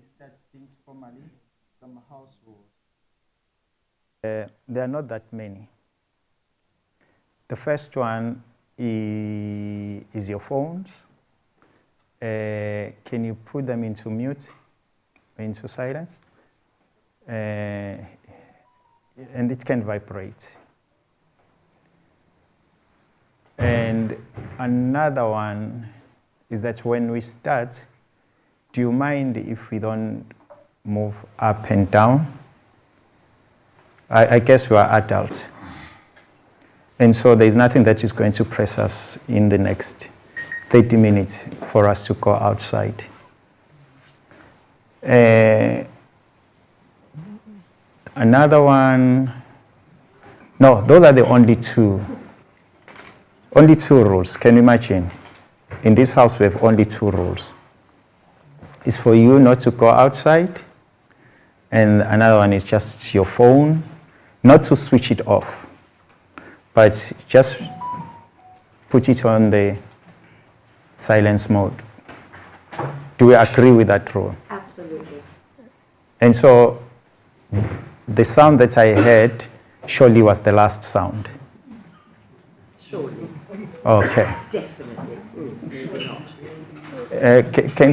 start things formally, some house rules. There are not that many. The first one is your phones. Can you put them into mute, into silent? And it can vibrate. And another one is that when we start, do you mind if we don't move up and down? I guess we are adults. And so there's nothing that is going to press us in the next 30 minutes for us to go outside. Another one, no, those are the only two rules. Can you imagine? In this house, we have only 2 rules. It's for you not to go outside, and another one is just your phone, not to switch it off, but just put it on the silence mode. Do we agree with that rule? Absolutely. And so the sound that I heard surely was the last sound. Surely. Okay. Definitely. Maybe not.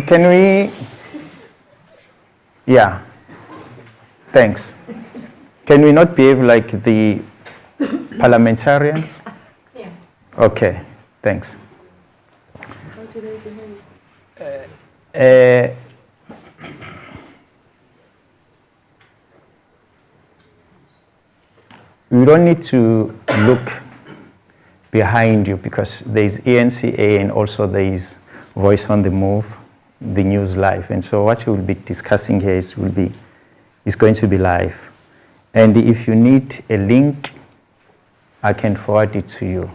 Can we? Yeah. Thanks. Can we not behave like the parliamentarians? Yeah. Okay. Thanks. How do they behave? You don't need to look behind you because there's ENCA and also there's Voice on the Move, the news live. And so what we'll be discussing here is going to be live. And if you need a link, I can forward it to you.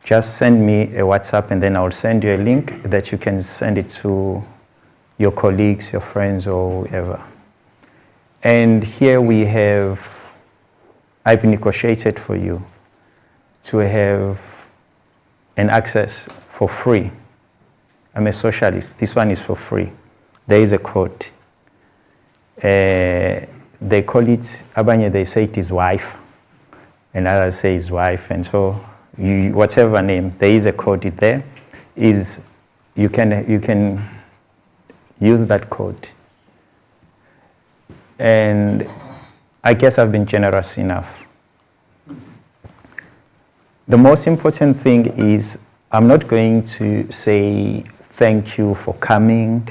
Just send me a WhatsApp and then I'll send you a link that you can send it to your colleagues, your friends, or whoever. And here I've negotiated for you to have an access for free. I'm a socialist. This one is for free. There is a code. They call it, abanye, they say it is wife, and others say it's wife, and so whatever name, there is a code there. You can use that code. And I guess I've been generous enough. The most important thing is I'm not going to say thank you for coming,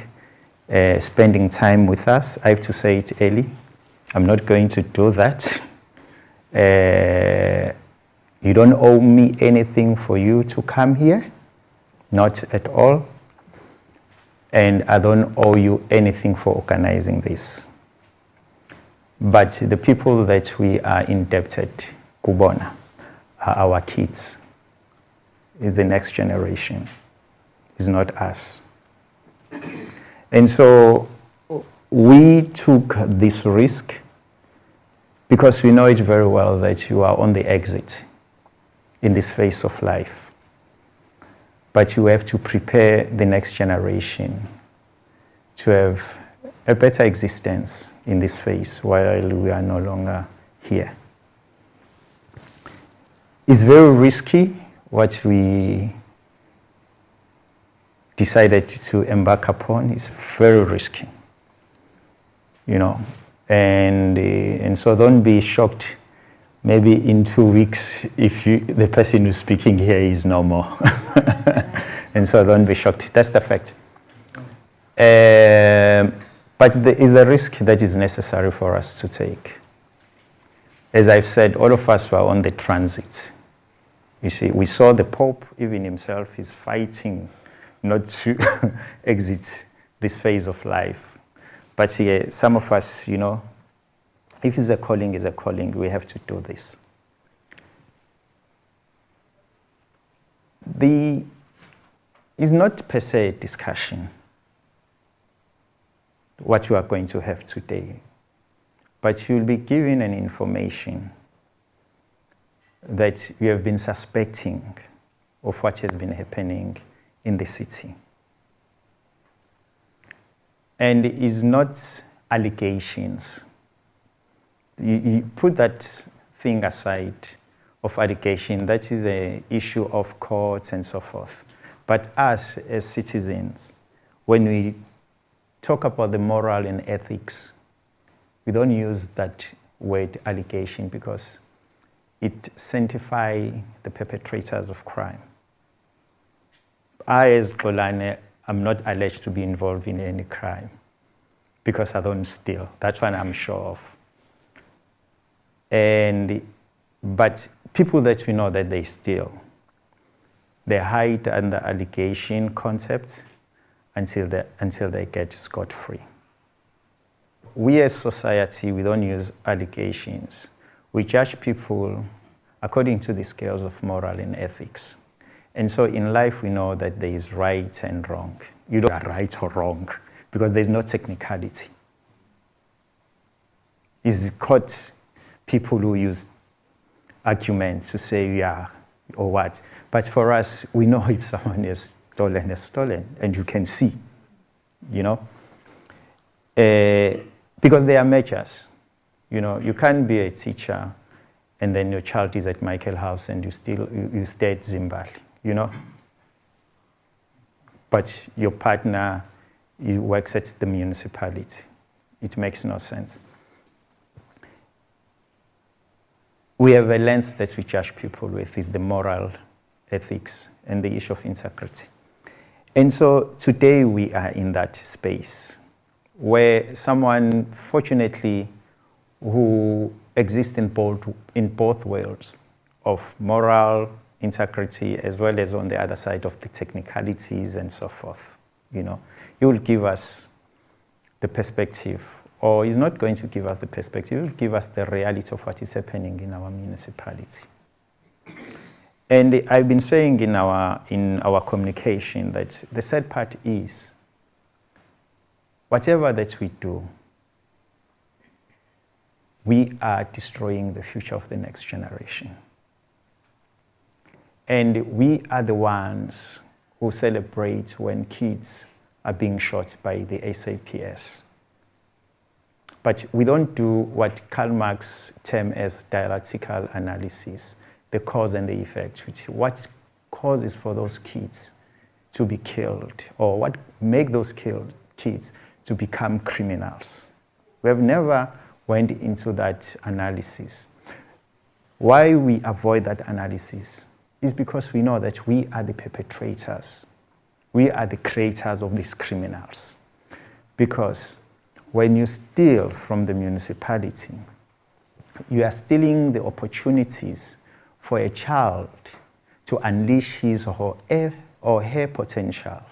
spending time with us. I have to say it early. I'm not going to do that. You don't owe me anything for you to come here, not at all. And I don't owe you anything for organizing this. But the people that we are indebted, kubona, are our kids. Is the next generation. It's not us. And so we took this risk because we know it very well that you are on the exit in this phase of life. But you have to prepare the next generation to have a better existence in this phase while we are no longer here. It's very risky what we decided to embark upon. Is very risky, and so don't be shocked. Maybe in 2 weeks, if the person who's speaking here is no more, and so don't be shocked. That's the fact. But there is a risk that is necessary for us to take. As I've said, all of us were on the transit. You see, we saw the Pope, even himself, is fighting not to exit this phase of life. But yeah, some of us, if it's a calling, it's a calling. We have to do this. It's not per se a discussion, what you are going to have today. But you'll be given an information that you have been suspecting of what has been happening in the city. And it's not allegations. You put that thing aside of allegation, that is an issue of courts and so forth. But us as citizens, when we talk about the moral and ethics, we don't use that word allegation because it sanctifies the perpetrators of crime. I, as Xolani, I'm not alleged to be involved in any crime because I don't steal. That's what I'm sure of. But people that we know that they steal, they hide under allegation concepts until they get scot-free. We as society, we don't use allegations. We judge people according to the scales of moral and ethics. And so in life, we know that there is right and wrong. You don't are right or wrong because there's no technicality. It's caught people who use arguments to say, yeah, or what. But for us, we know if someone has stolen, and you can see, you know. Because they are measures. You know, you can't be a teacher and then your child is at Michael House and you stay at Zimbabwe, you know. But your partner, he works at the municipality. It makes no sense. We have a lens that we judge people with, is the moral ethics and the issue of integrity. And so today we are in that space where someone, fortunately, who exists in both worlds of moral integrity as well as on the other side of the technicalities and so forth, you know, he will give us the perspective, or he's not going to give us the perspective, he will give us the reality of what is happening in our municipality. And I've been saying in our communication that the sad part is, whatever that we do, we are destroying the future of the next generation. And we are the ones who celebrate when kids are being shot by the SAPS. But we don't do what Karl Marx termed as dialectical analysis, the cause and the effect, which what causes for those kids to be killed, or what make those kids to become criminals. We have never went into that analysis. Why we avoid that analysis is because we know that we are the perpetrators. We are the creators of these criminals. Because when you steal from the municipality, you are stealing the opportunities for a child to unleash his or her potential.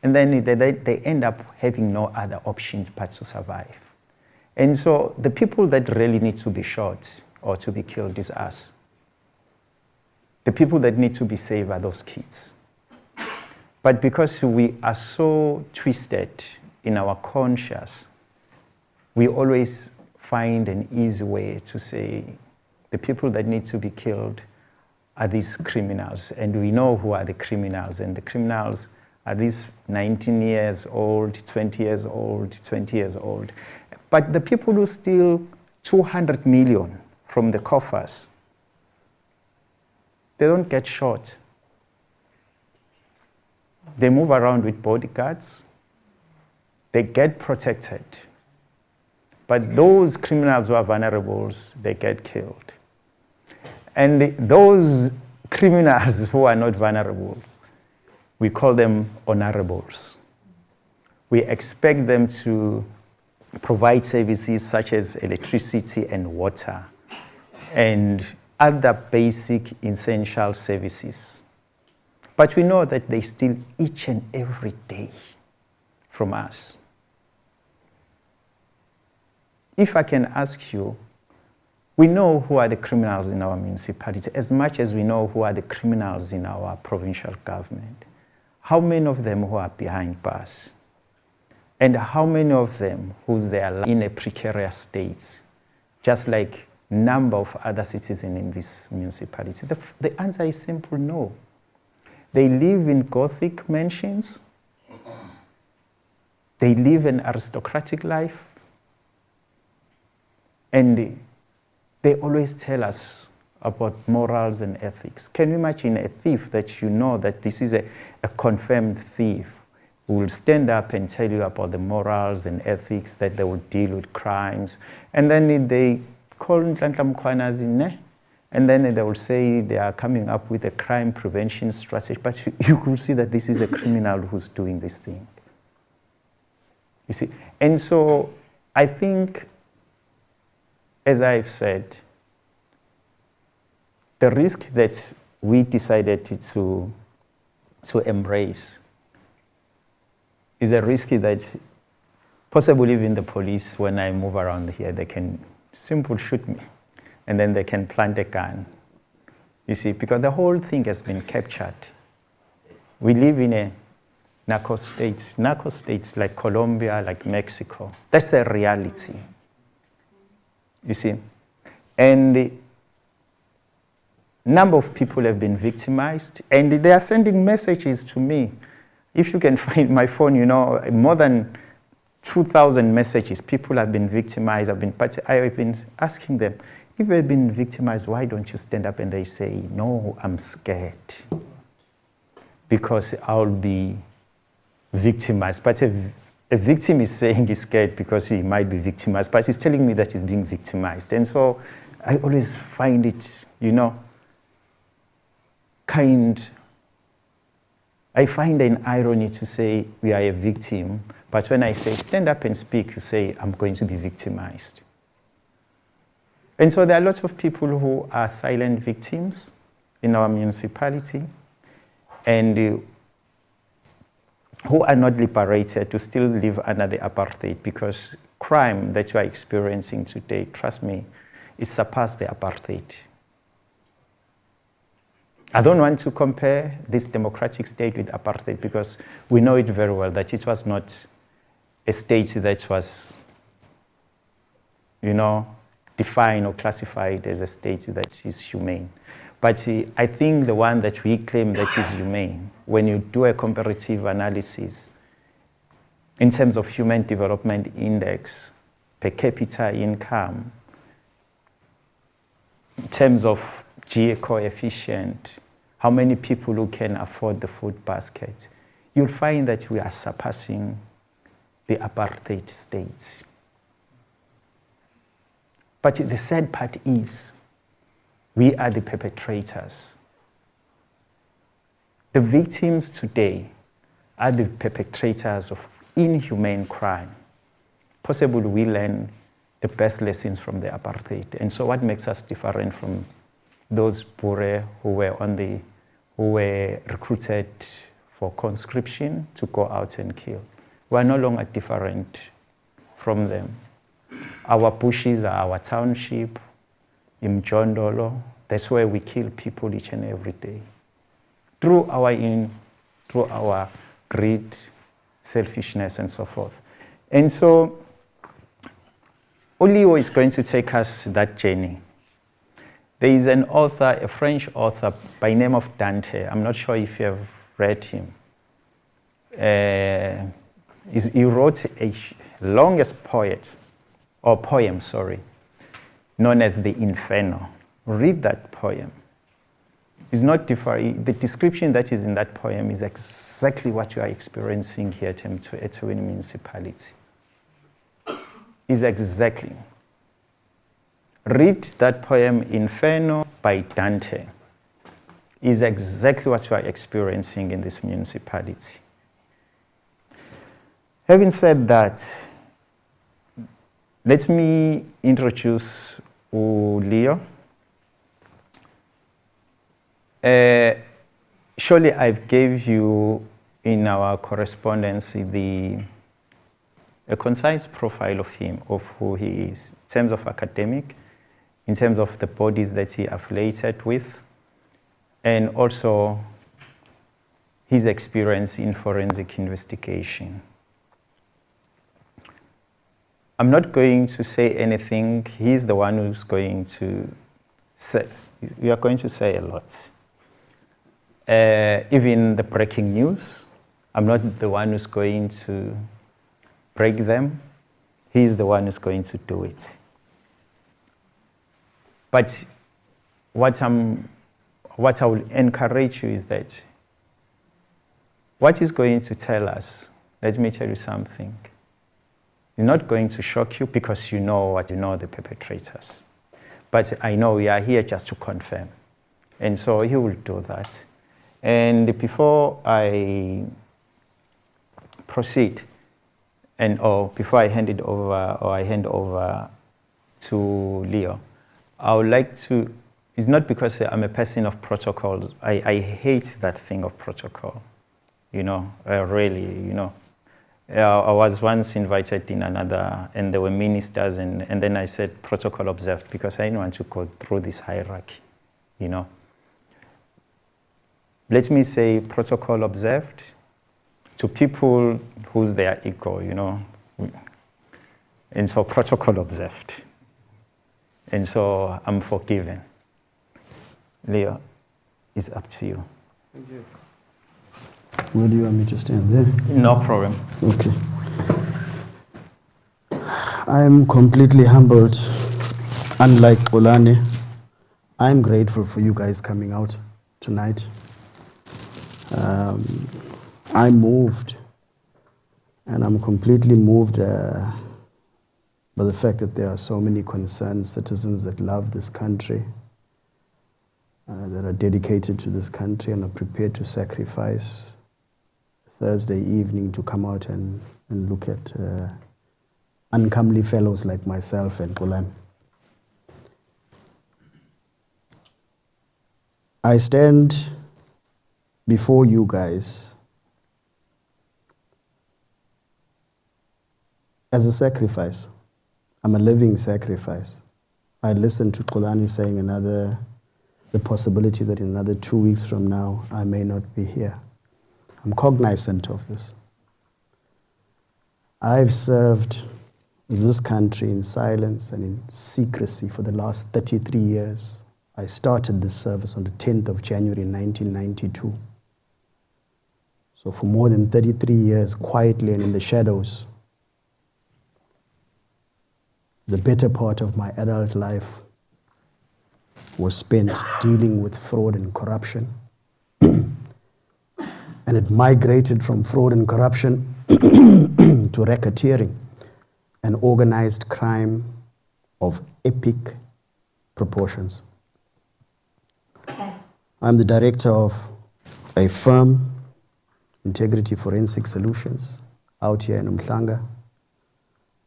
And then they end up having no other options but to survive. And so the people that really need to be shot or to be killed is us. The people that need to be saved are those kids. But because we are so twisted in our conscience, we always find an easy way to say the people that need to be killed are these criminals. And we know who are the criminals. And the criminals are these 19 years old, 20 years old, 20 years old. But the people who steal 200 million from the coffers, they don't get shot. They move around with bodyguards. They get protected. But those criminals who are vulnerable, they get killed. And those criminals who are not vulnerable, we call them honorables. We expect them to provide services such as electricity and water and other basic essential services. But we know that they steal each and every day from us. If I can ask you, we know who are the criminals in our municipality as much as we know who are the criminals in our provincial government. How many of them who are behind bars? And how many of them whose they are in a precarious state, just like a number of other citizens in this municipality? The answer is simple, no. They live in Gothic mansions. They live an aristocratic life. And they always tell us about morals and ethics. Can you imagine a thief that you know that this is a confirmed thief who will stand up and tell you about the morals and ethics, that they will deal with crimes, and then they call Nhlanhla Mkhwanazi, ne? And then they will say they are coming up with a crime prevention strategy, but you will see that this is a criminal who's doing this thing. You see? And so I think, as I've said, the risk that we decided to embrace is a risk that possibly even the police, when I move around here, they can simply shoot me and then they can plant a gun. You see, because the whole thing has been captured. We live in a narco states like Colombia, like Mexico. That's a reality. You see, and the number of people have been victimized, and they are sending messages to me. If you can find my phone, you know, more than 2,000 messages. People have been victimized. But I have been asking them, if you've been victimized, why don't you stand up? And they say, no, I'm scared because I'll be victimized. But a victim is saying he's scared because he might be victimized, but he's telling me that he's being victimized. And so I always find it, you know, I find an irony to say we are a victim, but when I say stand up and speak, you say I'm going to be victimized. And so there are lots of people who are silent victims in our municipality and who are not liberated to still live under the apartheid, because crime that you are experiencing today, trust me, it surpassed the apartheid. I don't want to compare this democratic state with apartheid because we know it very well that it was not a state that was, you know, defined or classified as a state that is humane. But I think the one that we claim that is humane, when you do a comparative analysis in terms of Human Development Index, per capita income, in terms of GA coefficient, how many people who can afford the food basket, you'll find that we are surpassing the apartheid state. But the sad part is, we are the perpetrators. The victims today are the perpetrators of inhumane crime. Possibly we learn the best lessons from the apartheid. And so what makes us different from those Boere who were recruited for conscription to go out and kill? We are no longer different from them. Our bushes are our township, in Mjondolo, that's where we kill people each and every day. Through our greed, selfishness, and so forth. And so, Olio is going to take us that journey. There is an author, a French author by name of Dante. I'm not sure if you have read him. He wrote a longest poem, known as the Inferno. Read that poem. It's not different. The description that is in that poem is exactly what you are experiencing here at Ethekwini municipality. Is exactly. Read that poem, Inferno by Dante. Is exactly what you are experiencing in this municipality. Having said that, let me introduce Leo. Surely I've gave you in our correspondence a concise profile of him, of who he is, in terms of academic, in terms of the bodies that he affiliated with, and also his experience in forensic investigation. I'm not going to say anything. He's the one who's going to say, we are going to say a lot. Even the breaking news, I'm not the one who's going to break them, he's the one who's going to do it. But what I will encourage you is that what he's going to tell us, let me tell you something, it's not going to shock you because you know the perpetrators. But I know we are here just to confirm. And so he will do that. And before I proceed, or before I hand over to Leo, I would like to, it's not because I'm a person of protocol. I hate that thing of protocol, really, I was once invited in another, and there were ministers, and then I said protocol observed because I didn't want to go through this hierarchy, Let me say protocol observed to people who's their ego, And so protocol observed. And so I'm forgiven. Leo, it's up to you. Thank you. Where do you want me to stand? There? No problem. Okay. I'm completely humbled. Unlike Bolane, I'm grateful for you guys coming out tonight. I'm moved, and I'm completely moved by the fact that there are so many concerned citizens that love this country, that are dedicated to this country and are prepared to sacrifice Thursday evening to come out and look at uncomely fellows like myself and Bolane. I stand before you guys as a sacrifice. I'm a living sacrifice. I listened to Xolani saying the possibility that in another 2 weeks from now, I may not be here. I'm cognizant of this. I've served this country in silence and in secrecy for the last 33 years. I started this service on the 10th of January 1992. So for more than 33 years, quietly and in the shadows, the better part of my adult life was spent dealing with fraud and corruption. And it migrated from fraud and corruption to racketeering and organized crime of epic proportions. I'm the director of a firm, Integrity Forensic Solutions, out here in Umhlanga.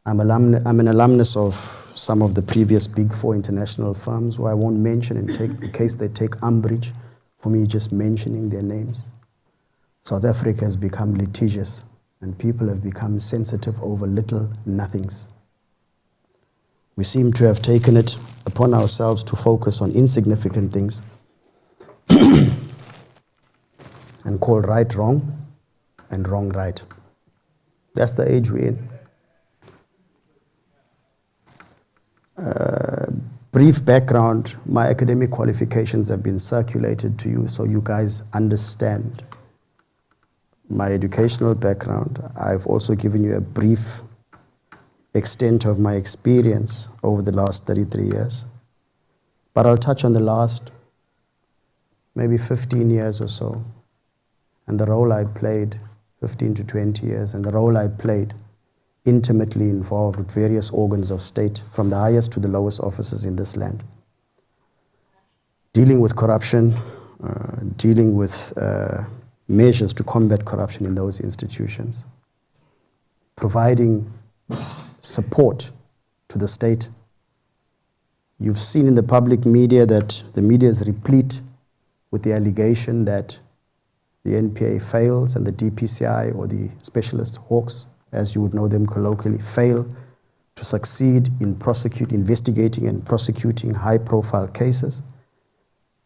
I'm an alumnus of some of the previous Big Four international firms who I won't mention in case they take umbrage for me just mentioning their names. South Africa has become litigious and people have become sensitive over little nothings. We seem to have taken it upon ourselves to focus on insignificant things and call right wrong and wrong right. That's the age we're in. Brief background, my academic qualifications have been circulated to you so you guys understand my educational background. I've also given you a brief extent of my experience over the last 33 years. But I'll touch on the last maybe 15 years or so, and the role I played, 15 to 20 years, and the role I played intimately involved with various organs of state, from the highest to the lowest offices in this land. Dealing with corruption, dealing with measures to combat corruption in those institutions, providing support to the state. You've seen in the public media that the media is replete with the allegation that the NPA fails and the DPCI, or the specialist hawks, as you would know them colloquially, fail to succeed in investigating and prosecuting high-profile cases.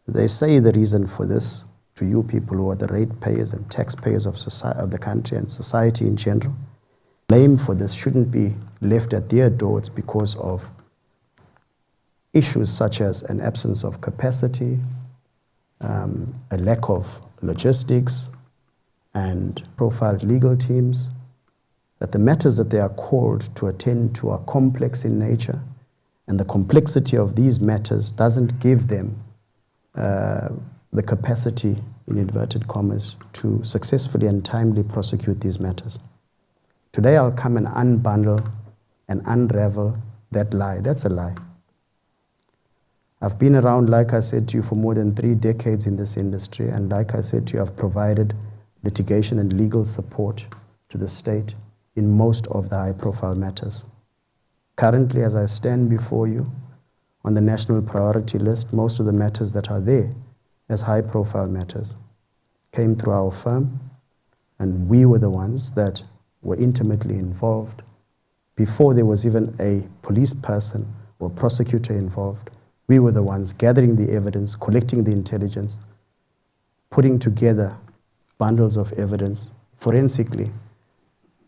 They say the reason for this, to you people who are the ratepayers and taxpayers of the country and society in general, blame for this shouldn't be left at their door. It's because of issues such as an absence of capacity, a lack of logistics and profiled legal teams, that the matters that they are called to attend to are complex in nature, and the complexity of these matters doesn't give them the capacity, in inverted commas, to successfully and timely prosecute these matters. Today I'll come and unbundle and unravel that lie. That's a lie. I've been around, like I said to you, for more than 3 decades in this industry, and like I said to you, I've provided litigation and legal support to the state in most of the high-profile matters. Currently, as I stand before you, on the national priority list, most of the matters that are there as high-profile matters came through our firm, and we were the ones that were intimately involved before there was even a police person or prosecutor involved. We were the ones gathering the evidence, collecting the intelligence, putting together bundles of evidence forensically,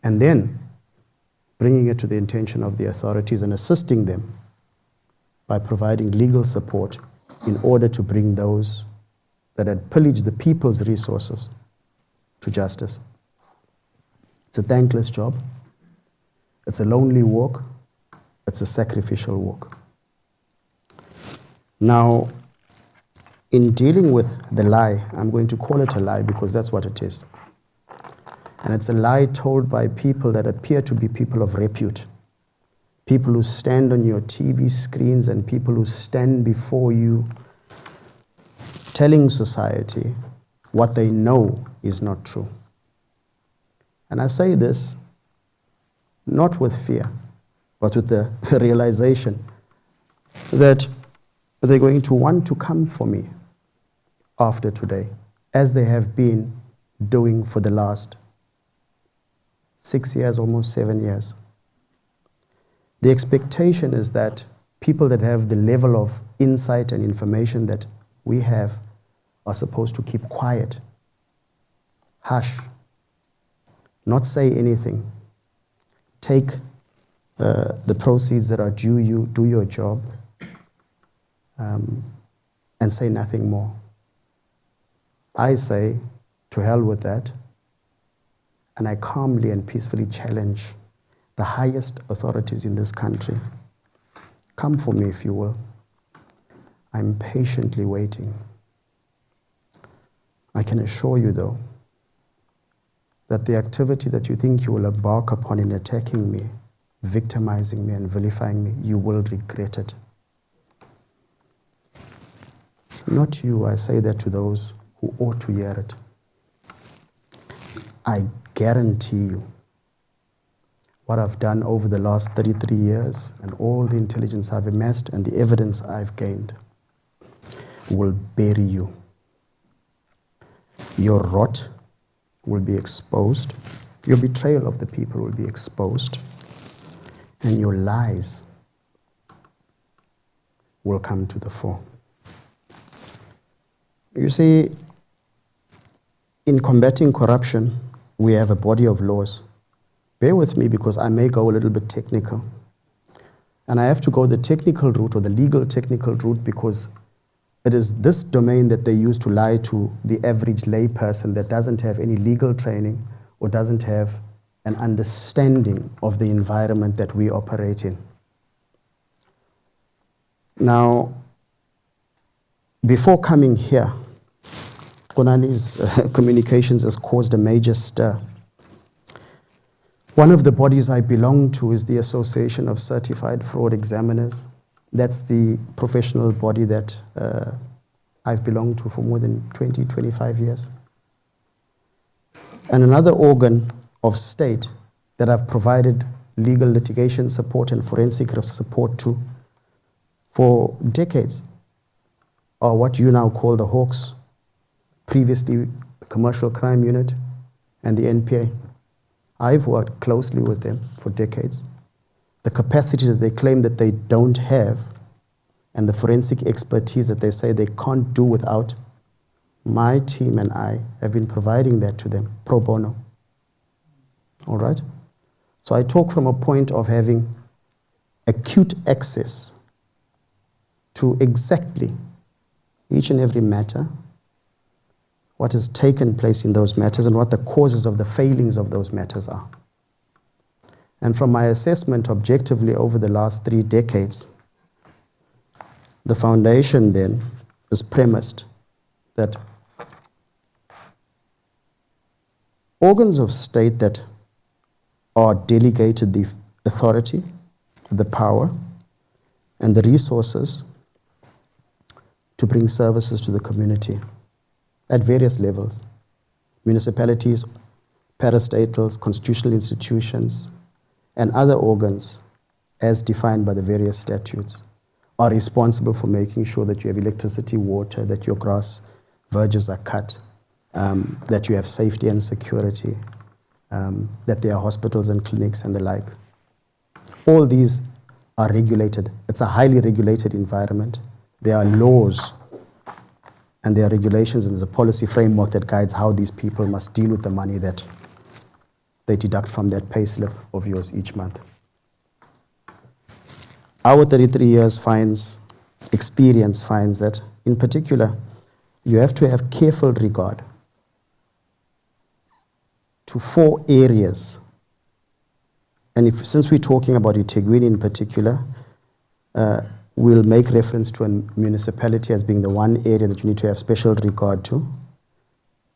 and then bringing it to the attention of the authorities and assisting them by providing legal support in order to bring those that had pillaged the people's resources to justice. It's a thankless job. It's a lonely walk. It's a sacrificial walk. Now, in dealing with the lie, I'm going to call it a lie because that's what it is. And it's a lie told by people that appear to be people of repute. People who stand on your TV screens and people who stand before you telling society what they know is not true. And I say this not with fear, but with the realization that they're going to want to come for me after today, as they have been doing for the last 6 years, almost 7 years. The expectation is that people that have the level of insight and information that we have are supposed to keep quiet, hush, not say anything, take the proceeds that are due you, do your job, and say nothing more. I say, to hell with that, and I calmly and peacefully challenge the highest authorities in this country. Come for me, if you will. I'm patiently waiting. I can assure you, though, that the activity that you think you will embark upon in attacking me, victimizing me, and vilifying me, you will regret it. Not you, I say that to those who ought to hear it. I guarantee you, what I've done over the last 33 years and all the intelligence I've amassed and the evidence I've gained will bury you. Your rot will be exposed, your betrayal of the people will be exposed, and your lies will come to the fore. You see, in combating corruption, we have a body of laws. Bear with me because I may go a little bit technical. And I have to go the technical route or the legal technical route because it is this domain that they use to lie to the average lay person that doesn't have any legal training or doesn't have an understanding of the environment that we operate in. Now, before coming here, Konani's communications has caused a major stir. One of the bodies I belong to is the Association of Certified Fraud Examiners. That's the professional body that I've belonged to for more than 20, 25 years. And another organ of state that I've provided legal litigation support and forensic support to for decades are what you now call the Hawks, previously the Commercial Crime Unit and the NPA. I've worked closely with them for decades. The capacity that they claim that they don't have and the forensic expertise that they say they can't do without, my team and I have been providing that to them pro bono. All right? So I talk from a point of having acute access to exactly each and every matter, what has taken place in those matters and what the causes of the failings of those matters are. And from my assessment objectively over the last 3 decades, the foundation then is premised that organs of state that are delegated the authority, the power, and the resources to bring services to the community at various levels. Municipalities, parastatals, constitutional institutions, and other organs as defined by the various statutes are responsible for making sure that you have electricity, water, that your grass verges are cut, that you have safety and security, that there are hospitals and clinics and the like. All these are regulated. It's a highly regulated environment. There are laws and there are regulations, and there's a policy framework that guides how these people must deal with the money that they deduct from that pay slip of yours each month. Our 33 years experience finds that, in particular, you have to have careful regard to 4 areas. And since we're talking about Itegwini in particular, we'll make reference to a municipality as being the one area that you need to have special regard to.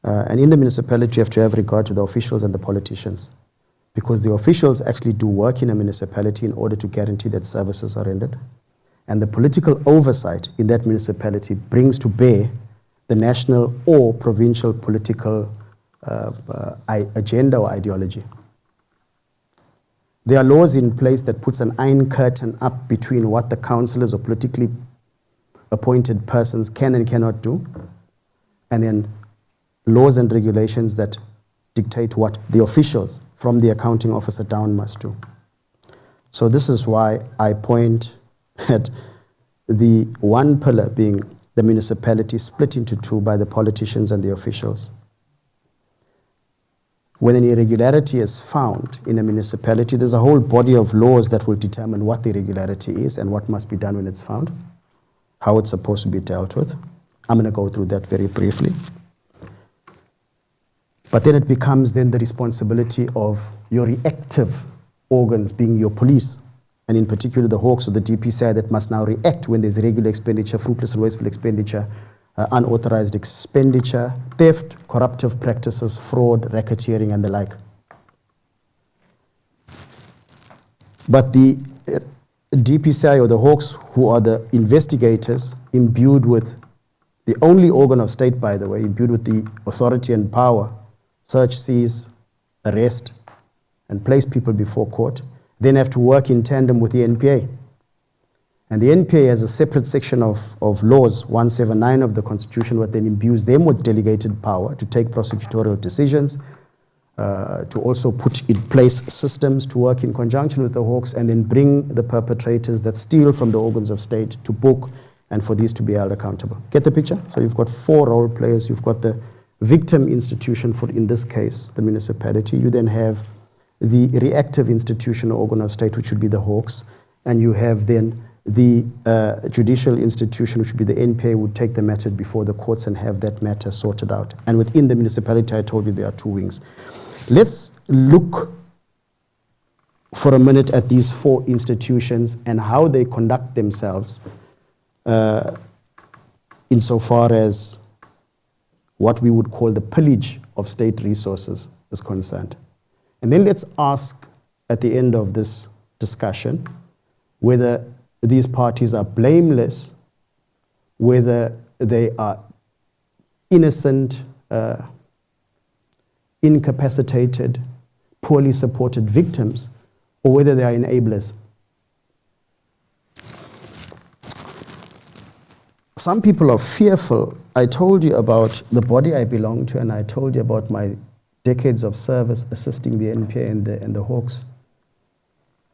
And in the municipality, you have to have regard to the officials and the politicians, because the officials actually do work in a municipality in order to guarantee that services are rendered. And the political oversight in that municipality brings to bear the national or provincial political agenda or ideology. There are laws in place that puts an iron curtain up between what the councillors or politically appointed persons can and cannot do, and then laws and regulations that dictate what the officials from the accounting officer down must do. So this is why I point at the one pillar being the municipality split into 2 by the politicians and the officials. When an irregularity is found in a municipality, there's a whole body of laws that will determine what the irregularity is and what must be done when it's found, how it's supposed to be dealt with. I'm going to go through that very briefly. But then it becomes then the responsibility of your reactive organs, being your police, and in particular the Hawks or the DPCI, that must now react when there's irregular expenditure, fruitless and wasteful expenditure, unauthorized expenditure, theft, corruptive practices, fraud, racketeering, and the like. But the DPCI or the Hawks, who are the investigators, imbued with the only organ of state, by the way, imbued with the authority and power, search, seize, arrest, and place people before court, then have to work in tandem with the NPA. And the NPA has a separate section of laws, 179 of the Constitution, what then imbues them with delegated power to take prosecutorial decisions, to also put in place systems to work in conjunction with the Hawks and then bring the perpetrators that steal from the organs of state to book and for these to be held accountable. Get the picture? So you've got 4 role players. You've got the victim institution, for in this case, the municipality. You then have the reactive institution or organ of state, which would be the Hawks. And you have then the judicial institution, which would be the NPA, would take the matter before the courts and have that matter sorted out. And within the municipality, I told you there are 2 wings. Let's look for a minute at these 4 institutions and how they conduct themselves insofar as what we would call the pillage of state resources is concerned. And then let's ask at the end of this discussion whether these parties are blameless, whether they are innocent, incapacitated, poorly supported victims, or whether they are enablers. Some people are fearful. I told you about the body I belong to, and I told you about my decades of service assisting the NPA and the Hawks,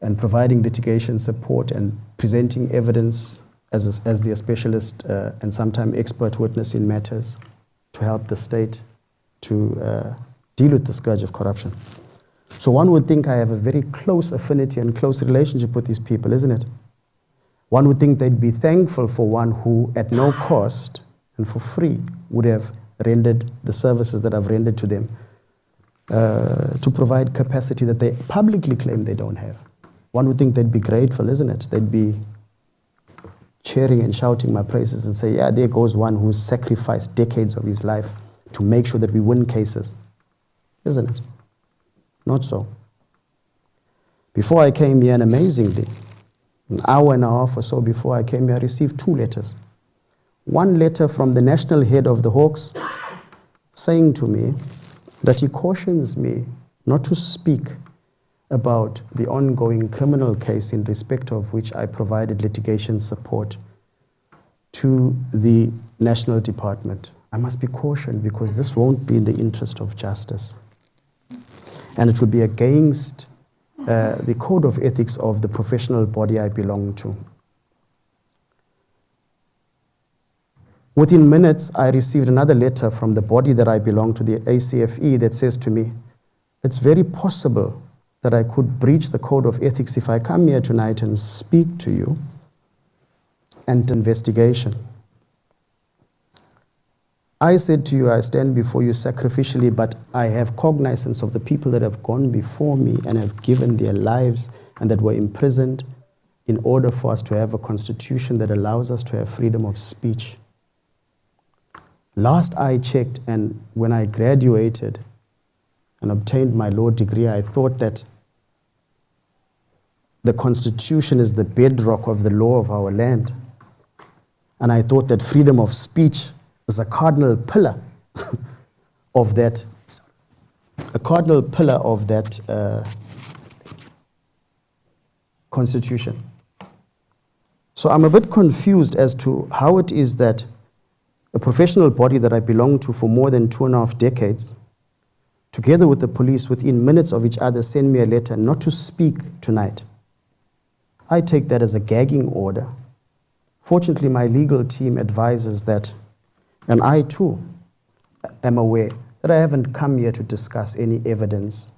and providing litigation support and presenting evidence as their specialist and sometimes expert witness in matters to help the state to deal with the scourge of corruption. So one would think I have a very close affinity and close relationship with these people, isn't it? One would think they'd be thankful for one who, at no cost and for free, would have rendered the services that I've rendered to them. to provide capacity that they publicly claim they don't have. One would think they'd be grateful, isn't it? They'd be cheering and shouting my praises and say, yeah, there goes one who's sacrificed decades of his life to make sure that we win cases. Isn't it? Not so. Before I came here, and amazingly, an hour and a half or so before I came here, I received 2 letters. One letter from the national head of the Hawks saying to me that he cautions me not to speak about the ongoing criminal case in respect of which I provided litigation support to the National Department. I must be cautioned because this won't be in the interest of justice. And it will be against the code of ethics of the professional body I belong to. Within minutes, I received another letter from the body that I belong to, the ACFE, that says to me, it's very possible that I could breach the code of ethics if I come here tonight and speak to you and investigation. I said to you, I stand before you sacrificially, but I have cognizance of the people that have gone before me and have given their lives and that were imprisoned in order for us to have a constitution that allows us to have freedom of speech. Last I checked, and when I graduated and obtained my law degree, I thought that the Constitution is the bedrock of the law of our land. And I thought that freedom of speech is a cardinal pillar of that, Constitution. So I'm a bit confused as to how it is that a professional body that I belong to for more than 2.5 decades, together with the police, within minutes of each other, send me a letter not to speak tonight. I take that as a gagging order. Fortunately, my legal team advises that, and I too am aware that I haven't come here to discuss any evidence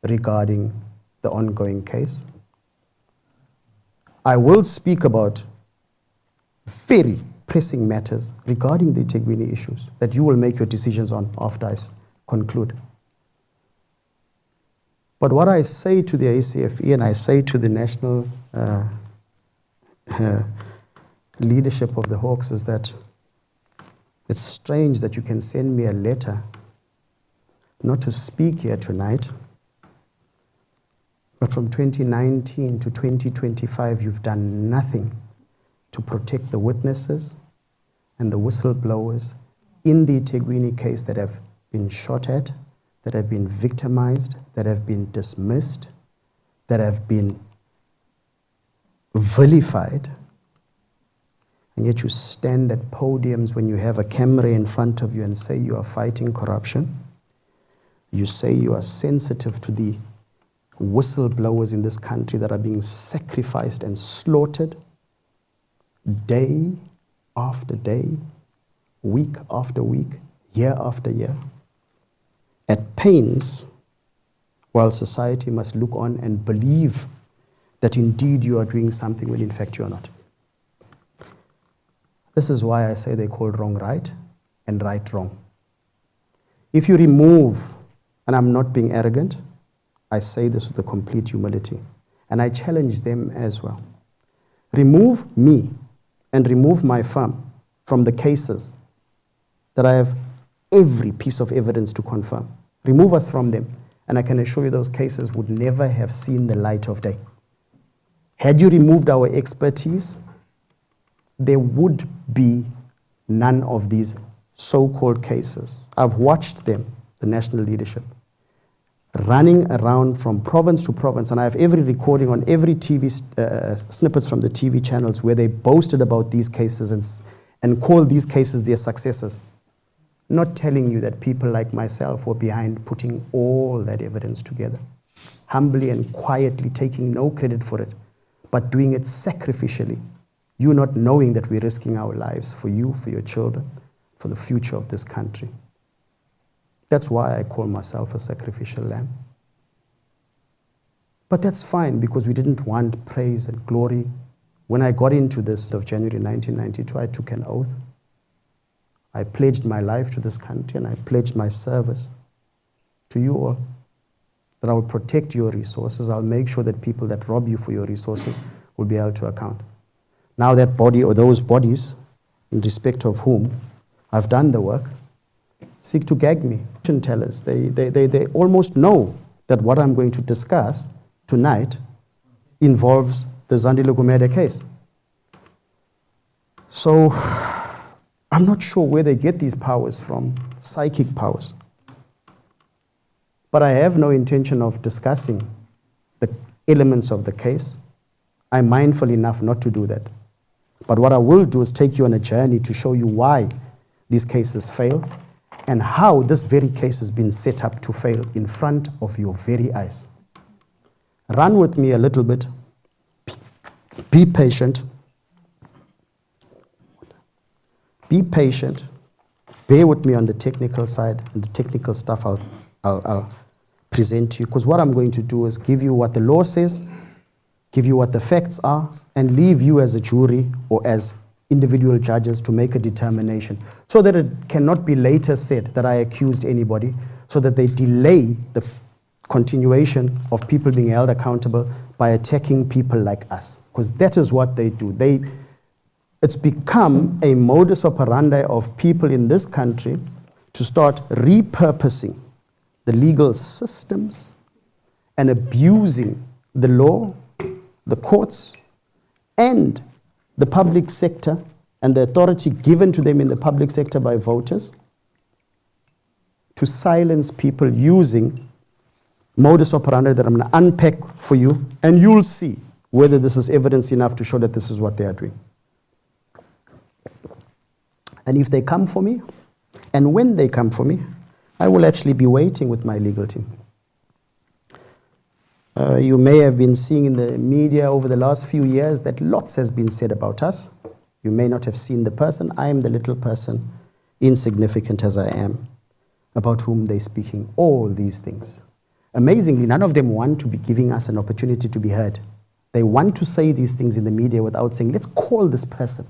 regarding the ongoing case. I will speak about very pressing matters regarding the eThekwini issues that you will make your decisions on after I conclude. But what I say to the ACFE and I say to the national leadership of the Hawks is that it's strange that you can send me a letter not to speak here tonight, but from 2019 to 2025 you've done nothing to protect the witnesses and the whistleblowers in the eThekwini case that have been shot at, that have been victimized, that have been dismissed, that have been vilified. And yet you stand at podiums when you have a camera in front of you and say you are fighting corruption. You say you are sensitive to the whistleblowers in this country that are being sacrificed and slaughtered day after day, week after week, year after year, at pains, while society must look on and believe that indeed you are doing something when in fact you are not. This is why I say they call wrong right and right wrong. If you remove, and I'm not being arrogant, I say this with a complete humility, and I challenge them as well. Remove me and remove my firm from the cases that I have every piece of evidence to confirm. Remove us from them, and I can assure you those cases would never have seen the light of day. Had you removed our expertise, there would be none of these so-called cases. I've watched them, the national leadership, running around from province to province, and I have every recording on every TV snippets from the TV channels where they boasted about these cases and called these cases their successes. Not telling you that people like myself were behind putting all that evidence together, humbly and quietly taking no credit for it, but doing it sacrificially. You not knowing that we're risking our lives for you, for your children, for the future of this country. That's why I call myself a sacrificial lamb. But that's fine, because we didn't want praise and glory. When I got into this of January 1992, I took an oath. I pledged my life to this country, and I pledged my service to you all, that I will protect your resources. I'll make sure that people that rob you for your resources will be held to account. Now that body or those bodies, in respect of whom I've done the work, seek to gag me. Tellers, they almost know that what I'm going to discuss tonight involves the Zandile Gumede case. So I'm not sure where they get these powers from, psychic powers. But I have no intention of discussing the elements of the case. I'm mindful enough not to do that. But what I will do is take you on a journey to show you why these cases fail and how this very case has been set up to fail in front of your very eyes. Run with me a little bit. Be patient. Be patient. Bear with me on the technical side, and the technical stuff I'll present to you. Because what I'm going to do is give you what the law says, give you what the facts are, and leave you as a jury or as individual judges to make a determination so that it cannot be later said that I accused anybody, so that they delay the continuation of people being held accountable by attacking people like us. Because that is what they do. It's become a modus operandi of people in this country to start repurposing the legal systems and abusing the law, the courts, and the public sector and the authority given to them in the public sector by voters to silence people using modus operandi that I'm going to unpack for you, and you'll see whether this is evidence enough to show that this is what they are doing. And if they come for me, and when they come for me, I will actually be waiting with my legal team. You may have been seeing in the media over the last few years that lots has been said about us. You may not have seen the person. I am the little person, insignificant as I am, about whom they're speaking all these things. Amazingly, none of them want to be giving us an opportunity to be heard. They want to say these things in the media without saying, let's call this person.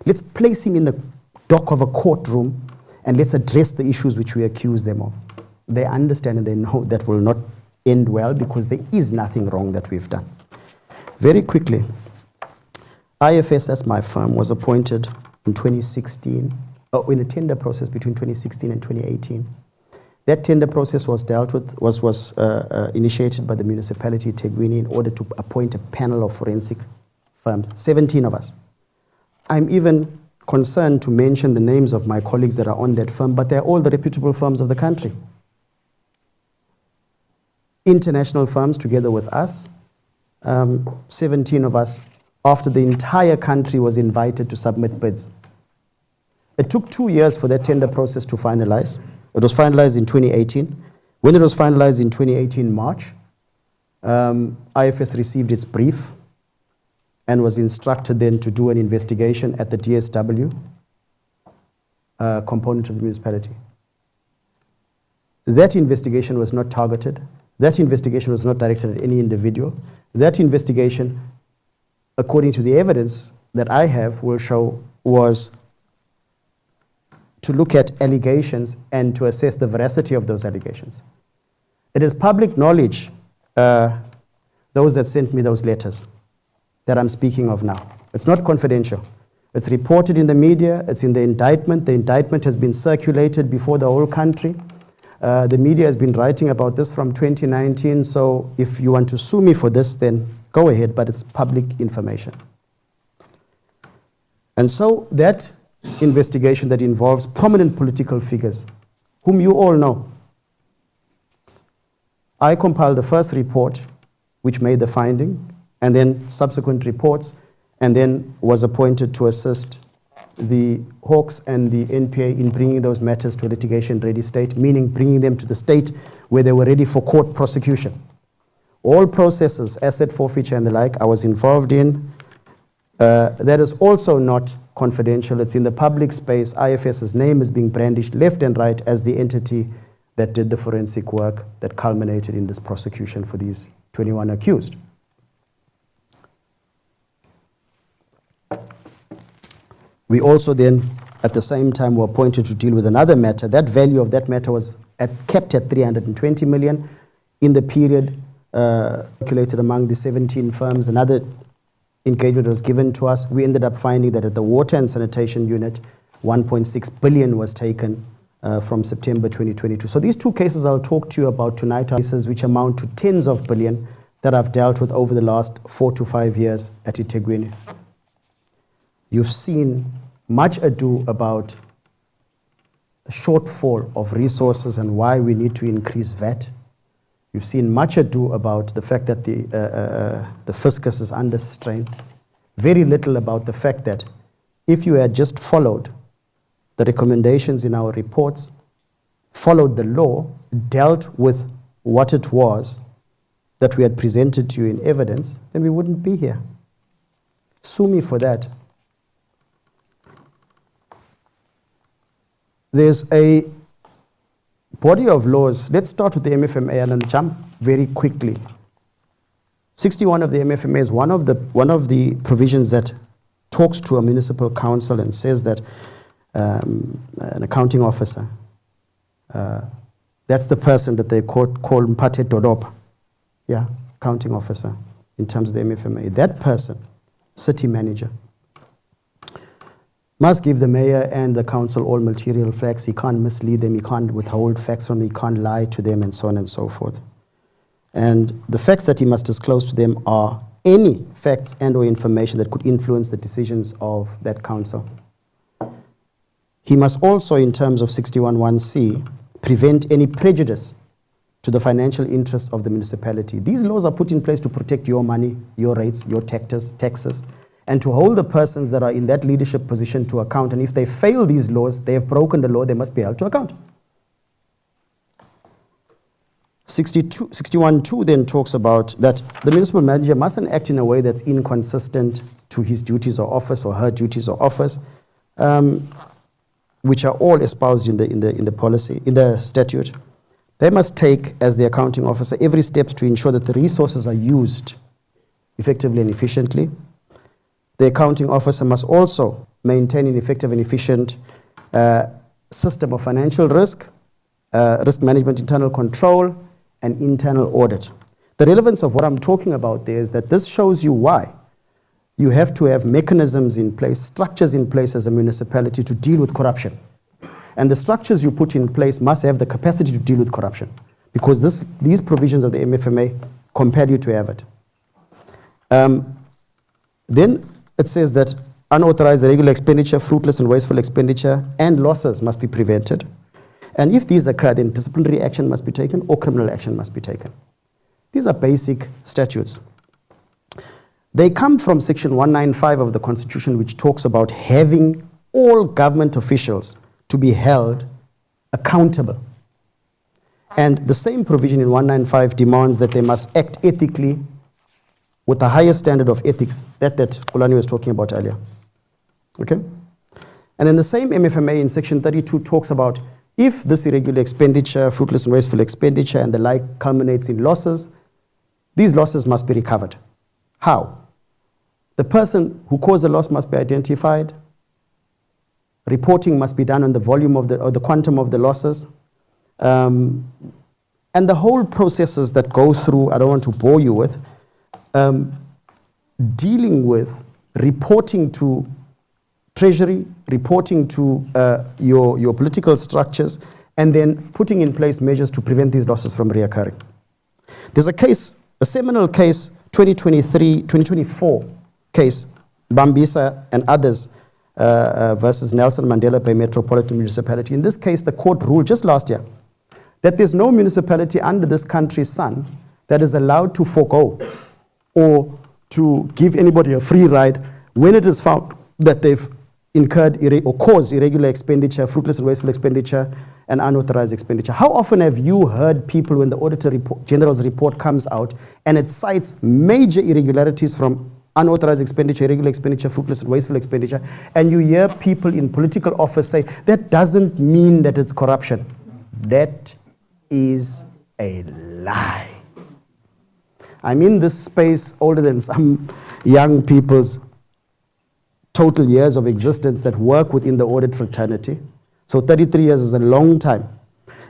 Let's place him in the dock of a courtroom and let's address the issues which we accuse them of. They understand and they know that will not end well because there is nothing wrong that we've done. Very quickly, IFS, that's my firm, was appointed in 2016, in a tender process between 2016 and 2018. That tender process was dealt with, was initiated by the municipality Tegwini in order to appoint a panel of forensic firms, 17 of us. I'm even concerned to mention the names of my colleagues that are on that firm, but they're all the reputable firms of the country. International firms together with us, 17 of us, after the entire country was invited to submit bids. It took 2 years for that tender process to finalize. It was finalized in 2018. When it was finalized in 2018 March, IFS received its brief and was instructed then to do an investigation at the DSW component of the municipality. That investigation was not targeted. That investigation was not directed at any individual. That investigation, according to the evidence that I have, will show was to look at allegations and to assess the veracity of those allegations. It is public knowledge, those that sent me those letters that I'm speaking of now. It's not confidential. It's reported in the media, it's in the indictment. The indictment has been circulated before the whole country. The media has been writing about this from 2019, so if you want to sue me for this, then go ahead, but it's public information. And so that investigation that involves prominent political figures, whom you all know. I compiled the first report, which made the finding, and then subsequent reports, and then was appointed to assist the Hawks and the NPA in bringing those matters to a litigation-ready state, meaning bringing them to the state where they were ready for court prosecution. All processes, asset forfeiture and the like, I was involved in. That is also not confidential. It's in the public space. IFS's name is being brandished left and right as the entity that did the forensic work that culminated in this prosecution for these 21 accused. We also then at the same time were appointed to deal with another matter. That value of that matter was kept at 320 million. In the period calculated among the 17 firms, another engagement was given to us. We ended up finding that at the water and sanitation unit, 1.6 billion was taken from September 2022. So these two cases I'll talk to you about tonight are cases which amount to tens of billion that I've dealt with over the last 4 to 5 years at eThekwini. You've seen much ado about the shortfall of resources and why we need to increase VAT. You've seen much ado about the fact that the fiscus is under strain. Very little about the fact that if you had just followed the recommendations in our reports, followed the law, dealt with what it was that we had presented to you in evidence, then we wouldn't be here. Sue me for that. There's a body of laws. Let's start with the MFMA and then jump very quickly. 61 of the MFMA is one of the provisions that talks to a municipal council and says that an accounting officer, that's the person that they call Mpate Dodop, yeah, accounting officer in terms of the MFMA. That person, city manager, must give the mayor and the council all material facts. He can't mislead them, he can't withhold facts from them, he can't lie to them, and so on and so forth. And the facts that he must disclose to them are any facts and or information that could influence the decisions of that council. He must also, in terms of 61(1)(c), prevent any prejudice to the financial interests of the municipality. These laws are put in place to protect your money, your rates, your taxes, and to hold the persons that are in that leadership position to account. And if they fail these laws, they have broken the law, they must be held to account. 61(2) then talks about that the municipal manager mustn't act in a way that's inconsistent to his duties or office or her duties or office, which are all espoused in the policy, in the statute. They must take, as the accounting officer, every step to ensure that the resources are used effectively and efficiently. The accounting officer must also maintain an effective and efficient system of financial risk, risk management, internal control, and internal audit. The relevance of what I'm talking about there is that this shows you why you have to have mechanisms in place, structures in place as a municipality to deal with corruption. And the structures you put in place must have the capacity to deal with corruption, because these provisions of the MFMA compel you to have it. Then it says that unauthorized irregular expenditure, fruitless and wasteful expenditure, and losses must be prevented. And if these occur, then disciplinary action must be taken or criminal action must be taken. These are basic statutes. They come from section 195 of the Constitution, which talks about having all government officials to be held accountable. And the same provision in 195 demands that they must act ethically with the highest standard of ethics that Kulani was talking about earlier. Okay? And then the same MFMA in section 32 talks about if this irregular expenditure, fruitless and wasteful expenditure and the like culminates in losses, these losses must be recovered. How? The person who caused the loss must be identified. Reporting must be done on the volume of the quantum of the losses. And the whole processes that go through, I don't want to bore you with, dealing with reporting to Treasury, reporting to your political structures, and then putting in place measures to prevent these losses from reoccurring. There's a case, a seminal case, 2024 case, Bambisa and others versus Nelson Mandela Bay Metropolitan Municipality. In this case, the court ruled just last year that there's no municipality under this country's sun that is allowed to forego or to give anybody a free ride when it is found that they've incurred or caused irregular expenditure, fruitless and wasteful expenditure, and unauthorized expenditure. How often have you heard people when the Auditor General's report comes out and it cites major irregularities from unauthorized expenditure, irregular expenditure, fruitless and wasteful expenditure, and you hear people in political office say, that doesn't mean that it's corruption. That is a lie. I'm in this space older than some young people's total years of existence that work within the audit fraternity. So 33 years is a long time.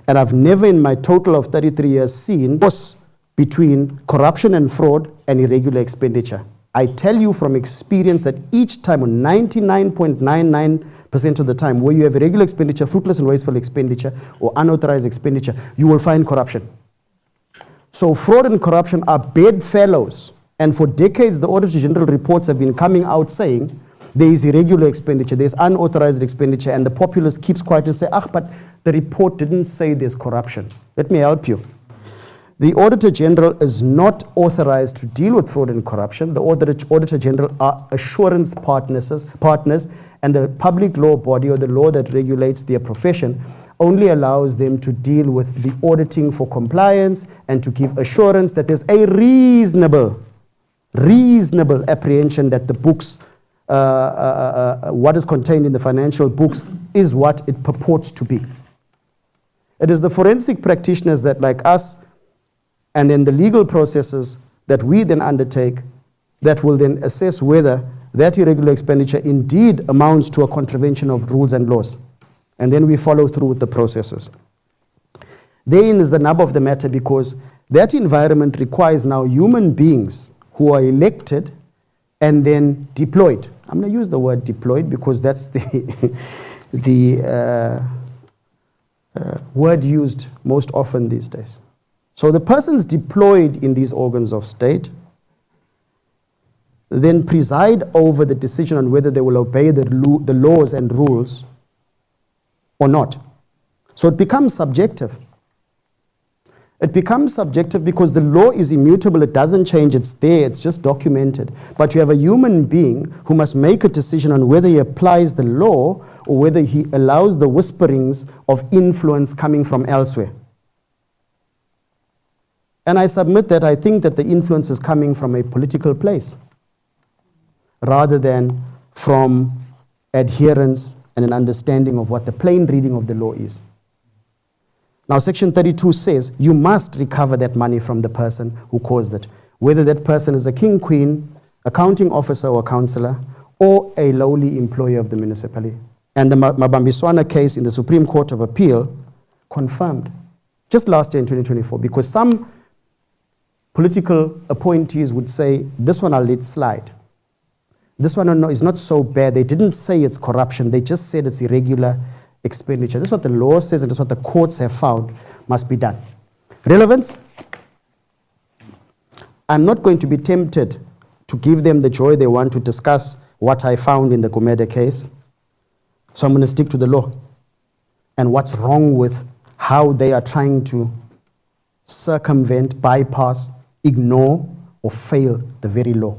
And I've never in my total of 33 years seen force between corruption and fraud and irregular expenditure. I tell you from experience that each time, 99.99% of the time, where you have irregular expenditure, fruitless and wasteful expenditure, or unauthorized expenditure, you will find corruption. So fraud and corruption are bedfellows. And for decades, the Auditor General reports have been coming out saying there is irregular expenditure, there's unauthorized expenditure, and the populace keeps quiet and say, but the report didn't say there's corruption. Let me help you. The Auditor General is not authorized to deal with fraud and corruption. The Auditor General are assurance partners, and the public law body, or the law that regulates their profession, only allows them to deal with the auditing for compliance and to give assurance that there's a reasonable apprehension that the books, what is contained in the financial books is what it purports to be. It is the forensic practitioners that, like us, and then the legal processes that we then undertake that will then assess whether that irregular expenditure indeed amounts to a contravention of rules and laws. And then we follow through with the processes. Therein is the nub of the matter, because that environment requires now human beings who are elected and then deployed. I'm going to use the word deployed because that's the word used most often these days. So the persons deployed in these organs of state then preside over the decision on whether they will obey the laws and rules or not. So it becomes subjective. It becomes subjective because the law is immutable, it doesn't change, it's there, it's just documented. But you have a human being who must make a decision on whether he applies the law or whether he allows the whisperings of influence coming from elsewhere. And I submit that I think that the influence is coming from a political place rather than from adherence and an understanding of what the plain reading of the law is. Now, Section 32 says you must recover that money from the person who caused it, whether that person is a king, queen, accounting officer or councillor, or a lowly employee of the municipality. And the Mabambiswana case in the Supreme Court of Appeal confirmed just last year in 2024, because some political appointees would say, this one I'll let slide. This one is not so bad. They didn't say it's corruption. They just said it's irregular expenditure. This is what the law says, and this is what the courts have found must be done. Relevance? I'm not going to be tempted to give them the joy they want to discuss what I found in the Gumede case. So I'm going to stick to the law and what's wrong with how they are trying to circumvent, bypass, ignore, or fail the very law.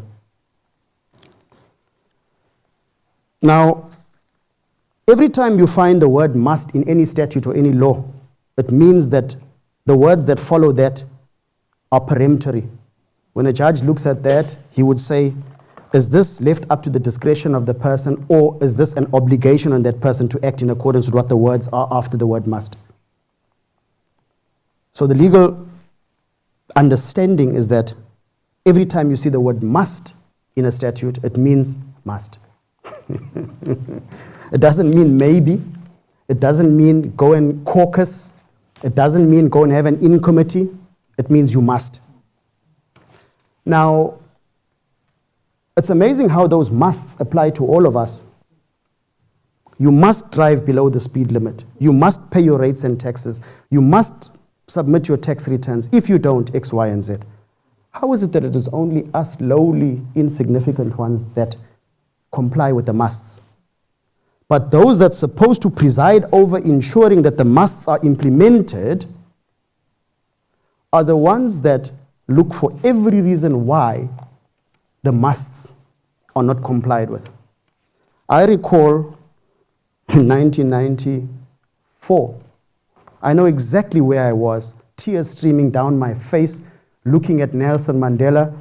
Now, every time you find the word must in any statute or any law, it means that the words that follow that are peremptory. When a judge looks at that, he would say, is this left up to the discretion of the person, or is this an obligation on that person to act in accordance with what the words are after the word must? So the legal understanding is that every time you see the word must in a statute, it means must. It doesn't mean maybe. It doesn't mean go and caucus. It doesn't mean go and have an in committee. It means you must. Now, it's amazing how those musts apply to all of us. You must drive below the speed limit. You must pay your rates and taxes. You must submit your tax returns. If you don't, X, Y, and Z. How is it that it is only us lowly, insignificant ones that comply with the musts? But those that's supposed to preside over ensuring that the musts are implemented are the ones that look for every reason why the musts are not complied with. I recall in 1994, I know exactly where I was, tears streaming down my face, looking at Nelson Mandela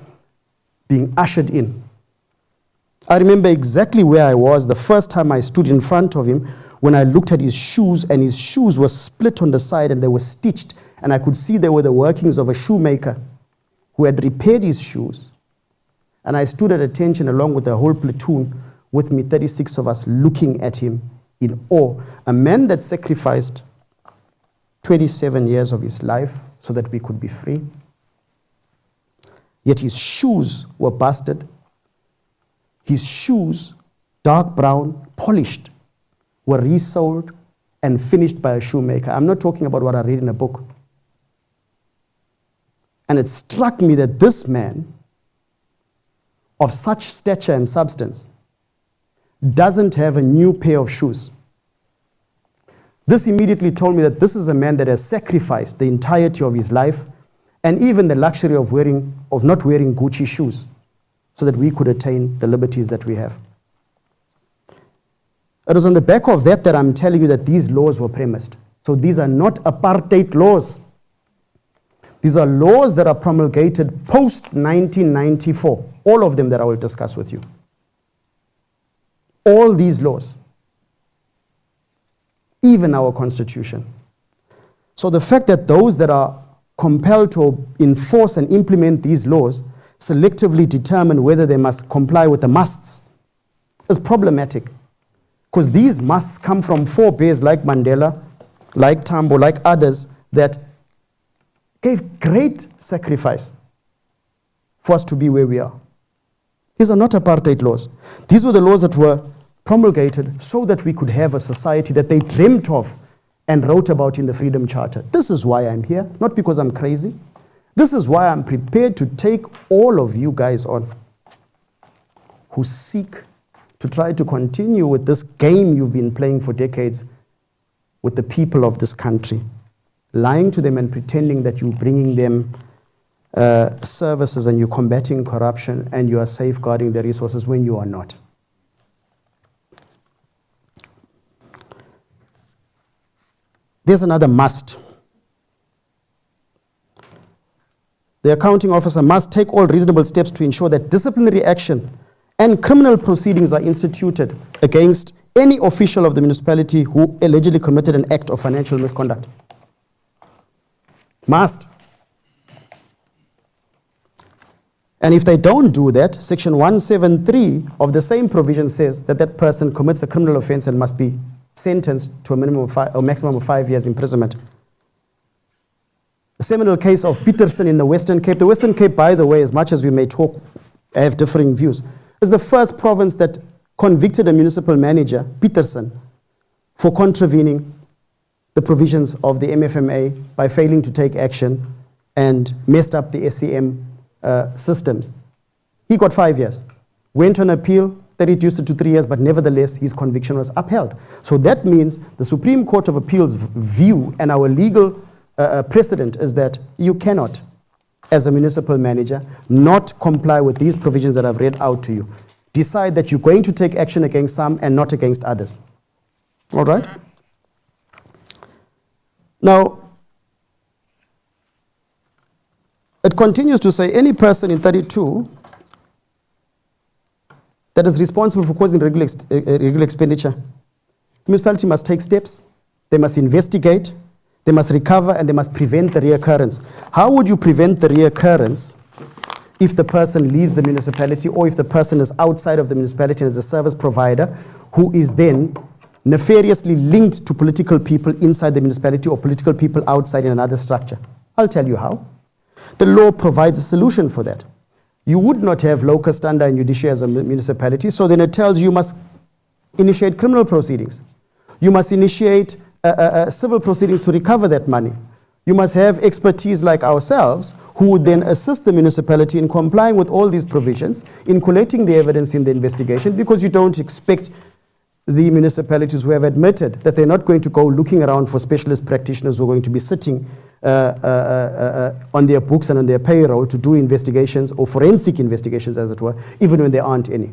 being ushered in. I remember exactly where I was the first time I stood in front of him, when I looked at his shoes, and his shoes were split on the side and they were stitched, and I could see they were the workings of a shoemaker who had repaired his shoes. And I stood at attention along with the whole platoon with me, 36 of us, looking at him in awe. A man that sacrificed 27 years of his life so that we could be free. Yet his shoes were busted. His shoes, dark brown, polished, were resold and finished by a shoemaker. I'm not talking about what I read in a book. And it struck me that this man, of such stature and substance, doesn't have a new pair of shoes. This immediately told me that this is a man that has sacrificed the entirety of his life and even the luxury of not wearing Gucci shoes so that we could attain the liberties that we have. It was on the back of that that I'm telling you that these laws were premised. So these are not apartheid laws. These are laws that are promulgated post-1994. All of them that I will discuss with you. All these laws. Even our constitution. So the fact that those that are compelled to enforce and implement these laws selectively determine whether they must comply with the musts is problematic. Because these musts come from forebears like Mandela, like Tambo, like others that gave great sacrifice for us to be where we are. These are not apartheid laws. These were the laws that were promulgated so that we could have a society that they dreamt of and wrote about in the Freedom Charter. This is why I'm here, not because I'm crazy. This is why I'm prepared to take all of you guys on who seek to try to continue with this game you've been playing for decades with the people of this country, lying to them and pretending that you're bringing them services and you're combating corruption and you are safeguarding their resources when you are not. There's another must. The accounting officer must take all reasonable steps to ensure that disciplinary action and criminal proceedings are instituted against any official of the municipality who allegedly committed an act of financial misconduct. Must. And if they don't do that, section 173 of the same provision says that that person commits a criminal offense and must be sentenced to a minimum of or maximum of 5 years imprisonment. The seminal case of Peterson in the Western Cape. The Western Cape, by the way, as much as we may talk, have differing views, is the first province that convicted a municipal manager, Peterson, for contravening the provisions of the MFMA by failing to take action and messed up the SCM systems. He got 5 years. Went on appeal, they reduced it to 3 years, but nevertheless, his conviction was upheld. So that means the Supreme Court of Appeal's view and our legal precedent is that you cannot, as a municipal manager, not comply with these provisions that I've read out to you. Decide that you're going to take action against some and not against others. All right? Now, it continues to say any person in 32 that is responsible for causing irregular expenditure, the municipality must take steps, they must investigate, they must recover, and they must prevent the reoccurrence. How would you prevent the reoccurrence if the person leaves the municipality or if the person is outside of the municipality and is a service provider who is then nefariously linked to political people inside the municipality or political people outside in another structure? I'll tell you how. The law provides a solution for that. You would not have locus standi and judicia as a municipality, so then it tells you must initiate criminal proceedings. You must initiate civil proceedings to recover that money. You must have expertise like ourselves who would then assist the municipality in complying with all these provisions, in collating the evidence in the investigation, because you don't expect the municipalities who have admitted that they're not going to go looking around for specialist practitioners who are going to be sitting on their books and on their payroll to do investigations or forensic investigations, as it were, even when there aren't any.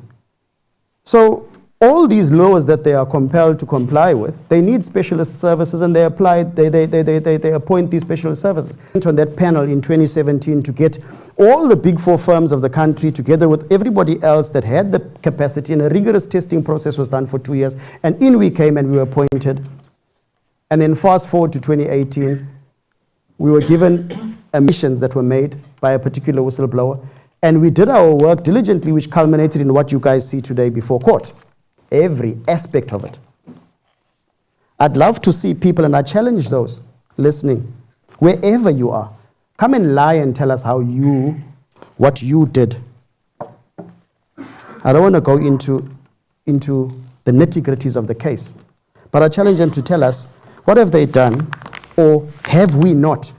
So all these laws that they are compelled to comply with, they need specialist services, and they appoint these specialist services. I went on that panel in 2017 to get all the big four firms of the country together with everybody else that had the capacity, and a rigorous testing process was done for 2 years, and in we came and we were appointed. And then fast forward to 2018, we were given admissions that were made by a particular whistleblower, and we did our work diligently, which culminated in what you guys see today before court. every aspect of it. I'd love to see people, and I challenge those listening, wherever you are, come and lie and tell us what you did. I don't want to go into the nitty-gritties of the case, but I challenge them to tell us, what have they done, or have we not,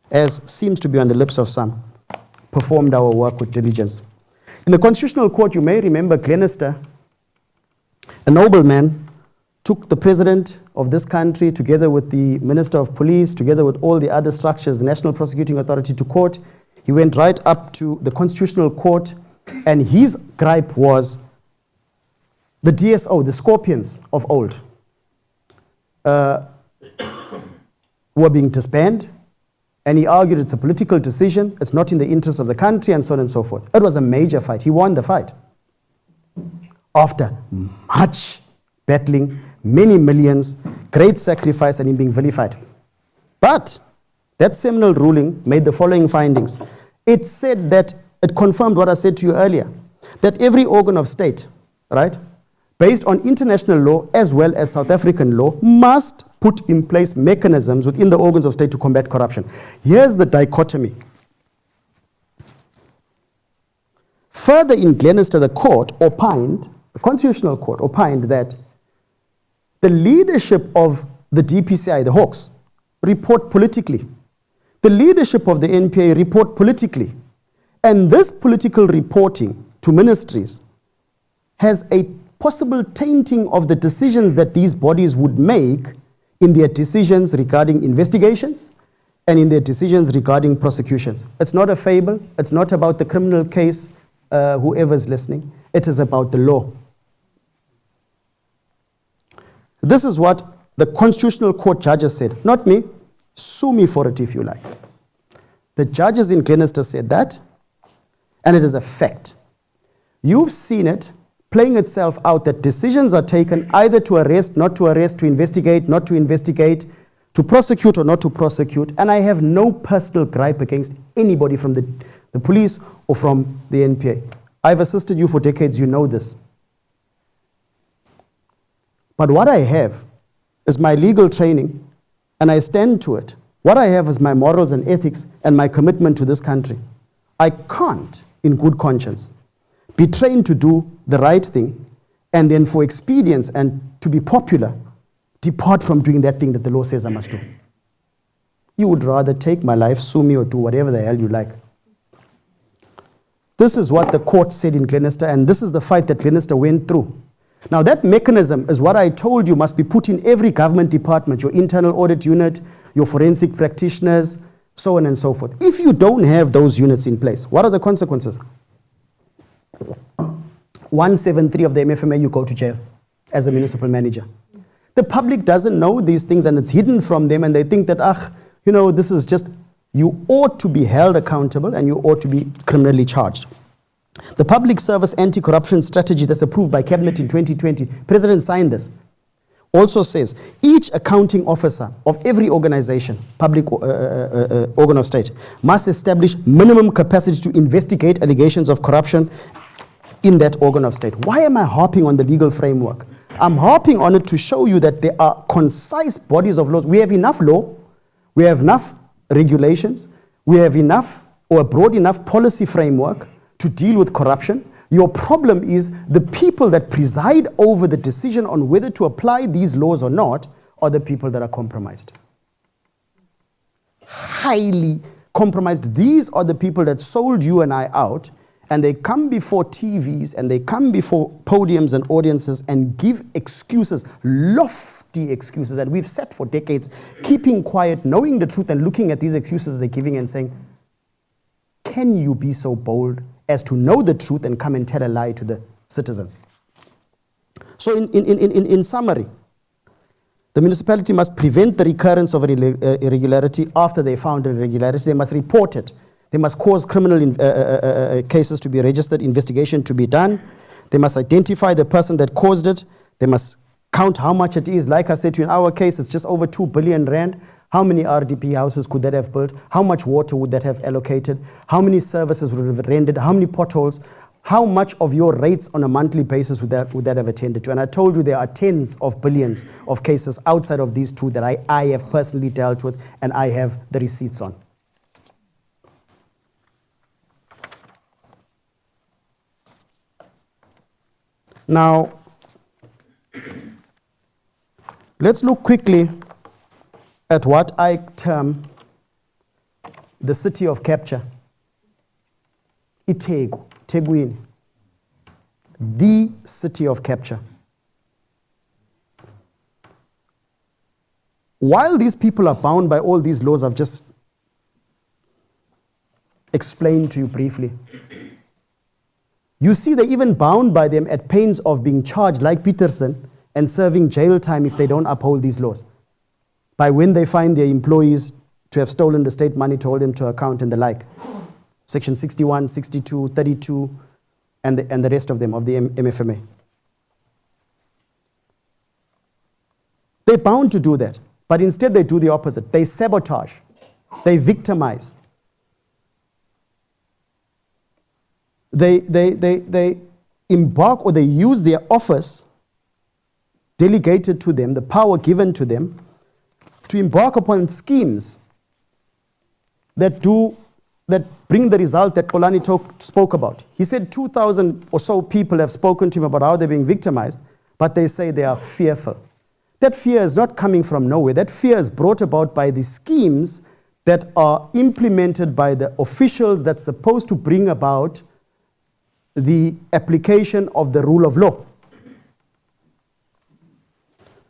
as seems to be on the lips of some, performed our work with diligence? In the Constitutional Court, you may remember Glenister, a nobleman, took the president of this country together with the Minister of Police, together with all the other structures, the National Prosecuting Authority, to court. He went right up to the Constitutional Court, and his gripe was the DSO, the scorpions of old, were being disbanded, and he argued it's a political decision, it's not in the interest of the country, and so on and so forth. It was a major fight. He won the fight. After much battling, many millions, great sacrifice, and him being vilified. But that seminal ruling made the following findings. It said that, it confirmed what I said to you earlier, that every organ of state, right, based on international law as well as South African law, must put in place mechanisms within the organs of state to combat corruption. Here's the dichotomy. Further in Glenister, the court opined, the Constitutional Court opined that the leadership of the DPCI, the Hawks, report politically. The leadership of the NPA report politically. And this political reporting to ministries has a possible tainting of the decisions that these bodies would make in their decisions regarding investigations and in their decisions regarding prosecutions. It's not a fable. It's not about the criminal case, whoever's listening. It is about the law. This is what the Constitutional Court judges said. Not me. Sue me for it if you like. The judges in Glenister said that, and it is a fact. You've seen it playing itself out, that decisions are taken either to arrest, not to arrest, to investigate, not to investigate, to prosecute or not to prosecute, and I have no personal gripe against anybody from the police or from the NPA. I've assisted you for decades, you know this. But what I have is my legal training, and I stand to it. What I have is my morals and ethics and my commitment to this country. I can't, in good conscience, be trained to do the right thing, and then for expedience and to be popular, depart from doing that thing that the law says I must do. You would rather take my life, sue me, or do whatever the hell you like. This is what the court said in Glenister, and this is the fight that Glenister went through. Now that mechanism is what I told you must be put in every government department, your internal audit unit, your forensic practitioners, so on and so forth. If you don't have those units in place, what are the consequences? 173 of the MFMA, you go to jail as a municipal manager. The public doesn't know these things, and it's hidden from them, and they think that, this is just, you ought to be held accountable and you ought to be criminally charged. The Public Service Anti-Corruption Strategy that's approved by Cabinet in 2020, President signed this, also says each accounting officer of every organization, public organ of state, must establish minimum capacity to investigate allegations of corruption in that organ of state. Why am I harping on the legal framework? I'm harping on it to show you that there are concise bodies of laws. We have enough law, we have enough regulations, we have enough or a broad enough policy framework to deal with corruption. Your problem is the people that preside over the decision on whether to apply these laws or not are the people that are compromised. Highly compromised. These are the people that sold you and I out, and they come before TVs and they come before podiums and audiences and give excuses, lofty excuses, and we've sat for decades keeping quiet, knowing the truth, and looking at these excuses they're giving and saying, can you be so bold as to know the truth and come and tell a lie to the citizens? So in summary, the municipality must prevent the recurrence of an irregularity after they found an irregularity. They must report it. They must cause criminal cases to be registered, investigation to be done. They must identify the person that caused it. They must count how much it is. Like I said to you, in our case, it's just over 2 billion rand. How many RDP houses could that have built? How much water would that have allocated? How many services would it have rendered? How many potholes? how much of your rates on a monthly basis would that have attended to? And I told you there are tens of billions of cases outside of these two that I have personally dealt with and I have the receipts on. Now, let's look quickly at what I term the city of capture. Itegu, Teguini. The city of capture. While these people are bound by all these laws I've just explained to you briefly, you see they're even bound by them at pains of being charged, like Peterson, and serving jail time if they don't uphold these laws. By when they find their employees to have stolen the state money to hold them to account and the like. Section 61, 62, 32, and the rest of them, of the MFMA. They're bound to do that, but instead they do the opposite. They sabotage, they victimize. They embark, or they use their office delegated to them, the power given to them, to embark upon schemes that bring the result that Kolani spoke about. He said 2,000 or so people have spoken to him about how they're being victimized, but they say they are fearful. That fear is not coming from nowhere. That fear is brought about by the schemes that are implemented by the officials that's supposed to bring about the application of the rule of law.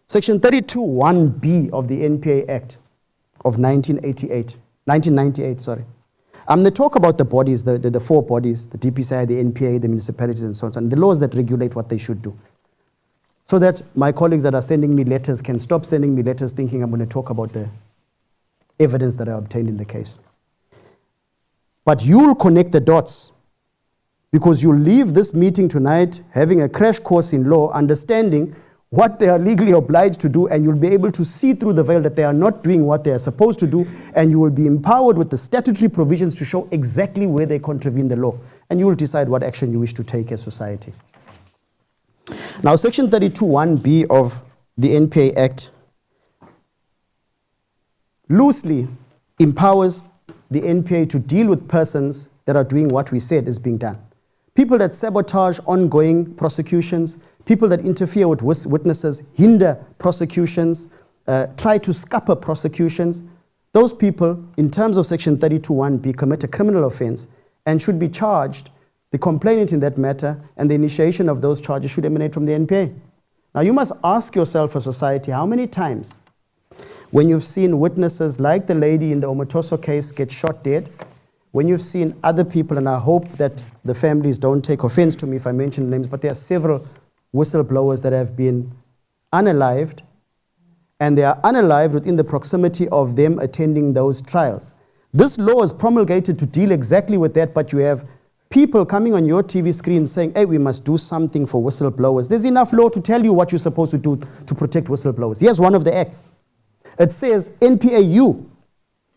Section 32(1)(b) of the NPA Act of 1998, sorry. I'm going to talk about the bodies, the four bodies, the DPCI, the NPA, the municipalities, and so on, the laws that regulate what they should do. So that my colleagues that are sending me letters can stop sending me letters thinking I'm going to talk about the evidence that I obtained in the case. But you'll connect the dots, because you'll leave this meeting tonight having a crash course in law, understanding what they are legally obliged to do, and you'll be able to see through the veil that they are not doing what they are supposed to do, and you will be empowered with the statutory provisions to show exactly where they contravene the law, and you will decide what action you wish to take as society. Now, Section 32(1)(b) of the NPA Act loosely empowers the NPA to deal with persons that are doing what we said is being done. People that sabotage ongoing prosecutions, people that interfere with witnesses, hinder prosecutions, try to scupper prosecutions, those people, in terms of Section 32(1)(b), commit a criminal offense and should be charged. The complainant in that matter and the initiation of those charges should emanate from the NPA. Now, you must ask yourself as society, how many times when you've seen witnesses like the lady in the Omotoso case get shot dead, when you've seen other people, and I hope that the families don't take offense to me if I mention names, but there are several whistleblowers that have been unalived, and they are unalived within the proximity of them attending those trials. This law is promulgated to deal exactly with that, but you have people coming on your TV screen saying, hey, we must do something for whistleblowers. There's enough law to tell you what you're supposed to do to protect whistleblowers. Here's one of the acts. It says, NPAU,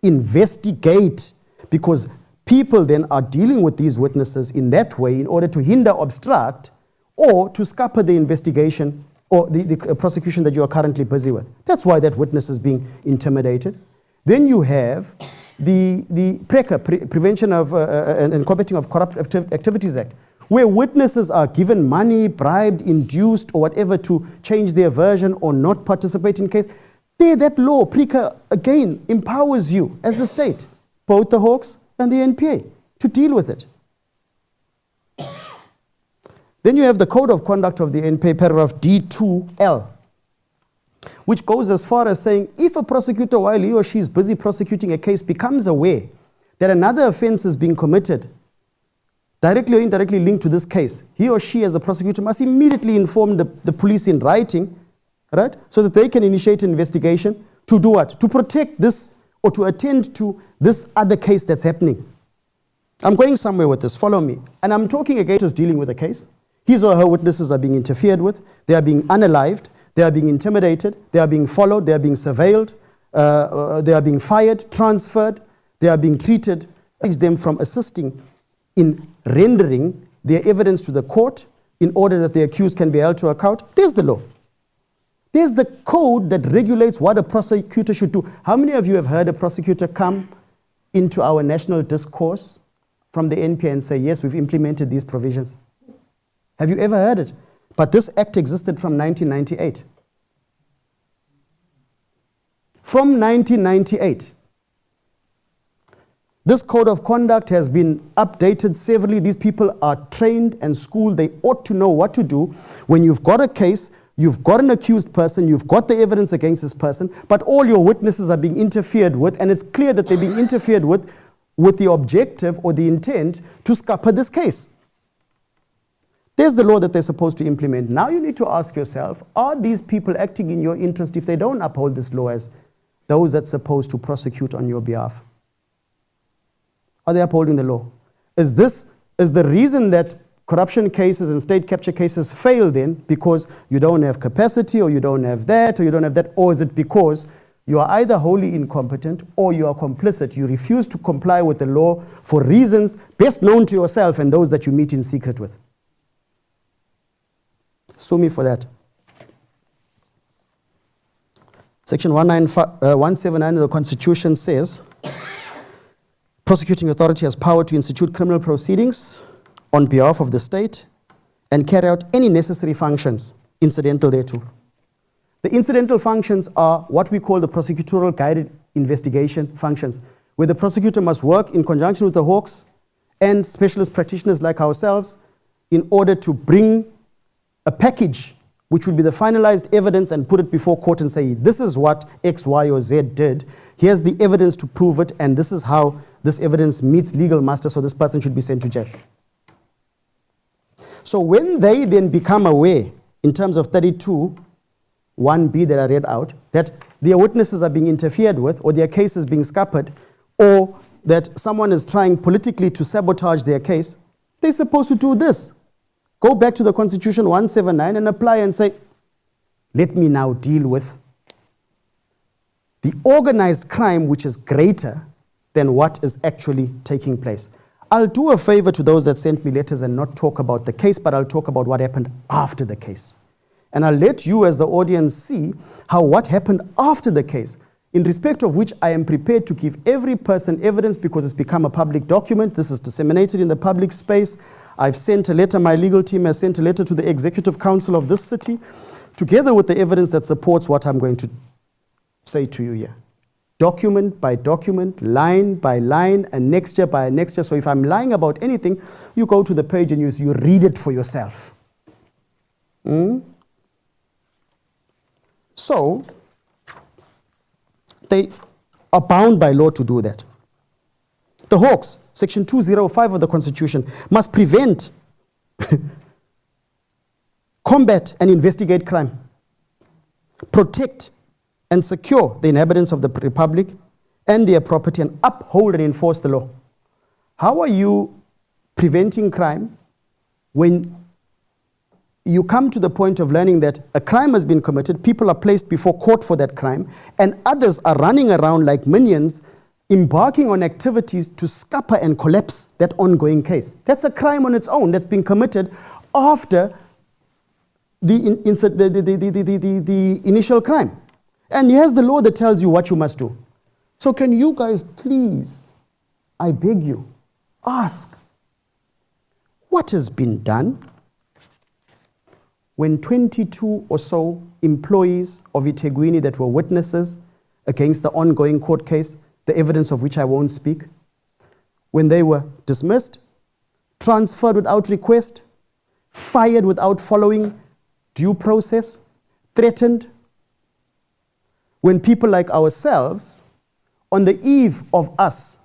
investigate, because people then are dealing with these witnesses in that way in order to hinder, obstruct, or to scupper the investigation or the prosecution that you are currently busy with. That's why that witness is being intimidated. Then you have the PRECA, Prevention of and Combating of Corrupt Activities Act, where witnesses are given money, bribed, induced, or whatever to change their version or not participate in case. There, that law, PRECA, again, empowers you as the state, both the Hawks and the NPA, to deal with it. Then you have the Code of Conduct of the NPA, paragraph D2L, which goes as far as saying, if a prosecutor, while he or she is busy prosecuting a case, becomes aware that another offense is being committed, directly or indirectly linked to this case, he or she as a prosecutor must immediately inform the police in writing, right, so that they can initiate an investigation to do what? To protect this or to attend to this other case that's happening. I'm going somewhere with this, follow me. And I'm talking against dealing with a case. His or her witnesses are being interfered with, they are being unalived, they are being intimidated, they are being followed, they are being surveilled, they are being fired, transferred, they are being treated, them from assisting in rendering their evidence to the court in order that the accused can be held to account. There's the law. There's the code that regulates what a prosecutor should do. How many of you have heard a prosecutor come into our national discourse from the NPA and say, yes, we've implemented these provisions? Have you ever heard it? But this act existed from 1998. From 1998. This code of conduct has been updated severally. These people are trained and schooled. They ought to know what to do when you've got a case, you've got an accused person, you've got the evidence against this person, but all your witnesses are being interfered with, and it's clear that they're being interfered with the objective or the intent to scupper this case. There's the law that they're supposed to implement. Now you need to ask yourself, are these people acting in your interest if they don't uphold this law as those that's supposed to prosecute on your behalf? Are they upholding the law? Is the reason that corruption cases and state capture cases fail then because you don't have capacity, or you don't have that, or you don't have that? Or is it because you are either wholly incompetent or you are complicit? You refuse to comply with the law for reasons best known to yourself and those that you meet in secret with. Sue me for that. Section 179 of the Constitution says, prosecuting authority has power to institute criminal proceedings on behalf of the state and carry out any necessary functions incidental thereto. The incidental functions are what we call the prosecutorial guided investigation functions, where the prosecutor must work in conjunction with the Hawks and specialist practitioners like ourselves in order to bring a package which will be the finalized evidence and put it before court and say, this is what X, Y, or Z did. Here's the evidence to prove it, and this is how this evidence meets legal muster, so this person should be sent to jail. So when they then become aware, in terms of 32(1)(b) that I read out, that their witnesses are being interfered with, or their case is being scuppered, or that someone is trying politically to sabotage their case, they're supposed to do this. Go back to the Constitution 179 and apply and say, let me now deal with the organized crime which is greater than what is actually taking place. I'll do a favor to those that sent me letters and not talk about the case, but I'll talk about what happened after the case. And I'll let you as the audience see how what happened after the case, in respect of which I am prepared to give every person evidence because it's become a public document. This is disseminated in the public space. I've sent a letter, my legal team has sent a letter to the Executive Council of this city, together with the evidence that supports what I'm going to say to you here. Document by document, line by line, annexure by annexure. So if I'm lying about anything, you go to the page and you read it for yourself. So, they are bound by law to do that. The Hawks, Section 205 of the Constitution, must prevent, combat and investigate crime, protect and secure the inhabitants of the Republic and their property, and uphold and enforce the law. How are you preventing crime when you come to the point of learning that a crime has been committed, people are placed before court for that crime, and others are running around like minions, embarking on activities to scupper and collapse that ongoing case? That's a crime on its own that's been committed after the initial crime. And here's the law that tells you what you must do. So can you guys please, I beg you, ask, what has been done when 22 or so employees of eThekwini that were witnesses against the ongoing court case, the evidence of which I won't speak, when they were dismissed, transferred without request, fired without following due process, threatened, when people like ourselves, on the eve of us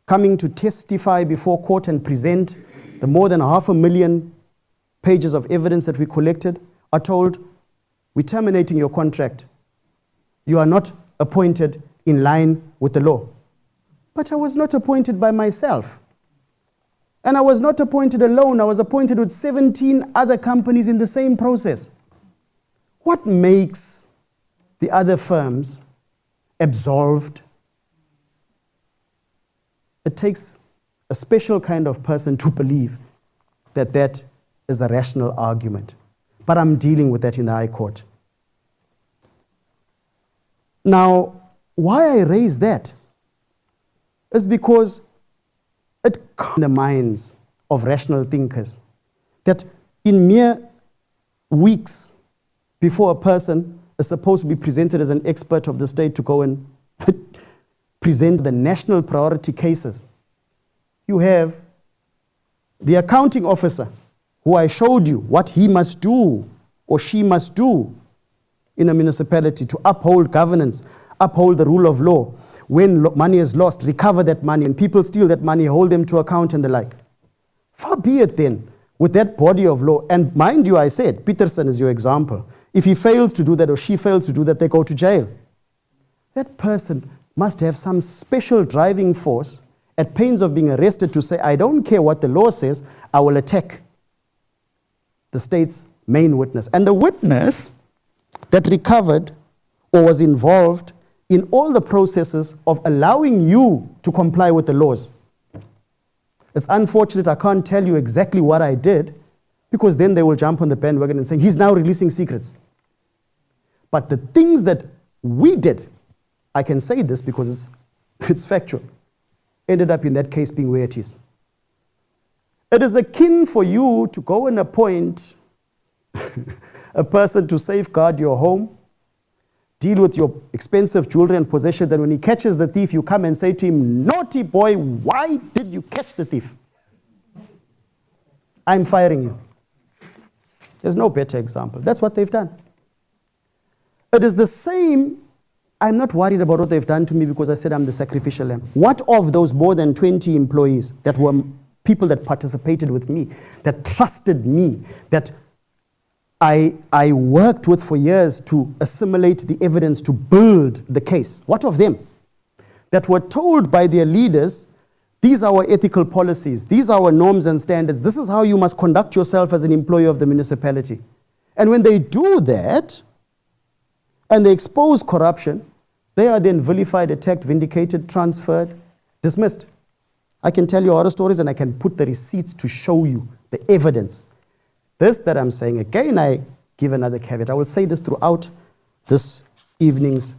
coming to testify before court and present the more than 500,000 pages of evidence that we collected, are told, we're terminating your contract. You are not appointed in line with the law. But I was not appointed by myself. And I was not appointed alone. I was appointed with 17 other companies in the same process. What makes the other firms absolved? It takes a special kind of person to believe that that is a rational argument. But I'm dealing with that in the High Court. Now, why I raise that is because it comes in the minds of rational thinkers that in mere weeks before a person is supposed to be presented as an expert of the state to go and present the national priority cases, you have the accounting officer, who I showed you what he must do or she must do in a municipality to uphold governance, uphold the rule of law. When money is lost, recover that money, and people steal that money, hold them to account and the like. Far be it then with that body of law. And mind you, I said, Peterson is your example. If he fails to do that or she fails to do that, they go to jail. That person must have some special driving force at pains of being arrested to say, I don't care what the law says, I will attack the state's main witness. And the witness that recovered or was involved in all the processes of allowing you to comply with the laws. It's unfortunate I can't tell you exactly what I did, because then they will jump on the bandwagon and say, he's now releasing secrets. But the things that we did, I can say this because it's factual, ended up in that case being where it is. It is akin for you to go and appoint a person to safeguard your home, deal with your expensive jewelry and possessions, and when he catches the thief, you come and say to him, naughty boy, why did you catch the thief? I'm firing you. There's no better example. That's what they've done. It is the same. I'm not worried about what they've done to me because I said I'm the sacrificial lamb. What of those more than 20 employees that were people that participated with me, that trusted me, that I worked with for years to assimilate the evidence to build the case? What of them? That were told by their leaders, these are our ethical policies, these are our norms and standards, this is how you must conduct yourself as an employee of the municipality. And when they do that, and they expose corruption, they are then vilified, attacked, vindicated, transferred, dismissed. I can tell you horror stories and I can put the receipts to show you the evidence. This that I'm saying, again, I give another caveat. I will say this throughout this evening's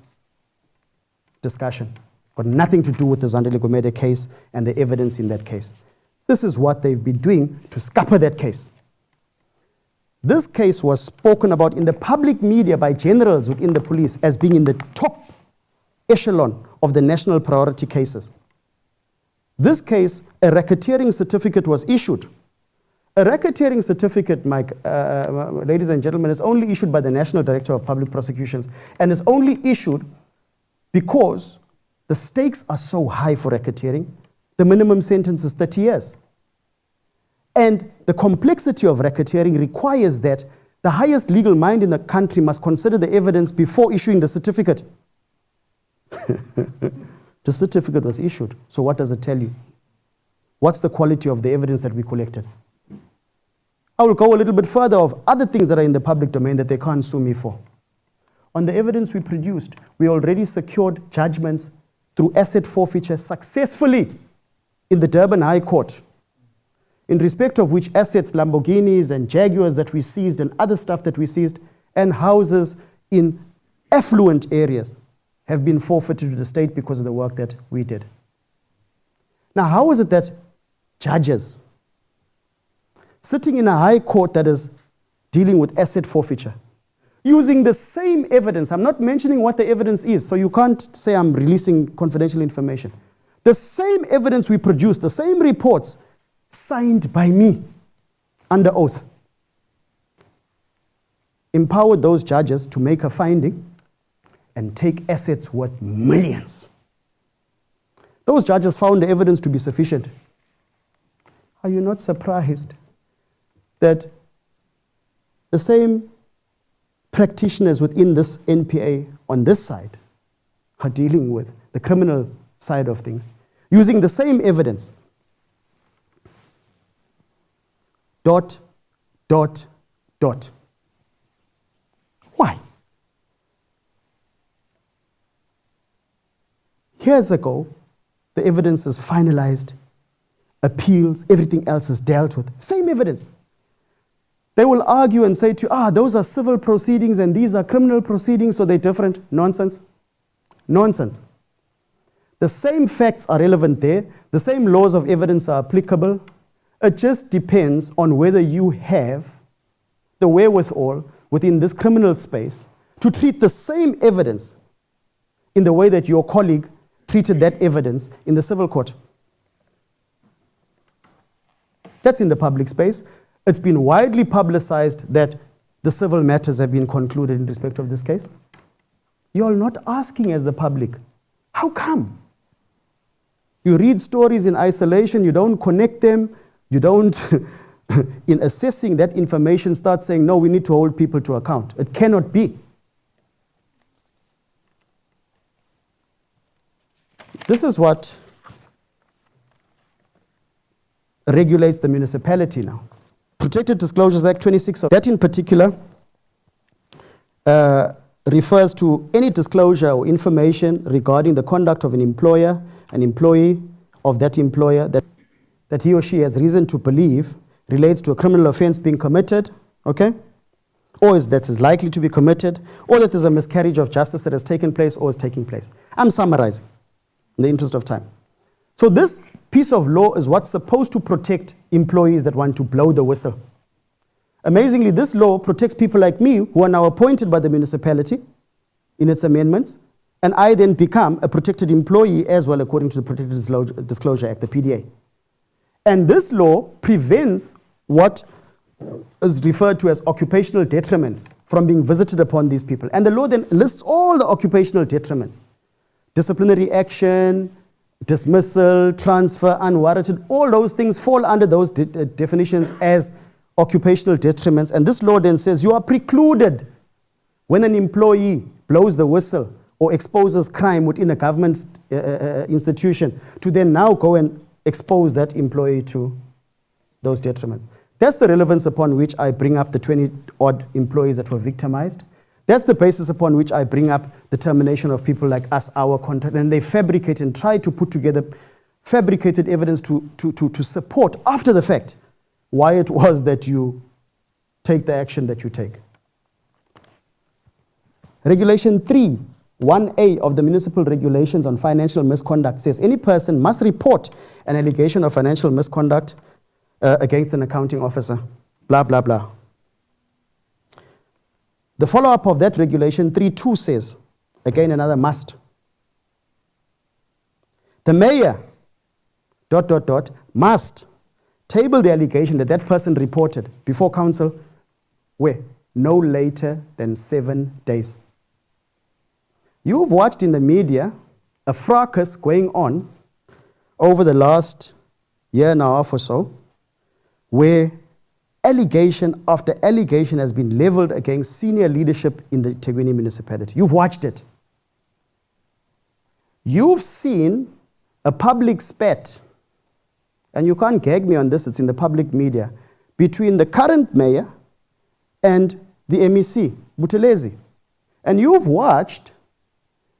discussion. Got nothing to do with the Zandile Gumede case and the evidence in that case. This is what they've been doing to scupper that case. This case was spoken about in the public media by generals within the police as being in the top echelon of the national priority cases. This case, a racketeering certificate was issued. A racketeering certificate, ladies and gentlemen, is only issued by the National Director of Public Prosecutions, and is only issued because the stakes are so high for racketeering. The minimum sentence is 30 years. And the complexity of racketeering requires that the highest legal mind in the country must consider the evidence before issuing the certificate. The certificate was issued. So what does it tell you? What's the quality of the evidence that we collected? I will go a little bit further of other things that are in the public domain that they can't sue me for. On the evidence we produced, we already secured judgments through asset forfeiture successfully in the Durban High Court, in respect of which assets, Lamborghinis and Jaguars that we seized and other stuff that we seized, and houses in affluent areas have been forfeited to the state because of the work that we did. Now, how is it that judges sitting in a high court that is dealing with asset forfeiture, using the same evidence, I'm not mentioning what the evidence is, so you can't say I'm releasing confidential information. The same evidence we produced, the same reports, signed by me under oath, empowered those judges to make a finding and take assets worth millions. Those judges found the evidence to be sufficient. Are you not surprised that the same practitioners within this NPA on this side are dealing with the criminal side of things, using the same evidence? Dot, dot, dot. Why? Years ago, the evidence is finalized appeals, everything else is dealt with. Same evidence. They will argue and say to you, those are civil proceedings and these are criminal proceedings, so they're different. Nonsense. Nonsense. The same facts are relevant there. The same laws of evidence are applicable. It just depends on whether you have the wherewithal within this criminal space to treat the same evidence in the way that your colleague treated that evidence in the civil court. That's in the public space. It's been widely publicized that the civil matters have been concluded in respect of this case. You're not asking as the public, how come? You read stories in isolation, you don't connect them, you don't, in assessing that information, start saying, no, we need to hold people to account. It cannot be. This is what regulates the municipality now. Protected Disclosures Act 26, that in particular refers to any disclosure or information regarding the conduct of an employer, an employee of that employer that he or she has reason to believe relates to a criminal offense being committed, okay? Or that is likely to be committed, or that there's a miscarriage of justice that has taken place or is taking place. I'm summarizing in the interest of time. So this piece of law is what's supposed to protect employees that want to blow the whistle. Amazingly, this law protects people like me who are now appointed by the municipality in its amendments, and I then become a protected employee as well according to the Protected Disclosure Act, the PDA. And this law prevents what is referred to as occupational detriments from being visited upon these people. And the law then lists all the occupational detriments. Disciplinary action, dismissal, transfer, unwarranted, all those things fall under those definitions as occupational detriments. And this law then says you are precluded when an employee blows the whistle or exposes crime within a government institution to then now go and expose that employee to those detriments. That's the relevance upon which I bring up the 20-odd employees that were victimized. That's the basis upon which I bring up the termination of people like us, our contract, and they fabricate and try to put together fabricated evidence to support after the fact why it was that you take the action that you take. Regulation 3, 1A of the Municipal Regulations on Financial Misconduct says any person must report an allegation of financial misconduct against an accounting officer, blah, blah, blah. The follow-up of that regulation 3.2 says, again another must. The mayor, ... must table the allegation that that person reported before council, where? No later than 7 days. You've watched in the media a fracas going on over the last year and a half or so, where allegation after allegation has been leveled against senior leadership in the eThekwini municipality. You've watched it. You've seen a public spat, and you can't gag me on this, it's in the public media, between the current mayor and the MEC, Buthelezi. And you've watched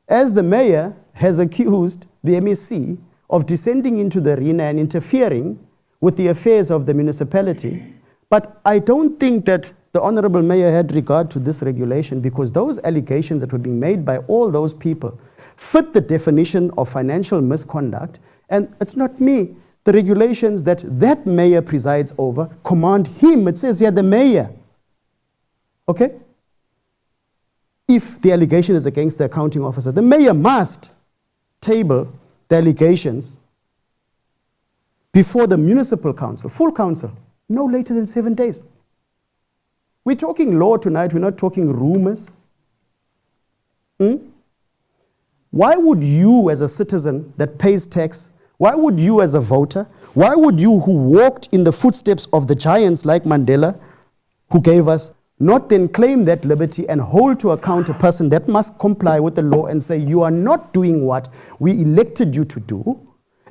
as the mayor has accused the MEC of descending into the arena and interfering with the affairs of the municipality. But I don't think that the Honorable Mayor had regard to this regulation, because those allegations that were being made by all those people fit the definition of financial misconduct. And it's not me. The regulations that that mayor presides over command him. It says here the mayor. Okay? If the allegation is against the accounting officer, the mayor must table the allegations before the municipal council, full council, no later than 7 days. We're talking law tonight, we're not talking rumors. Why would you as a citizen that pays tax, why would you as a voter, why would you who walked in the footsteps of the giants like Mandela, who gave us, not then claim that liberty and hold to account a person that must comply with the law and say, you are not doing what we elected you to do,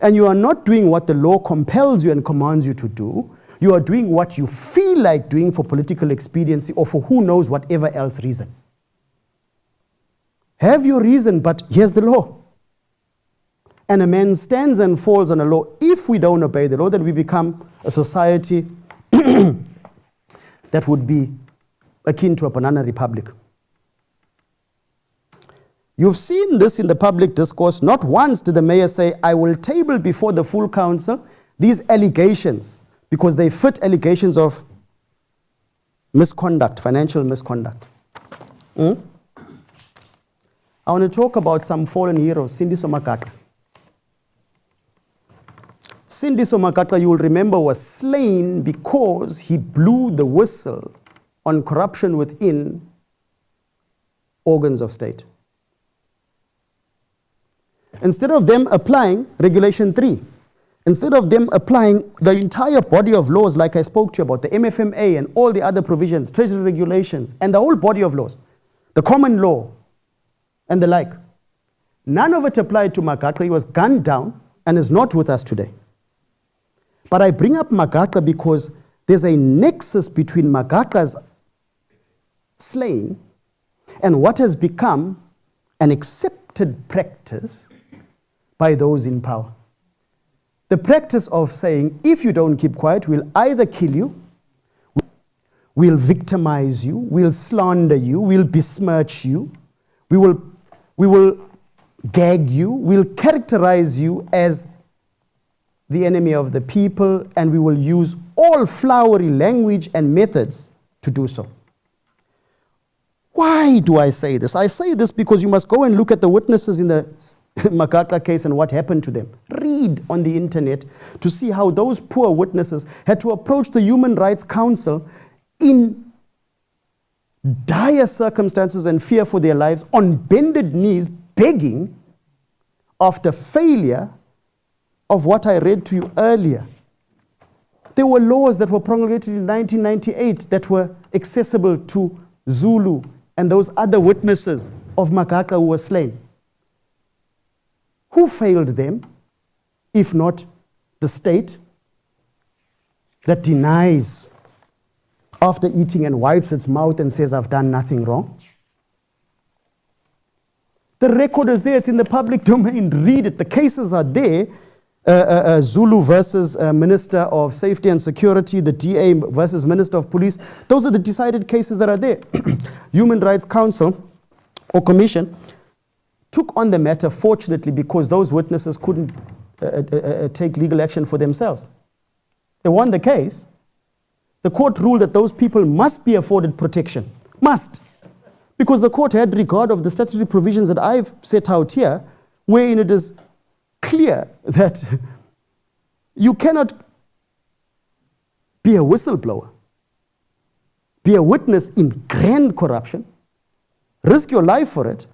and you are not doing what the law compels you and commands you to do. You are doing what you feel like doing for political expediency or for who knows whatever else reason. Have your reason, but here's the law. And a man stands and falls on a law. If we don't obey the law, then we become a society that would be akin to a banana republic. You've seen this in the public discourse. Not once did the mayor say, I will table before the full council these allegations, because they fit allegations of misconduct, financial misconduct. I want to talk about some fallen heroes. Sindiso Makata. Sindiso Makata, you will remember, was slain because he blew the whistle on corruption within organs of state. Instead of them applying Regulation 3, instead of them applying the entire body of laws like I spoke to you about, the MFMA and all the other provisions, treasury regulations, and the whole body of laws, the common law and the like, none of it applied to Makata. He was gunned down and is not with us today. But I bring up Makata because there's a nexus between Makata's slaying and what has become an accepted practice by those in power. The practice of saying, if you don't keep quiet, we'll either kill you, we'll victimize you, we'll slander you, we'll besmirch you, we will gag you, we'll characterize you as the enemy of the people, and we will use all flowery language and methods to do so. Why do I say this? I say this because you must go and look at the witnesses in the Makata case and what happened to them. Read on the internet to see how those poor witnesses had to approach the Human Rights Council in dire circumstances and fear for their lives, on bended knees, begging after failure of what I read to you earlier. There were laws that were promulgated in 1998 that were accessible to Zulu and those other witnesses of Makata who were slain. Who failed them, if not the state that denies after eating and wipes its mouth and says, I've done nothing wrong? The record is there. It's in the public domain. Read it. The cases are there. Zulu versus Minister of Safety and Security, the DA versus Minister of Police. Those are the decided cases that are there. Human Rights Council or Commission took on the matter, fortunately, because those witnesses couldn't take legal action for themselves. They won the case. The court ruled that those people must be afforded protection. Must. Because the court had regard of the statutory provisions that I've set out here, wherein it is clear that you cannot be a whistleblower, be a witness in grand corruption, risk your life for it,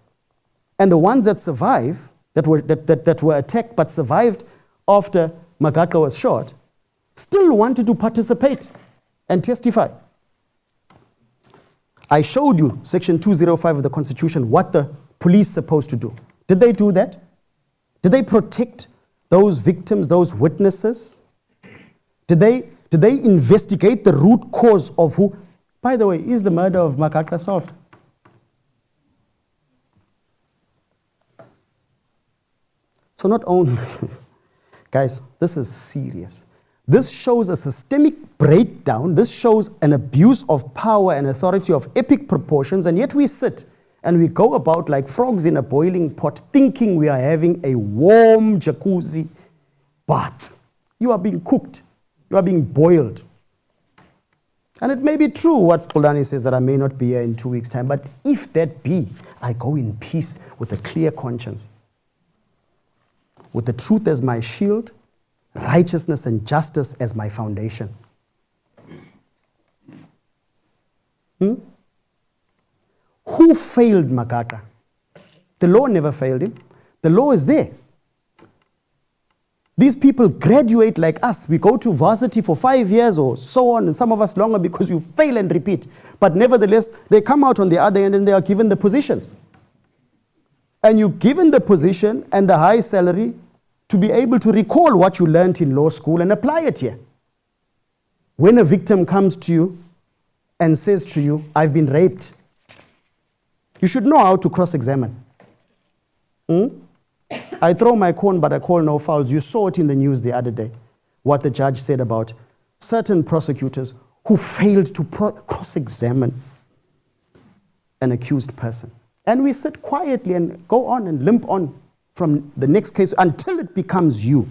and the ones that survive, that were attacked but survived after Makata was shot, still wanted to participate and testify. I showed you Section 205 of the Constitution, what the police supposed to do. Did they do that? Did they protect those victims, those witnesses? Did they investigate the root cause of who? By the way, is the murder of Makata solved? So not only, guys, this is serious. This shows a systemic breakdown. This shows an abuse of power and authority of epic proportions, and yet we sit and we go about like frogs in a boiling pot, thinking we are having a warm jacuzzi bath. You are being cooked. You are being boiled. And it may be true what Kuldani says, that I may not be here in 2 weeks' time, but if that be, I go in peace with a clear conscience, with the truth as my shield, righteousness and justice as my foundation. Who failed Makata? The law never failed him. The law is there. These people graduate like us. We go to varsity for 5 years or so on, and some of us longer, because you fail and repeat. But nevertheless, they come out on the other end and they are given the positions. And you're given the position and the high salary to be able to recall what you learned in law school and apply it here. When a victim comes to you and says to you, I've been raped, you should know how to cross-examine. I throw my corn, but I call no fouls. You saw it in the news the other day, what the judge said about certain prosecutors who failed to cross-examine an accused person. And we sit quietly and go on and limp on from the next case until it becomes you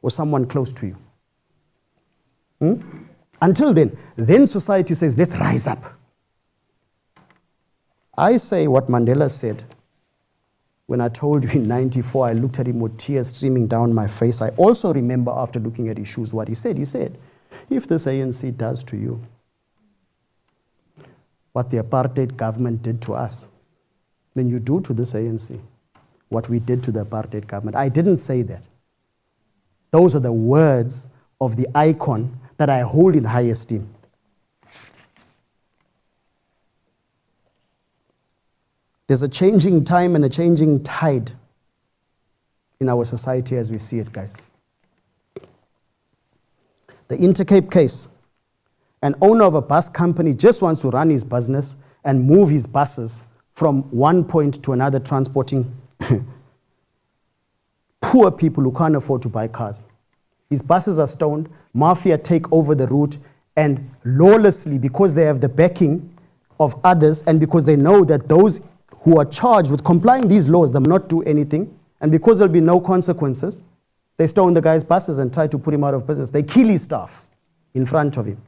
or someone close to you. Until then society says, let's rise up. I say what Mandela said when I told you in 94, I looked at him with tears streaming down my face. I also remember after looking at his shoes what he said. He said, if this ANC does to you what the apartheid government did to us, then you do to this ANC what we did to the apartheid government. I didn't say that. Those are the words of the icon that I hold in high esteem. There's a changing time and a changing tide in our society as we see it, guys. The Intercape case. An owner of a bus company just wants to run his business and move his buses from one point to another, transporting poor people who can't afford to buy cars. His buses are stoned, mafia take over the route, and lawlessly, because they have the backing of others and because they know that those who are charged with complying these laws, they will not do anything, and because there'll be no consequences, they stone the guy's buses and try to put him out of business. They kill his staff in front of him.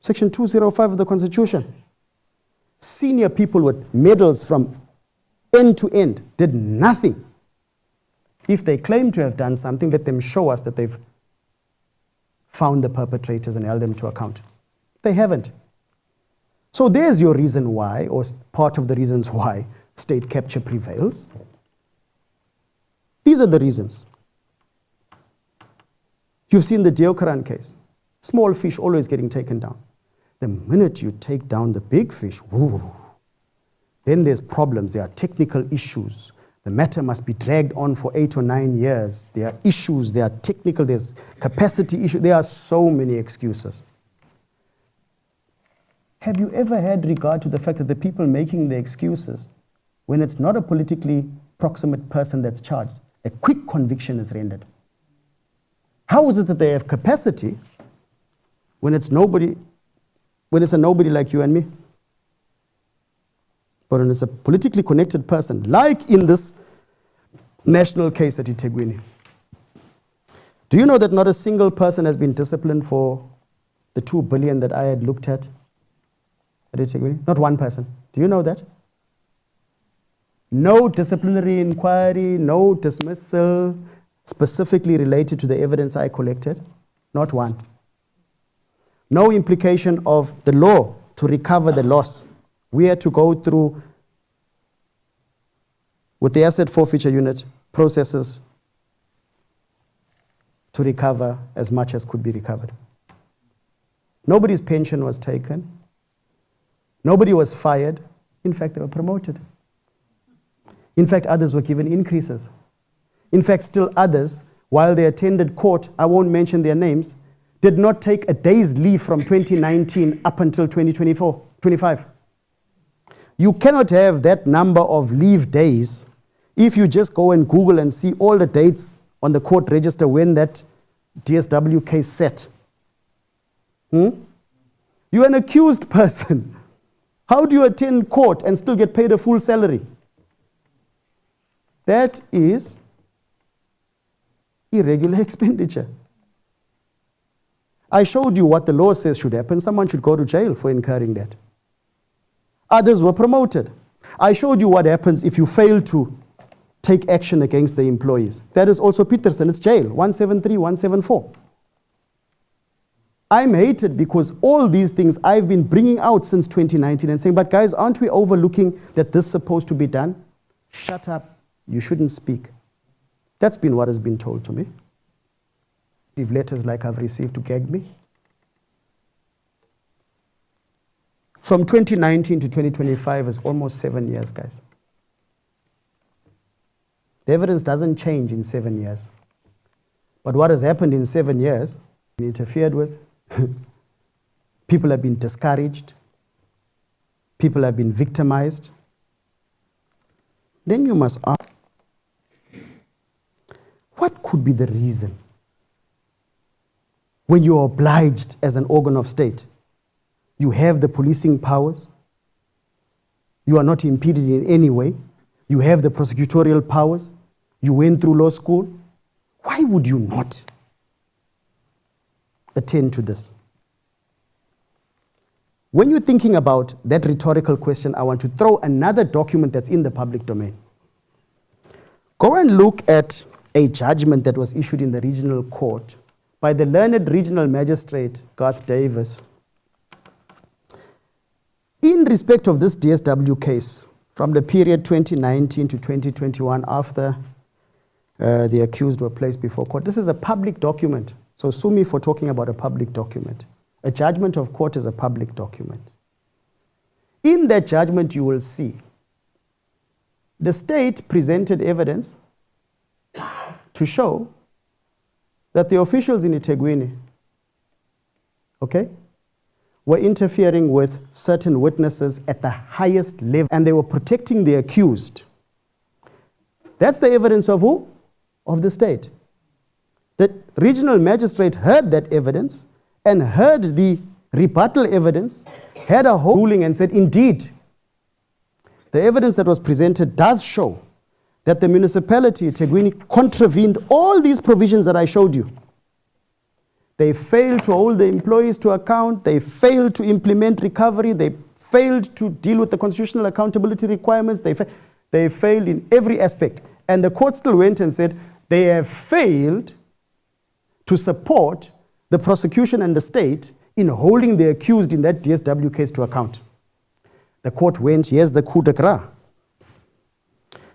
Section 205 of the Constitution. Senior people with medals from end to end did nothing. If they claim to have done something, let them show us that they've found the perpetrators and held them to account. They haven't. So there's your reason why, or part of the reasons why, state capture prevails. These are the reasons. You've seen the Deokaran case. Small fish always getting taken down. The minute you take down the big fish, woo, then there's problems. There are technical issues. The matter must be dragged on for 8 or 9 years. There are issues, there are technical, there's capacity issues. There are so many excuses. Have you ever had regard to the fact that the people making the excuses, when it's not a politically proximate person that's charged, a quick conviction is rendered? How is it that they have capacity when it's nobody, when it's a nobody like you and me? But when it's a politically connected person, like in this national case at eThekwini. Do you know that not a single person has been disciplined for the 2 billion that I had looked at eThekwini? Not one person. Do you know that? No disciplinary inquiry, no dismissal specifically related to the evidence I collected. Not one. No implication of the law to recover the loss. We had to go through, with the asset forfeiture unit, processes to recover as much as could be recovered. Nobody's pension was taken. Nobody was fired. In fact, they were promoted. In fact, others were given increases. In fact, still others, while they attended court, I won't mention their names, did not take a day's leave from 2019 up until 2025. You cannot have that number of leave days if you just go and Google and see all the dates on the court register when that DSW case set. You're an accused person. How do you attend court and still get paid a full salary? That is irregular expenditure. I showed you what the law says should happen. Someone should go to jail for incurring that. Others were promoted. I showed you what happens if you fail to take action against the employees. That is also Peterson. It's jail, 173, 174. I'm hated because all these things I've been bringing out since 2019 and saying, but guys, aren't we overlooking that this is supposed to be done? Shut up. You shouldn't speak. That's been what has been told to me. Leave letters like I've received to gag me. From 2019 to 2025 is almost 7 years, guys. The evidence doesn't change in 7 years. But what has happened in 7 years, been interfered with, people have been discouraged, people have been victimized. Then you must ask, What could be the reason when you are obliged as an organ of state? You have the policing powers. You are not impeded in any way. You have the prosecutorial powers. You went through law school. Why would you not attend to this? When you're thinking about that rhetorical question, I want to throw another document that's in the public domain. Go and look at a judgment that was issued in the regional court by the learned regional magistrate, Garth Davis, in respect of this DSW case from the period 2019 to 2021 after the accused were placed before court. This is a public document, so sue me for talking about a public document. A judgment of court is a public document. In that judgment, you will see the state presented evidence to show that the officials in eThekwini, were interfering with certain witnesses at the highest level, and they were protecting the accused. That's the evidence of who? Of the state. The regional magistrate heard that evidence and heard the rebuttal evidence, had a whole ruling and said, indeed, the evidence that was presented does show that the municipality, eThekwini, contravened all these provisions that I showed you. They failed to hold the employees to account, they failed to implement recovery, they failed to deal with the constitutional accountability requirements, they failed in every aspect. And the court still went and said, they have failed to support the prosecution and the state in holding the accused in that DSW case to account. The court went, here's the coup de grace.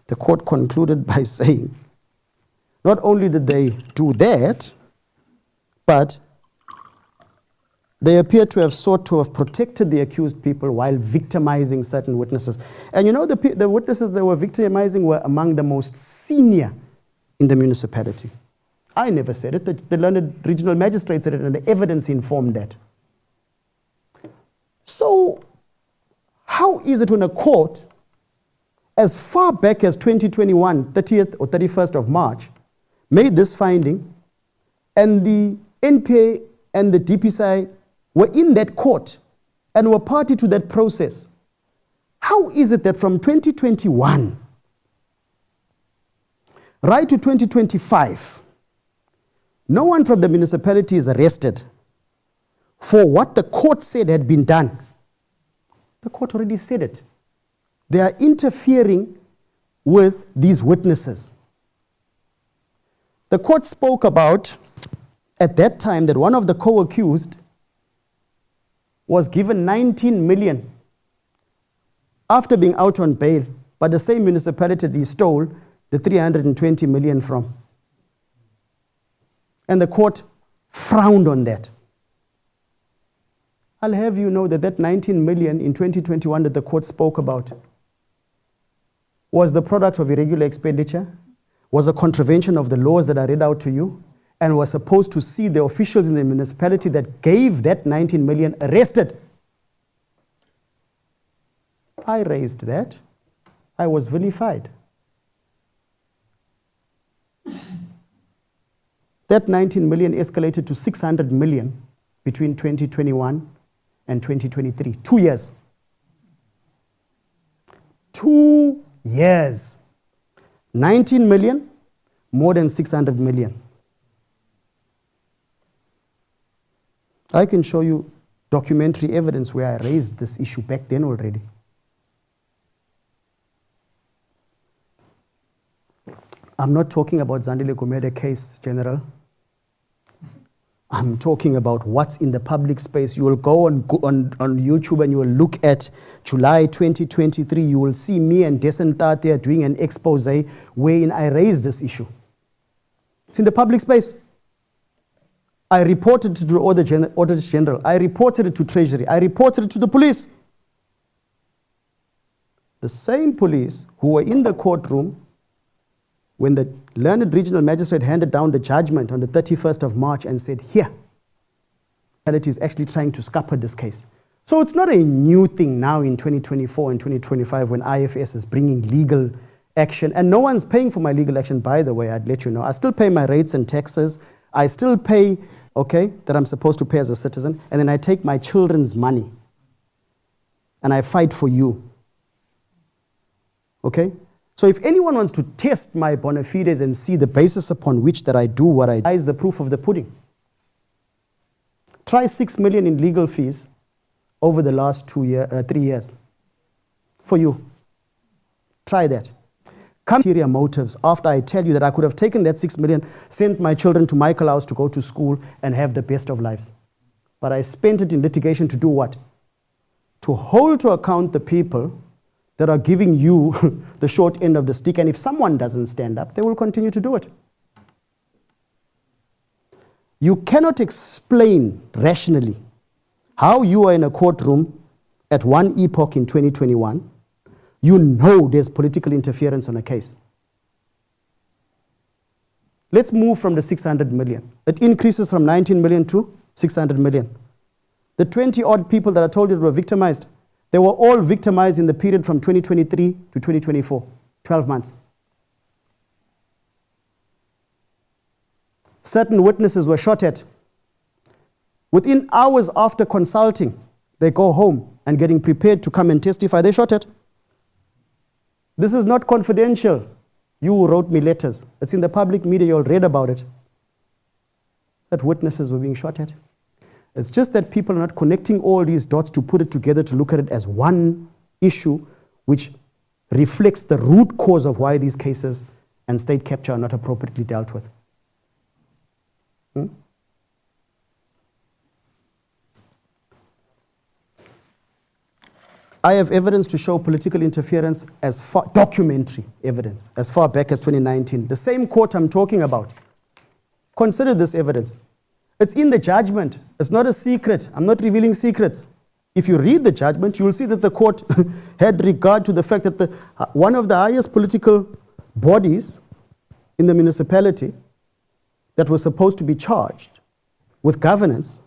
The court concluded by saying, not only did they do that, but they appear to have sought to have protected the accused people while victimizing certain witnesses. And you know, the witnesses they were victimizing were among the most senior in the municipality. I never said it. The learned regional magistrate said it, and the evidence informed that. So, how is it when a court, as far back as 2021, 30th or 31st of March, made this finding, and the NPA and the DPSI were in that court and were party to that process? How is it that from 2021 right to 2025, no one from the municipality is arrested for what the court said had been done? The court already said it. They are interfering with these witnesses. The court spoke about, at that time, that one of the co-accused was given 19 million after being out on bail, but the same municipality he stole the 320 million from. And the court frowned on that. I'll have you know that that 19 million in 2021 that the court spoke about was the product of irregular expenditure, was a contravention of the laws that I read out to you, and was supposed to see the officials in the municipality that gave that 19 million arrested. I raised that. I was vilified. That 19 million escalated to 600 million between 2021 and 2023. 2 years. 2 years. 19 million, more than 600 million. I can show you documentary evidence where I raised this issue back then already. I'm not talking about Zandile Gumede case, General. I'm talking about what's in the public space. You will go on YouTube and you will look at July 2023. You will see me and Desen there doing an expose wherein I raised this issue. It's in the public space. I reported it to the Auditor General. I reported it to Treasury. I reported it to the police. The same police who were in the courtroom when the learned regional magistrate handed down the judgment on the 31st of March and said, here, it is actually trying to scupper this case. So it's not a new thing now in 2024 and 2025 when IFS is bringing legal action, and no one's paying for my legal action, by the way, I'd let you know. I still pay my rates and taxes. I still pay, okay, that I'm supposed to pay as a citizen, and then I take my children's money and I fight for you. Okay? So if anyone wants to test my bona fides and see the basis upon which that I do what I do, is the proof of the pudding. Try 6 million in legal fees over the last 3 years for you. Try that. Come ulterior motives after I tell you that I could have taken that 6 million, sent my children to Michael House to go to school and have the best of lives. But I spent it in litigation to do what? To hold to account the people that are giving you the short end of the stick, and if someone doesn't stand up, they will continue to do it. You cannot explain rationally how you are in a courtroom at one epoch in 2021. You know there's political interference on a case. Let's move from the 600 million. It increases from 19 million to 600 million. The 20-odd people that I told you were victimized, they were all victimized in the period from 2023 to 2024, 12 months. Certain witnesses were shot at. Within hours after consulting, they go home and getting prepared to come and testify, they shot at. This is not confidential. You wrote me letters. It's in the public media, you all read about it. That witnesses were being shot at. It's just that people are not connecting all these dots to put it together to look at it as one issue which reflects the root cause of why these cases and state capture are not appropriately dealt with. I have evidence to show political interference as far, documentary evidence, as far back as 2019. The same court I'm talking about. Consider this evidence. It's in the judgment. It's not a secret. I'm not revealing secrets. If you read the judgment, you will see that the court had regard to the fact that one of the highest political bodies in the municipality that was supposed to be charged with governance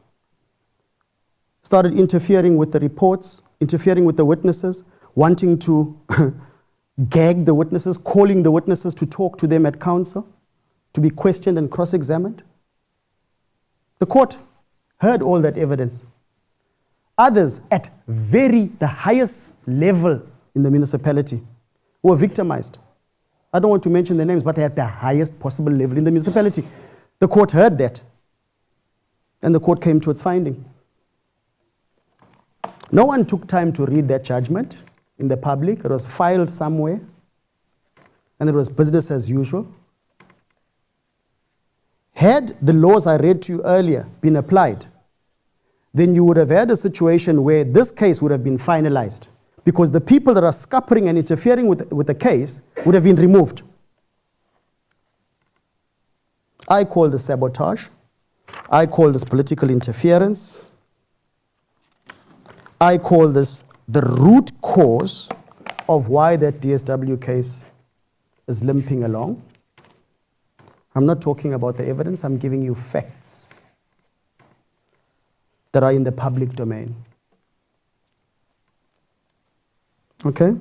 started interfering with the reports, interfering with the witnesses, wanting to gag the witnesses, calling the witnesses to talk to them at counsel, to be questioned and cross-examined. The court heard all that evidence. Others at the highest level in the municipality were victimized. I don't want to mention their names, but they're at the highest possible level in the municipality. The court heard that, and the court came to its finding. No one took time to read that judgment in the public. It was filed somewhere, and it was business as usual. Had the laws I read to you earlier been applied, then you would have had a situation where this case would have been finalized, because the people that are scuppering and interfering with the case would have been removed. I call this sabotage. I call this political interference. I call this the root cause of why that DSW case is limping along. I'm not talking about the evidence, I'm giving you facts that are in the public domain. Okay?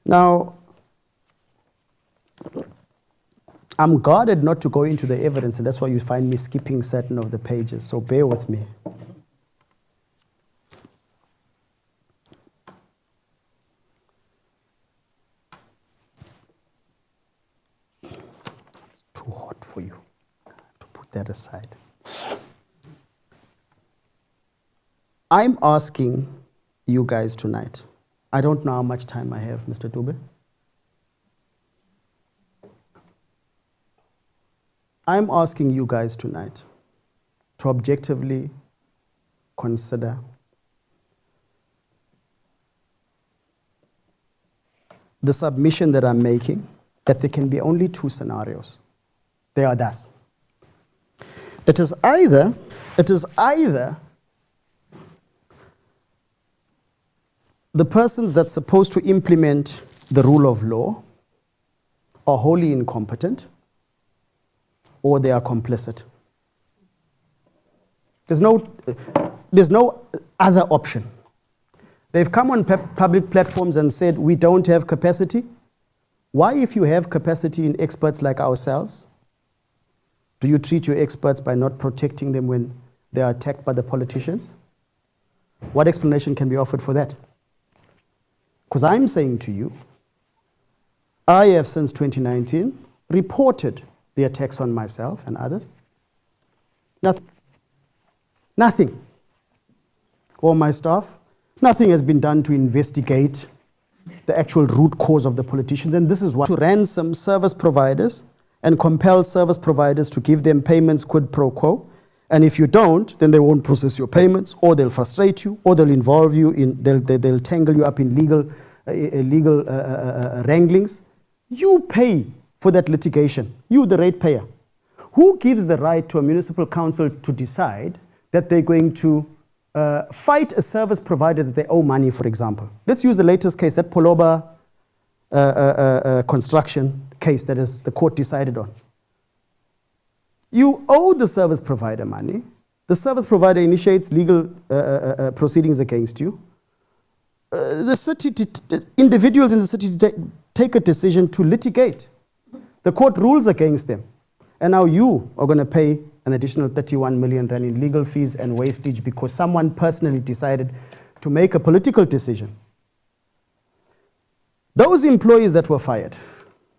Now, I'm guarded not to go into the evidence, and that's why you find me skipping certain of the pages, so bear with me. It's too hot for you. I have to put that aside. I'm asking you guys tonight. I don't know how much time I have, Mr. Dube. I'm asking you guys tonight to objectively consider the submission that I'm making, that there can be only two scenarios. They are thus. It is either the persons that's supposed to implement the rule of law are wholly incompetent, or they are complicit. There's no other option. They've come on public platforms and said, we don't have capacity. Why, if you have capacity in experts like ourselves, do you treat your experts by not protecting them when they are attacked by the politicians? What explanation can be offered for that? Because I'm saying to you, I have since 2019 reported the attacks on myself and others. Nothing. Nothing. Or my staff. Nothing has been done to investigate the actual root cause of the politicians. And this is why to ransom service providers and compel service providers to give them payments quid pro quo. And if you don't, then they won't process your payments, or they'll frustrate you, or they'll involve you in, they'll tangle you up in legal wranglings. You pay for that litigation, you the ratepayer. Who gives the right to a municipal council to decide that they're going to fight a service provider that they owe money, for example? Let's use the latest case, that Poloba construction case that is the court decided on. You owe the service provider money. The service provider initiates legal proceedings against you. The city, individuals in the city take a decision to litigate. The court rules against them. And now you are going to pay an additional 31 million rand in legal fees and wastage because someone personally decided to make a political decision. Those employees that were fired,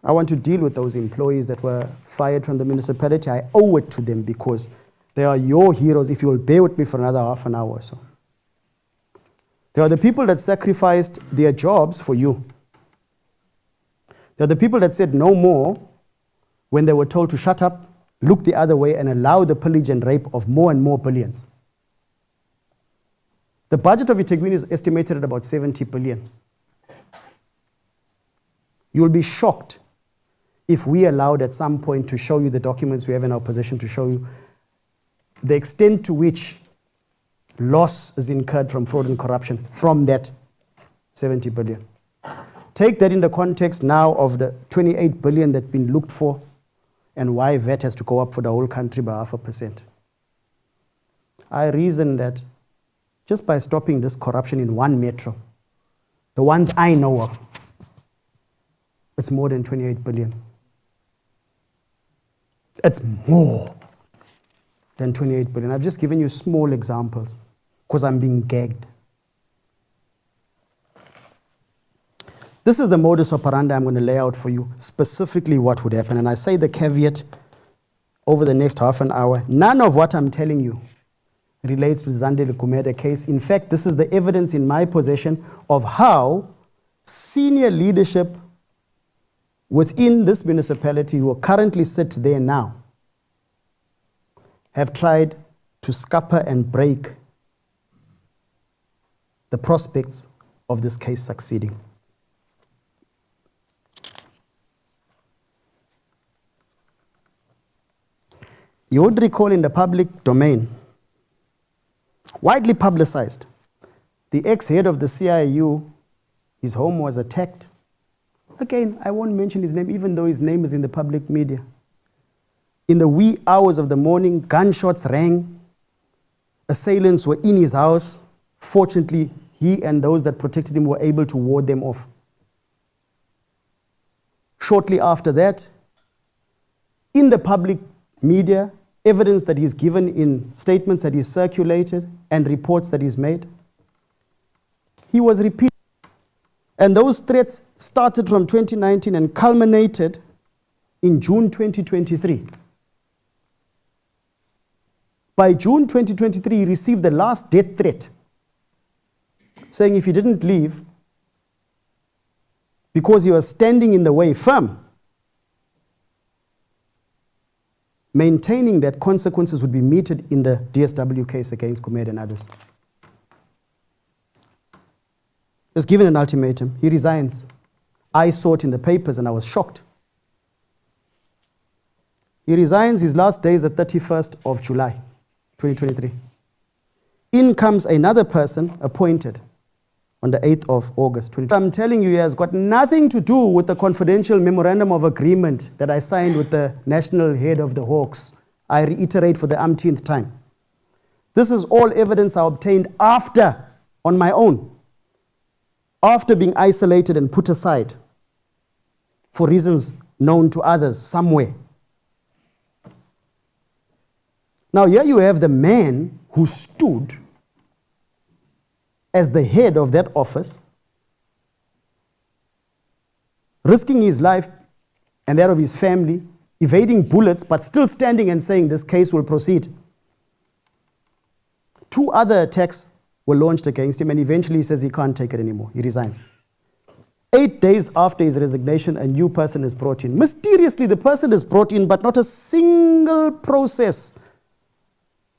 I want to deal with those employees that were fired from the municipality. I owe it to them because they are your heroes, if you will bear with me for another half an hour or so. They are the people that sacrificed their jobs for you. They are the people that said no more when they were told to shut up, look the other way, and allow the pillage and rape of more and more billions. The budget of eThekwini is estimated at about 70 billion. You'll be shocked if we allowed at some point to show you the documents we have in our possession to show you the extent to which loss is incurred from fraud and corruption from that 70 billion. Take that in the context now of the 28 billion that's been looked for and why VAT has to go up for the whole country by 0.5%. I reason that just by stopping this corruption in one metro, the ones I know of, it's more than 28 billion. It's more than 28 billion. I've just given you small examples because I'm being gagged. This is the modus operandi I'm going to lay out for you, specifically what would happen. And I say the caveat over the next half an hour. None of what I'm telling you relates to the Zandile Gumede case. In fact, this is the evidence in my possession of how senior leadership within this municipality who currently sit there now have tried to scupper and break the prospects of this case succeeding. You would recall in the public domain, widely publicized, the ex-head of the CIU, his home was attacked. Again, I won't mention his name, even though his name is in the public media. In the wee hours of the morning, gunshots rang. Assailants were in his house. Fortunately, he and those that protected him were able to ward them off. Shortly after that, in the public media, evidence that he's given in statements that he's circulated and reports that he's made, he was repeated. And those threats started from 2019 and culminated in June 2023. By June 2023, he received the last death threat, saying if he didn't leave, because he was standing in the way firm, maintaining that consequences would be meted in the DSW case against Gumede and others. He was given an ultimatum. He resigns. I saw it in the papers and I was shocked. He resigns. His last day is the 31st of July, 2023. In comes another person appointed on the 8th of August, 2023. I'm telling you, he has got nothing to do with the confidential memorandum of agreement that I signed with the national head of the Hawks. I reiterate for the umpteenth time. This is all evidence I obtained after, on my own, after being isolated and put aside for reasons known to others somewhere. Now here you have the man who stood as the head of that office, risking his life and that of his family, evading bullets, but still standing and saying this case will proceed. 2 other attacks were launched against him, and eventually he says he can't take it anymore. He resigns. 8 days after his resignation, a new person is brought in. Mysteriously, the person is brought in, but not a single process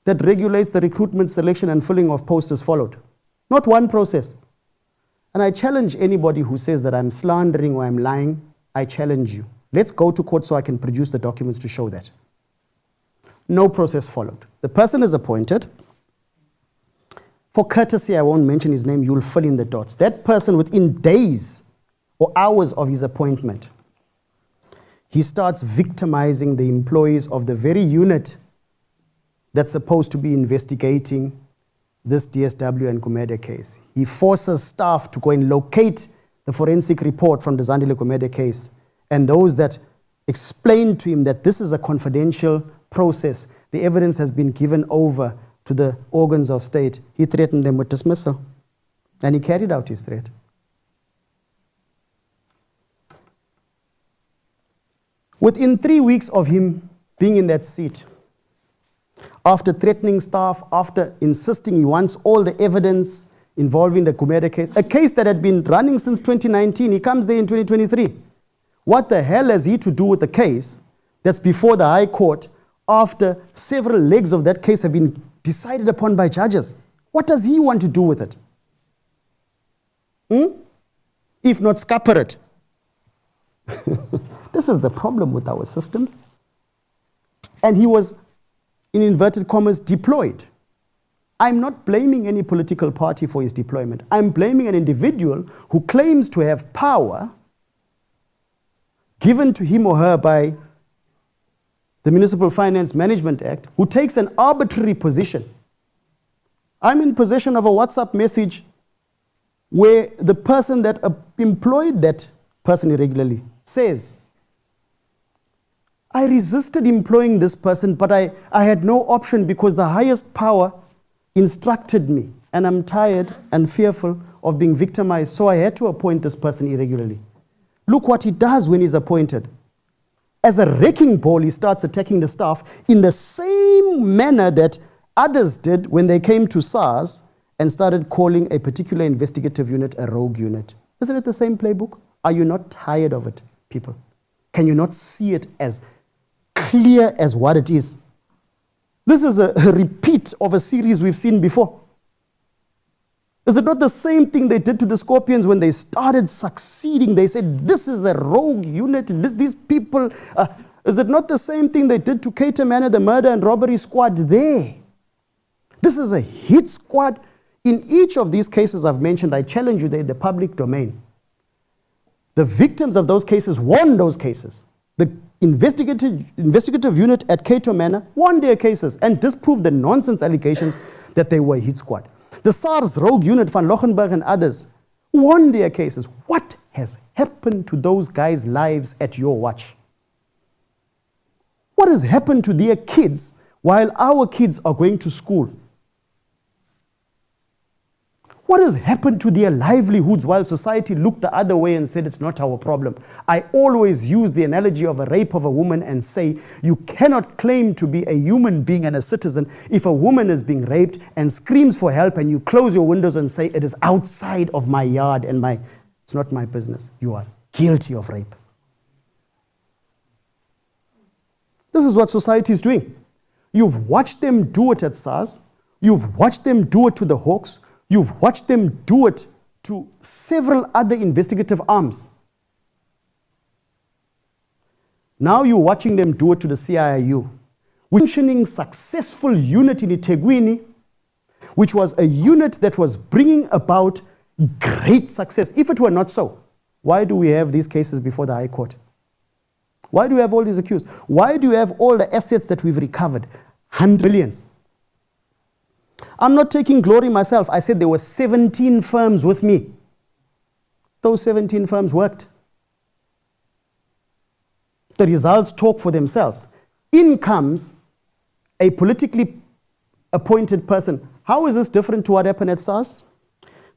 that regulates the recruitment, selection, and filling of posts is followed. Not one process. And I challenge anybody who says that I'm slandering or I'm lying, I challenge you. Let's go to court so I can produce the documents to show that. No process followed. The person is appointed. For courtesy, I won't mention his name, you'll fill in the dots. That person, within days or hours of his appointment, he starts victimizing the employees of the very unit that's supposed to be investigating this DSW and Gumede case. He forces staff to go and locate the forensic report from the Zandile Gumede case, and those that explain to him that this is a confidential process, the evidence has been given over to the organs of state. He threatened them with dismissal, and he carried out his threat. Within 3 weeks of him being in that seat, after threatening staff, after insisting he wants all the evidence involving the Gumede case, a case that had been running since 2019, he comes there in 2023. What the hell has he to do with the case that's before the High Court after several legs of that case have been decided upon by judges? What does he want to do with it? If not scupper it. This is the problem with our systems. And he was, in inverted commas, deployed. I'm not blaming any political party for his deployment. I'm blaming an individual who claims to have power given to him or her by the Municipal Finance Management Act, who takes an arbitrary position. I'm in possession of a WhatsApp message where the person that employed that person irregularly says, I resisted employing this person, but I had no option because the highest power instructed me, and I'm tired and fearful of being victimized, so I had to appoint this person irregularly. Look what he does when he's appointed. As a wrecking ball, he starts attacking the staff in the same manner that others did when they came to SARS and started calling a particular investigative unit a rogue unit. Isn't it the same playbook? Are you not tired of it, people? Can you not see it as clear as what it is? This is a repeat of a series we've seen before. Is it not the same thing they did to the Scorpions when they started succeeding? They said, this is a rogue unit, these people. Is it not the same thing they did to Cater Manor, the murder and robbery squad there? This is a hit squad. In each of these cases I've mentioned, I challenge you, they're in the public domain. The victims of those cases won those cases. The investigative unit at Cato Manor won their cases and disproved the nonsense allegations that they were a hit squad. The SARS rogue unit, Van Lochenberg and others, won their cases. What has happened to those guys' lives at your watch? What has happened to their kids while our kids are going to school? What has happened to their livelihoods while society looked the other way and said it's not our problem? I always use the analogy of a rape of a woman and say you cannot claim to be a human being and a citizen if a woman is being raped and screams for help and you close your windows and say it is outside of my yard and it's not my business. You are guilty of rape. This is what society is doing. You've watched them do it at SARS. You've watched them do it to the Hawks. You've watched them do it to several other investigative arms. Now you're watching them do it to the CIU. Functioning successful unit in Itegwini, which was a unit that was bringing about great success. If it were not so, why do we have these cases before the High Court? Why do we have all these accused? Why do you have all the assets that we've recovered? 100 billions. I'm not taking glory myself. I said there were 17 firms with me. those 17 firms worked. The results talk for themselves. In comes a politically appointed person. How is this different to what happened at SARS?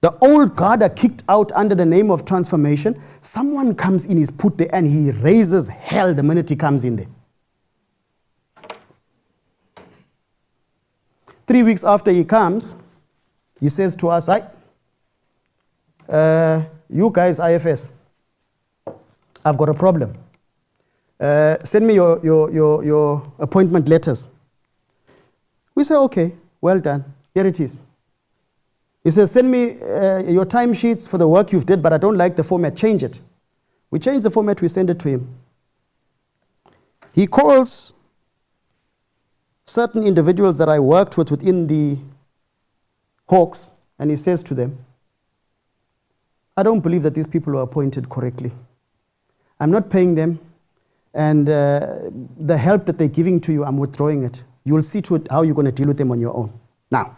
The old guard are kicked out under the name of transformation. Someone comes in, he's put there, and he raises hell the minute he comes in there. 3 weeks after he comes, he says to us, you guys, IFS, I've got a problem. Send me your appointment letters. We say, okay, well done. Here it is. He says, send me your timesheets for the work you've did, but I don't like the format. Change it. We change the format, we send it to him. He calls certain individuals that I worked with within the Hawks, and he says to them, I don't believe that these people were appointed correctly. I'm not paying them, and the help that they're giving to you, I'm withdrawing it. You'll see to it how you're going to deal with them on your own. Now,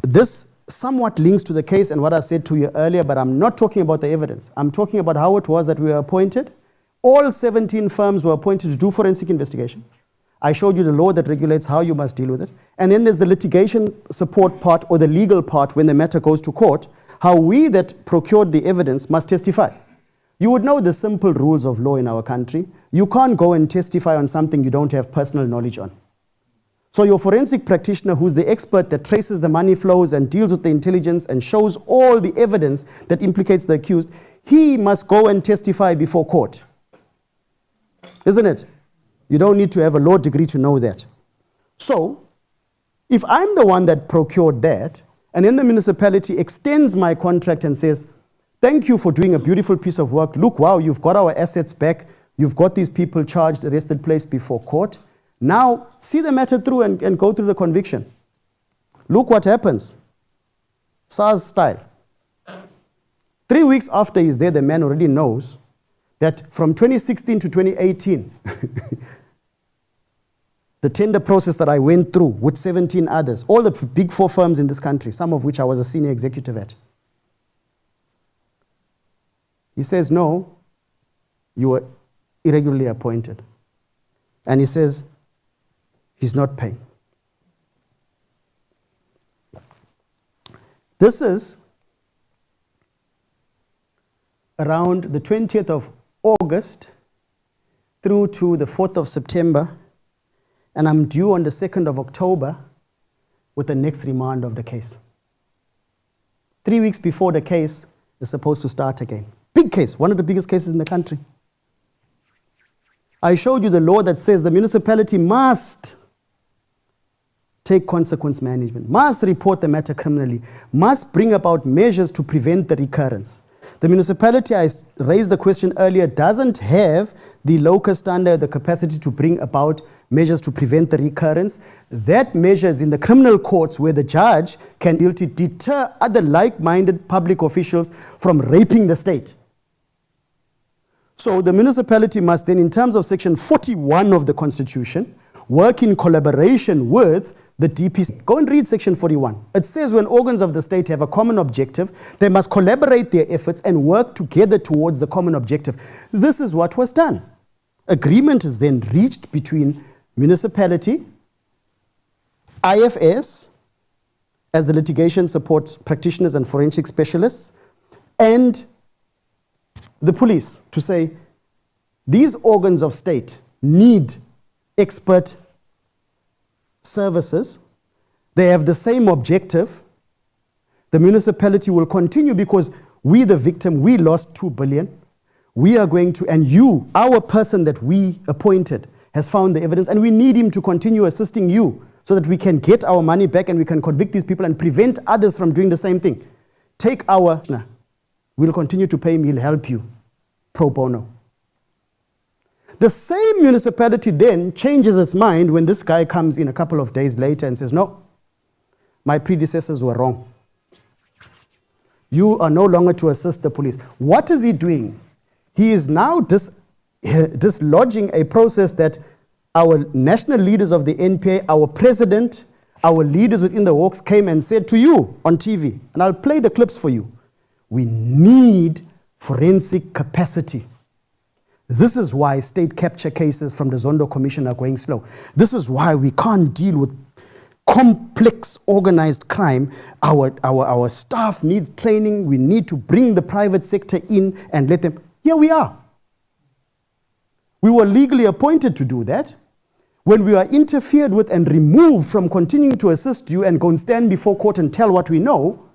this somewhat links to the case and what I said to you earlier, but I'm not talking about the evidence. I'm talking about how it was that we were appointed. All 17 firms were appointed to do forensic investigation. I showed you the law that regulates how you must deal with it. And then there's the litigation support part or the legal part when the matter goes to court, how we that procured the evidence must testify. You would know the simple rules of law in our country. You can't go and testify on something you don't have personal knowledge on. So your forensic practitioner, who's the expert that traces the money flows and deals with the intelligence and shows all the evidence that implicates the accused, he must go and testify before court. Isn't it? You don't need to have a law degree to know that. So, if I'm the one that procured that, and then the municipality extends my contract and says, thank you for doing a beautiful piece of work. Look, wow, you've got our assets back. You've got these people charged, arrested, placed before court. Now, see the matter through and go through the conviction. Look what happens. SARS style. 3 weeks after he's there, the man already knows that from 2016 to 2018, the tender process that I went through with 17 others, all the big 4 firms in this country, some of which I was a senior executive at. He says, no, you were irregularly appointed. And he says, he's not paying. This is around the 20th of August through to the 4th of September, and I'm due on the 2nd of October with the next remand of the case. 3 weeks before the case is supposed to start again. Big case, one of the biggest cases in the country. I showed you the law that says the municipality must take consequence management, must report the matter criminally, must bring about measures to prevent the recurrence. The municipality, I raised the question earlier, doesn't have the locus standi, the capacity to bring about measures to prevent the recurrence. That measure is in the criminal courts where the judge can deter other like-minded public officials from raping the state. So the municipality must then, in terms of section 41 of the Constitution, work in collaboration with the DPC. Go and read section 41. It says when organs of the state have a common objective, they must collaborate their efforts and work together towards the common objective. This is what was done. Agreement is then reached between municipality, IFS, as the litigation support practitioners and forensic specialists, and the police to say, these organs of state need expert services. They have the same objective. The municipality will continue because we, the victim, we lost 2 billion. We are going to, and you, our person that we appointed, has found the evidence, and we need him to continue assisting you so that we can get our money back and we can convict these people and prevent others from doing the same thing. Take our, we'll continue to pay him, he'll help you, pro bono. The same municipality then changes its mind when this guy comes in a couple of days later and says, no, my predecessors were wrong. You are no longer to assist the police. What is he doing? He is now dislodging a process that our national leaders of the NPA, our president, Our leaders within the Hawks came and said to you on TV, and I'll play the clips for you, we need forensic capacity. This is why state capture cases from the Zondo Commission are going slow. This is why we can't deal with complex organized crime. Our staff needs training. We need to bring the private sector in and let them. Here we are. We were legally appointed to do that. When we are interfered with and removed from continuing to assist you and go and stand before court and tell what we know,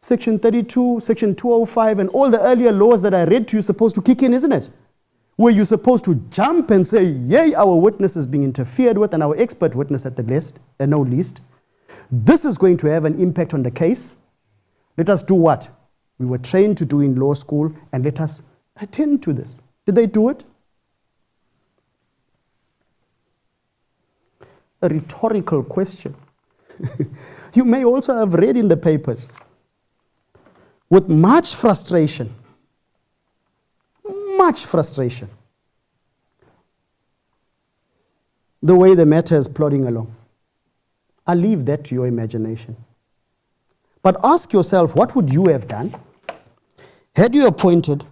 Section 32, Section 205, and all the earlier laws that I read to you supposed to kick in, isn't it? Were you supposed to jump and say, yay, our witness is being interfered with, and our expert witness at the least, no least. This is going to have an impact on the case. Let us do what we were trained to do in law school, and let us attend to this. Did they do it? A rhetorical question. You may also have read in the papers, with much frustration, the way the matter is plodding along. I leave that to your imagination. But ask yourself, what would you have done had you appointed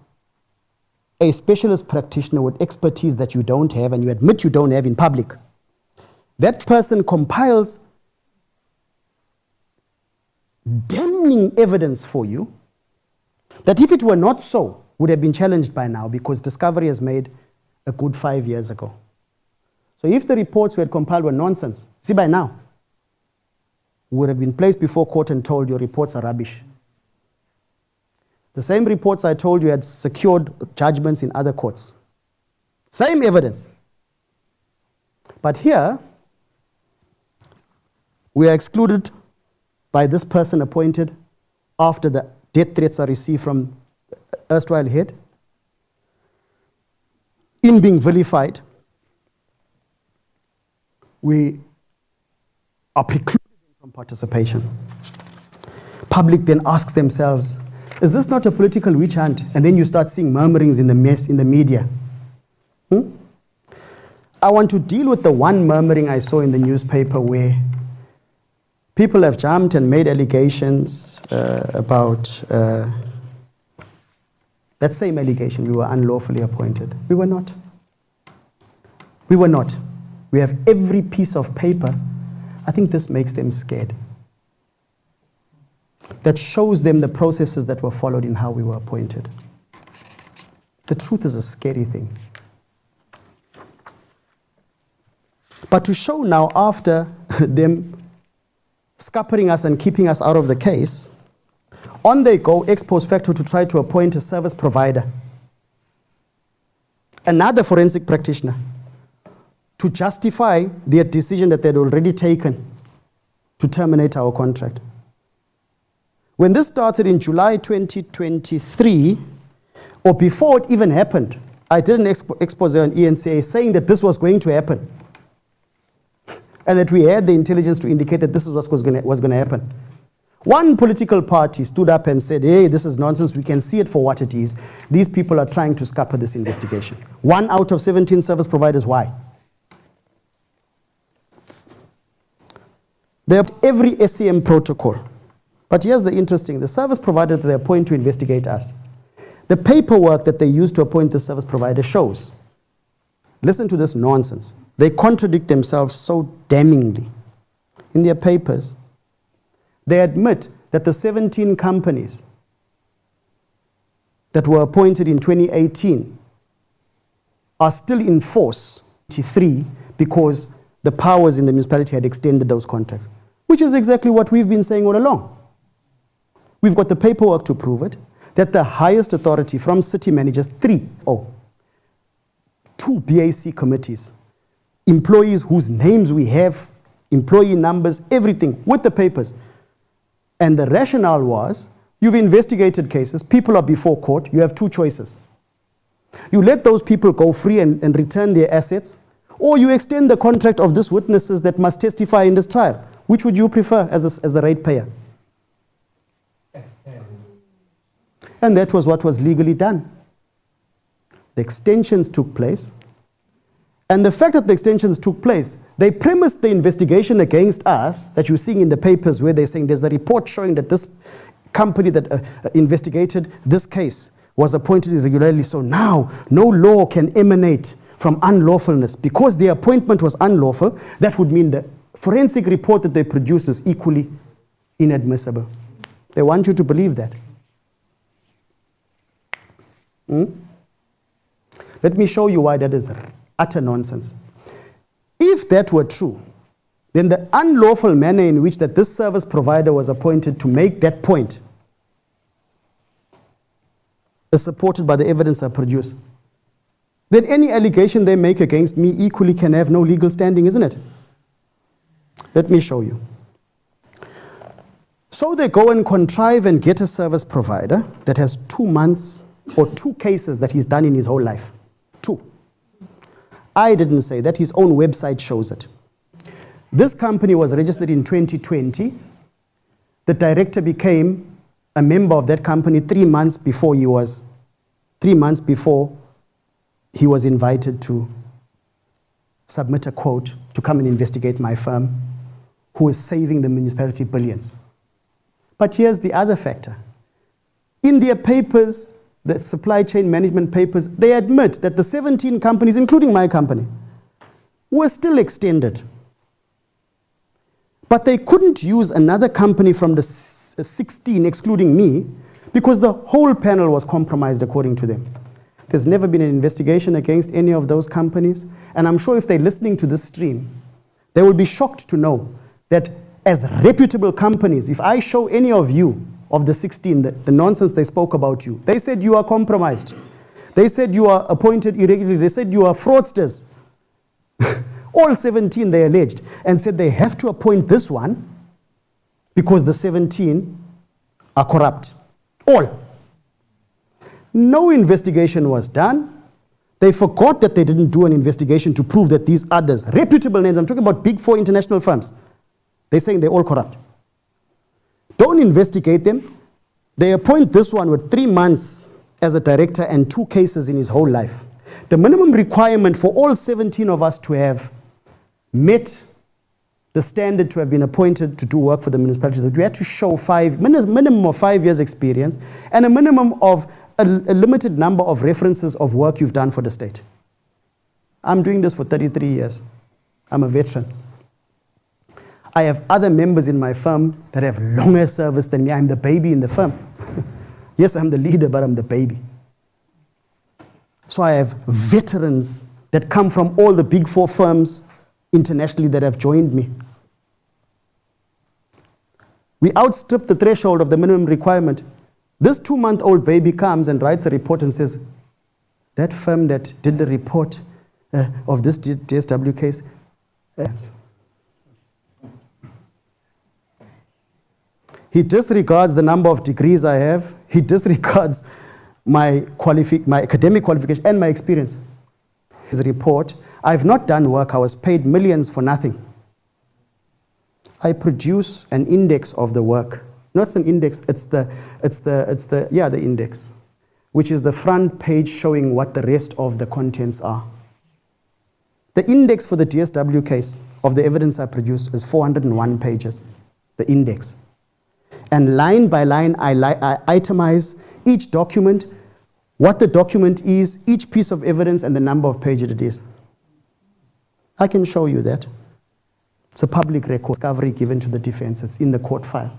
a specialist practitioner with expertise that you don't have and you admit you don't have in public? That person compiles damning evidence for you that if it were not so, would have been challenged by now because discovery has made a good 5 years ago. So if the reports we had compiled were nonsense, see by now, we would have been placed before court and told your reports are rubbish. The same reports I told you had secured judgments in other courts. Same evidence. But here, we are excluded by this person appointed after the death threats are received from erstwhile head, in being vilified. We are precluded from participation. Public then asks themselves, is this not a political witch hunt? And then you start seeing murmurings in the media. I want to deal with the one murmuring I saw in the newspaper where people have jumped and made allegations about that same allegation, we were unlawfully appointed. We were not. We were not. We have every piece of paper. I think this makes them scared. That shows them the processes that were followed in how we were appointed. The truth is a scary thing. But to show now, after them scuppering us and keeping us out of the case, on they go ex post facto to try to appoint a service provider, another forensic practitioner, to justify their decision that they'd already taken to terminate our contract. When this started in July 2023, or before it even happened, I did an expose on ENCA saying that this was going to happen, and that we had the intelligence to indicate that this is what was going to happen. One political party stood up and said, hey, this is nonsense, we can see it for what it is. These people are trying to scupper this investigation. 1 out of 17 service providers, why? They have every SCM protocol. But here's the interesting, the service provider that they appoint to investigate us, the paperwork that they use to appoint the service provider shows. Listen to this nonsense. They contradict themselves so damningly. In their papers, they admit that the 17 companies that were appointed in 2018 are still in force, 23, because the powers in the municipality had extended those contracts, which is exactly what we've been saying all along. We've got the paperwork to prove it, that the highest authority from city managers, 2 BAC committees, employees whose names we have, employee numbers, everything, with the papers. And the rationale was, you've investigated cases, people are before court, you have 2 choices. You let those people go free and return their assets, or you extend the contract of these witnesses that must testify in this trial. Which would you prefer as the ratepayer? And that was what was legally done. The extensions took place, And the fact that the extensions took place, they premised the investigation against us that you're seeing in the papers where they're saying there's a report showing that this company that investigated this case was appointed irregularly. So now no law can emanate from unlawfulness. Because the appointment was unlawful, that would mean the forensic report that they produced is equally inadmissible. They want you to believe that. Let me show you why that is utter nonsense. If that were true, then the unlawful manner in which that this service provider was appointed to make that point is supported by the evidence I produce. Then any allegation they make against me equally can have no legal standing, isn't it? Let me show you. So they go and contrive and get a service provider that has 2 months or 2 cases that he's done in his whole life. 2. I didn't say that. His own website shows it. This company was registered in 2020. The director became a member of that company 3 months before he was invited to submit a quote to come and investigate my firm, who is saving the municipality billions. But here's the other factor. In their papers, the supply chain management papers, they admit that the 17 companies, including my company, were still extended. But they couldn't use another company from the 16, excluding me, because the whole panel was compromised according to them. There's never been an investigation against any of those companies, and I'm sure if they're listening to this stream, they will be shocked to know that as reputable companies, if I show any of you of the 16, the nonsense they spoke about you, they said you are compromised. They said you are appointed irregularly. They said you are fraudsters. All 17 they alleged, and said they have to appoint this one because the 17 are corrupt. All. No investigation was done. They forgot that they didn't do an investigation to prove that these others, reputable names, I'm talking about big 4 international firms, they're saying they're all corrupt. Don't investigate them. They appoint this one with 3 months as a director and 2 cases in his whole life. The minimum requirement for all 17 of us to have met the standard to have been appointed to do work for the municipalities, that we had to show minimum of 5 years experience and a minimum of a limited number of references of work you've done for the state. I'm doing this for 33 years. I'm a veteran. I have other members in my firm that have longer service than me. I'm the baby in the firm. Yes, I'm the leader, but I'm the baby. So I have veterans that come from all the big 4 firms internationally that have joined me. We outstrip the threshold of the minimum requirement. This 2-month-old baby comes and writes a report and says, that firm that did the report of this DSW case, he disregards the number of degrees I have. He disregards my academic qualification and my experience. His report, I've not done work. I was paid millions for nothing. I produce an index of the work. Not an index, the index, which is the front page showing what the rest of the contents are. The index for the DSW case of the evidence I produced is 401 pages, the index. And line by line, I itemize each document, what the document is, each piece of evidence, and the number of pages it is. I can show you that. It's a public record, discovery given to the defense. It's in the court file.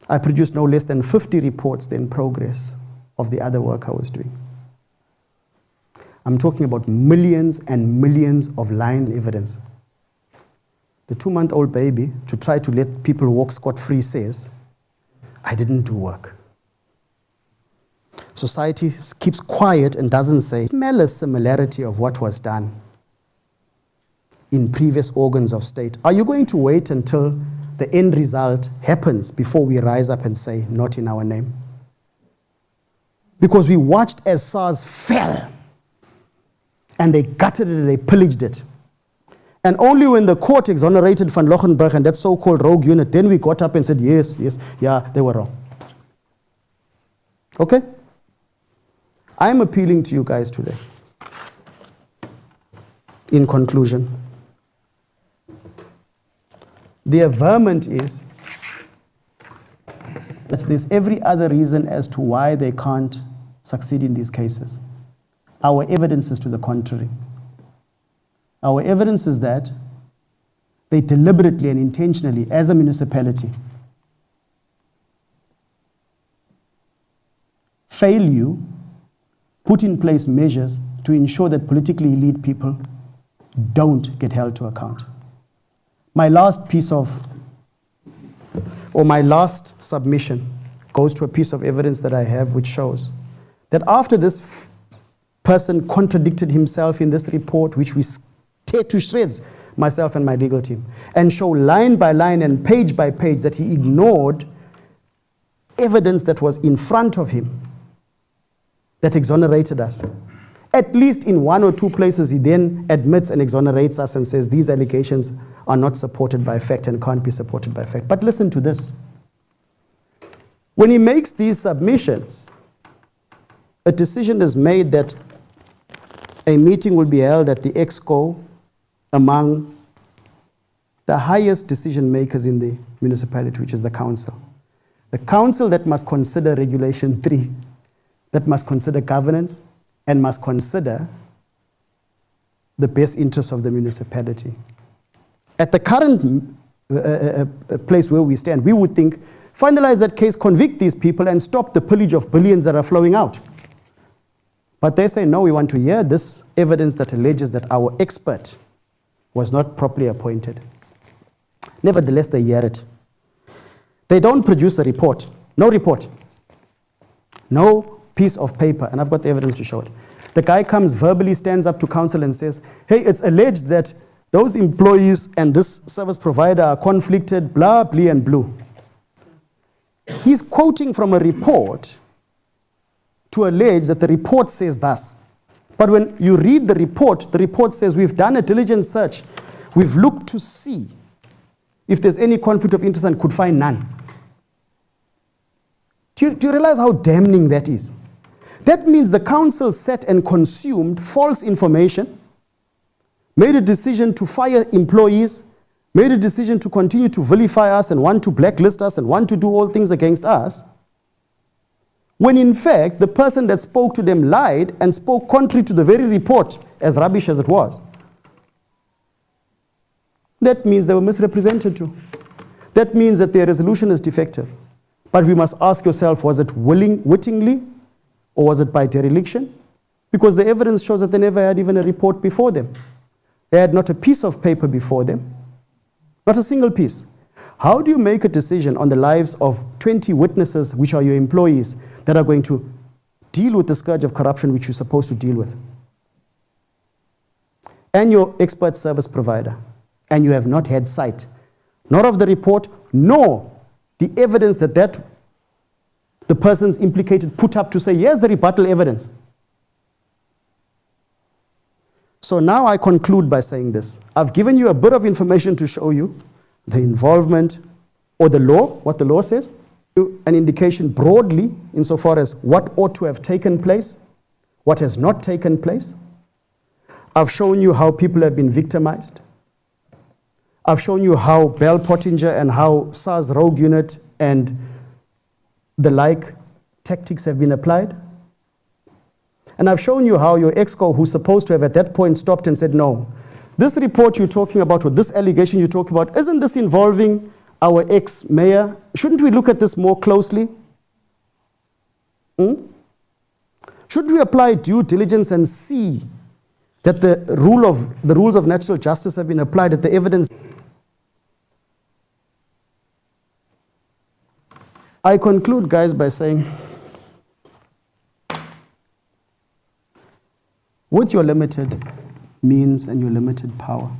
I produced no less than 50 reports in progress of the other work I was doing. I'm talking about millions and millions of lines of evidence. The 2-month-old baby, to try to let people walk scot-free, says, I didn't do work. Society keeps quiet and doesn't say, smell a similarity of what was done in previous organs of state. Are you going to wait until the end result happens before we rise up and say, not in our name? Because we watched as SARS fell, and they gutted it and they pillaged it. And only when the court exonerated Van Lochenberg and that so-called rogue unit, then we got up and said, yes, they were wrong. Okay? I'm appealing to you guys today. in conclusion, the averment is that there's every other reason as to why they can't succeed in these cases. Our evidence is to the contrary. Our evidence is that they deliberately and intentionally, as a municipality, fail you, put in place measures to ensure that politically elite people don't get held to account. My last submission goes to a piece of evidence that I have which shows that after this person contradicted himself in this report, which we tear to shreds, myself and my legal team, and show line by line and page by page that he ignored evidence that was in front of him that exonerated us. At least in one or two places, he then admits and exonerates us and says these allegations are not supported by fact and can't be supported by fact. But listen to this. When he makes these submissions, a decision is made that a meeting will be held at the Exco among the highest decision makers in the municipality, which is the council. The council that must consider Regulation 3, that must consider governance, and must consider the best interests of the municipality. At the current place where we stand, we would think, finalize that case, convict these people, and stop the pillage of billions that are flowing out. But they say, no, we want to hear this evidence that alleges that our expert was not properly appointed. Nevertheless, they hear it. They don't produce a report. No report. No piece of paper, and I've got the evidence to show it. The guy comes, verbally stands up to council and says, hey, it's alleged that those employees and this service provider are conflicted, blah, blah, and blue. He's quoting from a report to allege that the report says thus. But when you read the report says we've done a diligent search. We've looked to see if there's any conflict of interest and could find none. Do you realize how damning that is? That means the council sat and consumed false information, made a decision to fire employees, made a decision to continue to vilify us and want to blacklist us and want to do all things against us, when in fact the person that spoke to them lied and spoke contrary to the very report, as rubbish as it was. That means they were misrepresented too. That means that their resolution is defective. But we must ask yourself, was it wittingly or was it by dereliction? Because the evidence shows that they never had even a report before them. They had not a piece of paper before them, not a single piece. How do you make a decision on the lives of 20 witnesses, which are your employees, that are going to deal with the scourge of corruption which you're supposed to deal with? And your expert service provider, and you have not had sight, nor of the report, nor the evidence that the persons implicated put up to say, here's the rebuttal evidence. So now I conclude by saying this. I've given you a bit of information to show you the involvement or the law, what the law says, an indication broadly insofar as what ought to have taken place, what has not taken place. I've shown you how people have been victimized. I've shown you how Bell Pottinger and how SARS Rogue Unit and the like tactics have been applied. And I've shown you how your EXCO, who's supposed to have at that point stopped and said, no, this report you're talking about or this allegation you're talking about, isn't this involving our ex-mayor? Shouldn't we look at this more closely? Shouldn't we apply due diligence and see that the rules of natural justice have been applied, that the evidence... I conclude, guys, by saying, with your limited means and your limited power,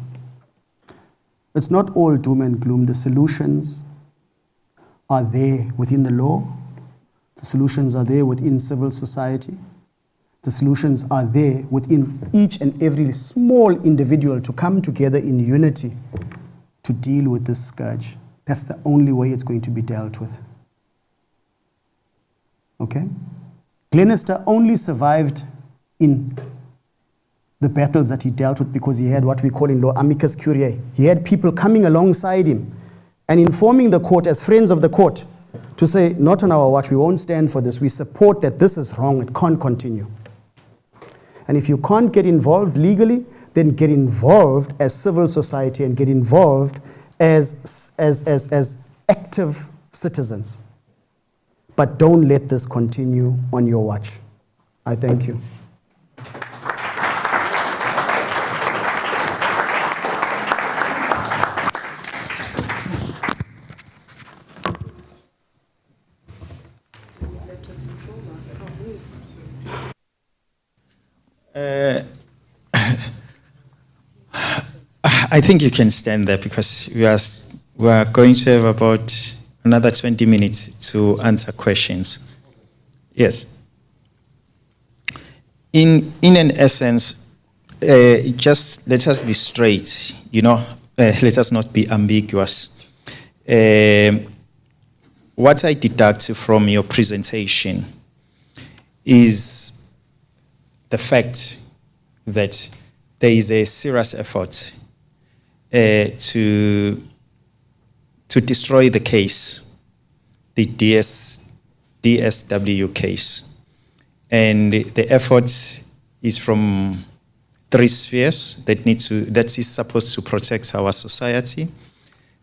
it's not all doom and gloom. The solutions are there within the law. The solutions are there within civil society. The solutions are there within each and every small individual to come together in unity to deal with this scourge. That's the only way it's going to be dealt with. Okay? Glenister only survived in the battles that he dealt with, because he had what we call in law amicus curiae. He had people coming alongside him and informing the court as friends of the court to say, not on our watch, we won't stand for this. We support that this is wrong, it can't continue. And if you can't get involved legally, then get involved as civil society and get involved as active citizens. But don't let this continue on your watch. I thank you. Left us in trauma. Can't move. I think you can stand there because we are going to have about another 20 minutes to answer questions. Yes. In an essence, just let us be straight, let us not be ambiguous. What I deduct from your presentation is the fact that there is a serious effort to destroy the case, the DSW case. And the effort is from three spheres that is supposed to protect our society.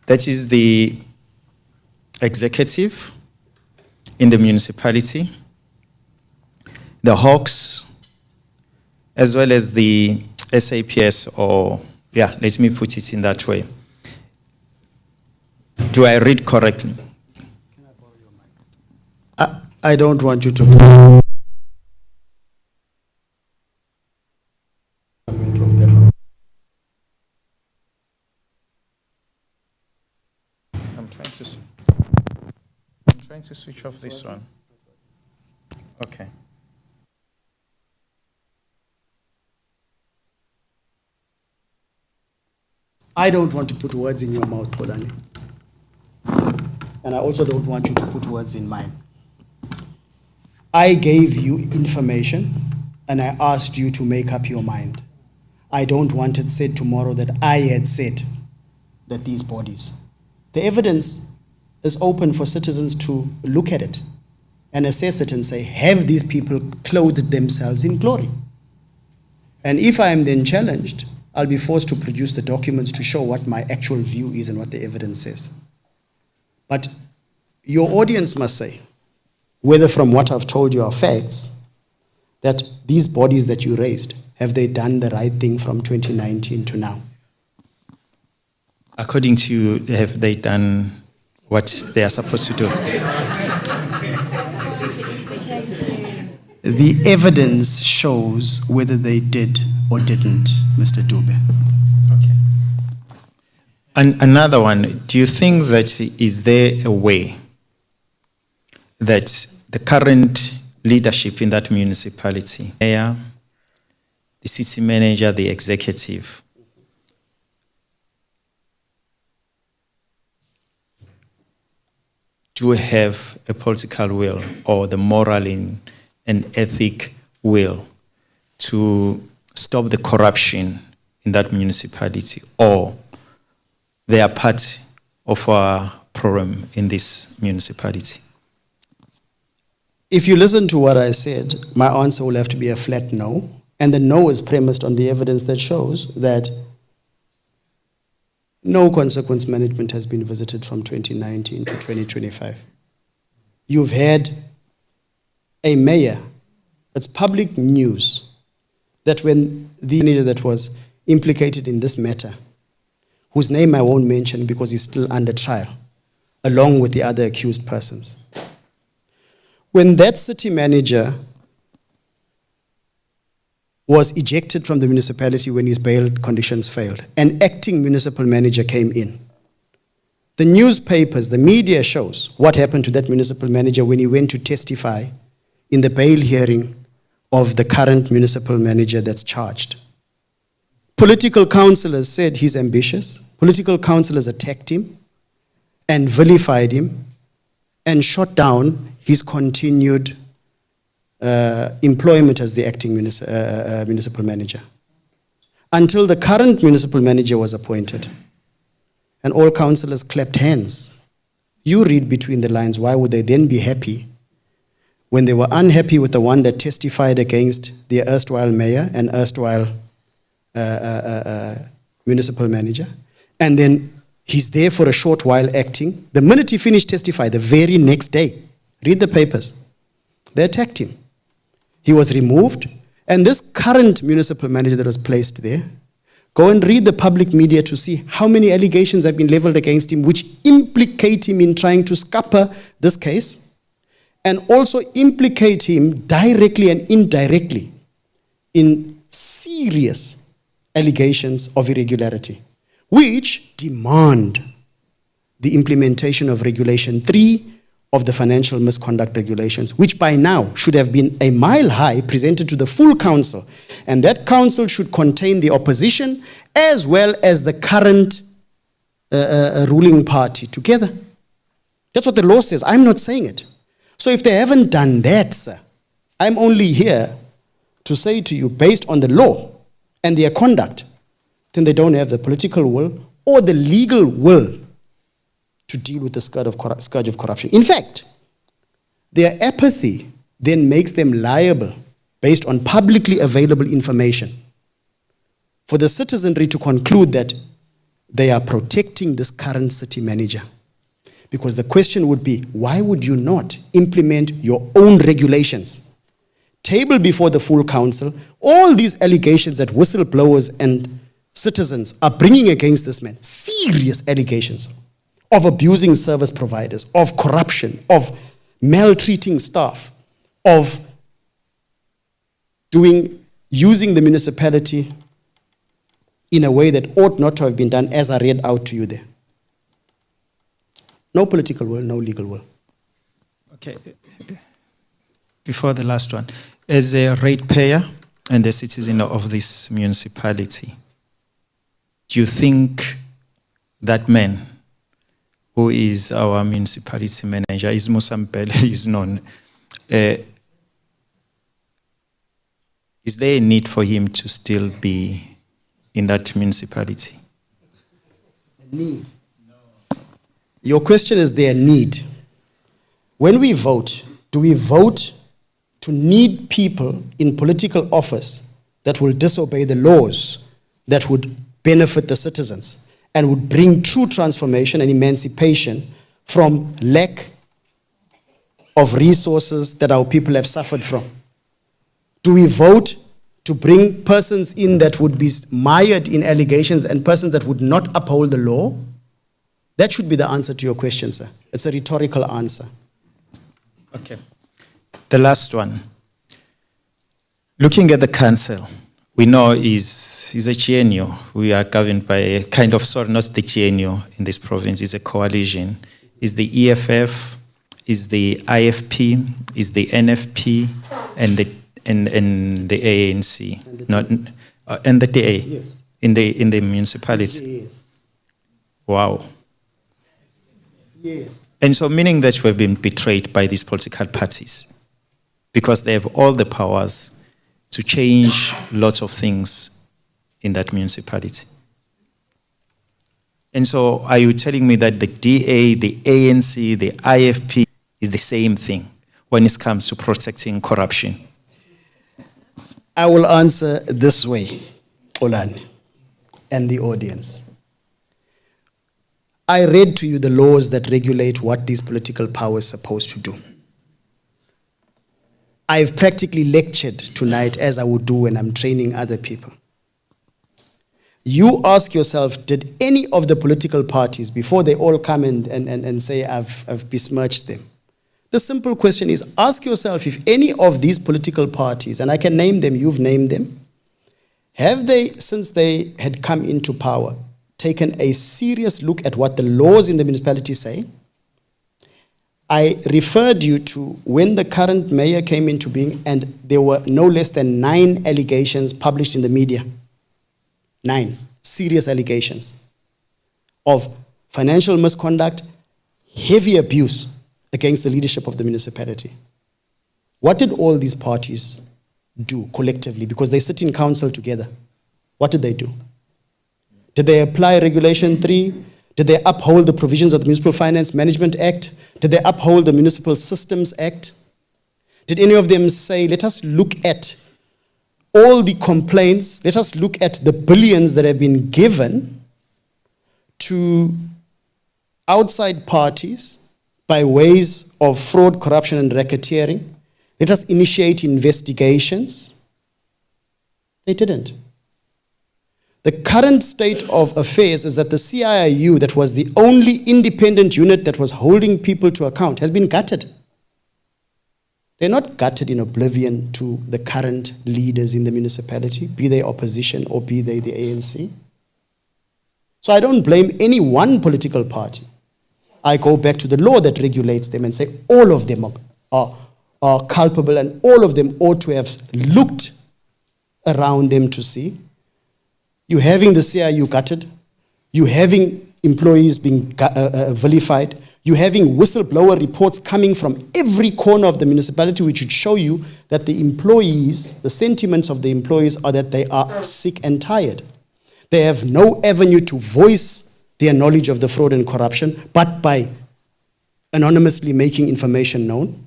That is the executive in the municipality, the Hawks, as well as the SAPS, let me put it in that way. Do I read correctly? Can I borrow your mic? I don't want you to. I'm trying to switch off this one. Okay. I don't want to put words in your mouth, Polani. And I also don't want you to put words in mine. I gave you information and I asked you to make up your mind. I don't want it said tomorrow that I had said that these bodies. The evidence is open for citizens to look at it and assess it and say, have these people clothed themselves in glory? And if I am then challenged, I'll be forced to produce the documents to show what my actual view is and what the evidence says. But your audience must say, whether from what I've told you are facts, that these bodies that you raised, have they done the right thing from 2019 to now? According to you, have they done what they are supposed to do? The evidence shows whether they did or didn't, Mr. Dube. Okay. And another one, do you think that is there a way that the current leadership in that municipality, mayor, the city manager, the executive, do have a political will or the moral and ethic will to stop the corruption in that municipality, or they are part of our problem in this municipality? If you listen to what I said, my answer will have to be a flat no. And the no is premised on the evidence that shows that no consequence management has been visited from 2019 to 2025. You've had a mayor, it's public news, that when the manager that was implicated in this matter, whose name I won't mention because he's still under trial, along with the other accused persons, when that city manager was ejected from the municipality when his bail conditions failed, an acting municipal manager came in. The newspapers, the media shows what happened to that municipal manager when he went to testify in the bail hearing of the current municipal manager that's charged. Political councillors said he's ambitious. Political councillors attacked him and vilified him and shot down his continued employment as the acting municipal manager. until the current municipal manager was appointed. And all councillors clapped hands. You read between the lines, why would they then be happy when they were unhappy with the one that testified against their erstwhile mayor and erstwhile municipal manager? And then he's there for a short while acting. The minute he finished testifying, the very next day, read the papers, they attacked him. He was removed, and this current municipal manager that was placed there, go and read the public media to see how many allegations have been leveled against him which implicate him in trying to scupper this case, and also implicate him directly and indirectly in serious allegations of irregularity, which demand the implementation of Regulation 3 of the Financial Misconduct Regulations, which by now should have been a mile high, presented to the full council. And that council should contain the opposition as well as the current ruling party together. That's what the law says. I'm not saying it. So if they haven't done that, sir, I'm only here to say to you, based on the law and their conduct, then they don't have the political will or the legal will to deal with the scourge of corruption. In fact, their apathy then makes them liable, based on publicly available information, for the citizenry to conclude that they are protecting this current city manager. Because the question would be, why would you not implement your own regulations? Table before the full council all these allegations that whistleblowers and citizens are bringing against this man, serious allegations of abusing service providers, of corruption, of maltreating staff, of using the municipality in a way that ought not to have been done, as I read out to you there. No political will, no legal will. Okay. Before the last one, as a ratepayer and a citizen of this municipality, do you think that man who is our municipality manager, is Musampele, is known, is there a need for him to still be in that municipality? A need? No. Your question is there a need. When we vote, do we vote to need people in political office that will disobey the laws that would benefit the citizens and would bring true transformation and emancipation from lack of resources that our people have suffered from? Do we vote to bring persons in that would be mired in allegations and persons that would not uphold the law? That should be the answer to your question, sir. It's a rhetorical answer. Okay. The last one. Looking at the council, we know is a GNU. We are governed by a kind of sort, not the GNU in this province, it's a coalition. Is the EFF, is the IFP, is the NFP, and the ANC, and the DA, Yes. in the municipality. Yes. Wow. Yes. And so meaning that we've been betrayed by these political parties because they have all the powers to change lots of things in that municipality. And so are you telling me that the DA, the ANC, the IFP is the same thing when it comes to protecting corruption? I will answer this way, Olani, and the audience. I read to you the laws that regulate what these political powers are supposed to do. I've practically lectured tonight, as I would do when I'm training other people. You ask yourself, did any of the political parties, before they all come and say, I've besmirched them? The simple question is, ask yourself if any of these political parties, and I can name them, you've named them, have they, since they had come into power, taken a serious look at what the laws in the municipality say? I referred you to when the current mayor came into being, and there were no less than 9 allegations published in the media. 9 serious allegations of financial misconduct, heavy abuse against the leadership of the municipality. What did all these parties do collectively? Because they sit in council together. What did they do? Did they apply Regulation 3? Did they uphold the provisions of the Municipal Finance Management Act? Did they uphold the Municipal Systems Act? Did any of them say, let us look at all the complaints, let us look at the billions that have been given to outside parties by ways of fraud, corruption, and racketeering? Let us initiate investigations. They didn't. The current state of affairs is that the CIIU, that was the only independent unit that was holding people to account, has been gutted. They're not gutted in oblivion to the current leaders in the municipality, be they opposition or be they the ANC. So I don't blame any one political party. I go back to the law that regulates them and say all of them are culpable, and all of them ought to have looked around them to see. You having the CIU gutted, you having employees being vilified, you having whistleblower reports coming from every corner of the municipality, which would show you that the employees, the sentiments of the employees are that they are sick and tired. They have no avenue to voice their knowledge of the fraud and corruption, but by anonymously making information known.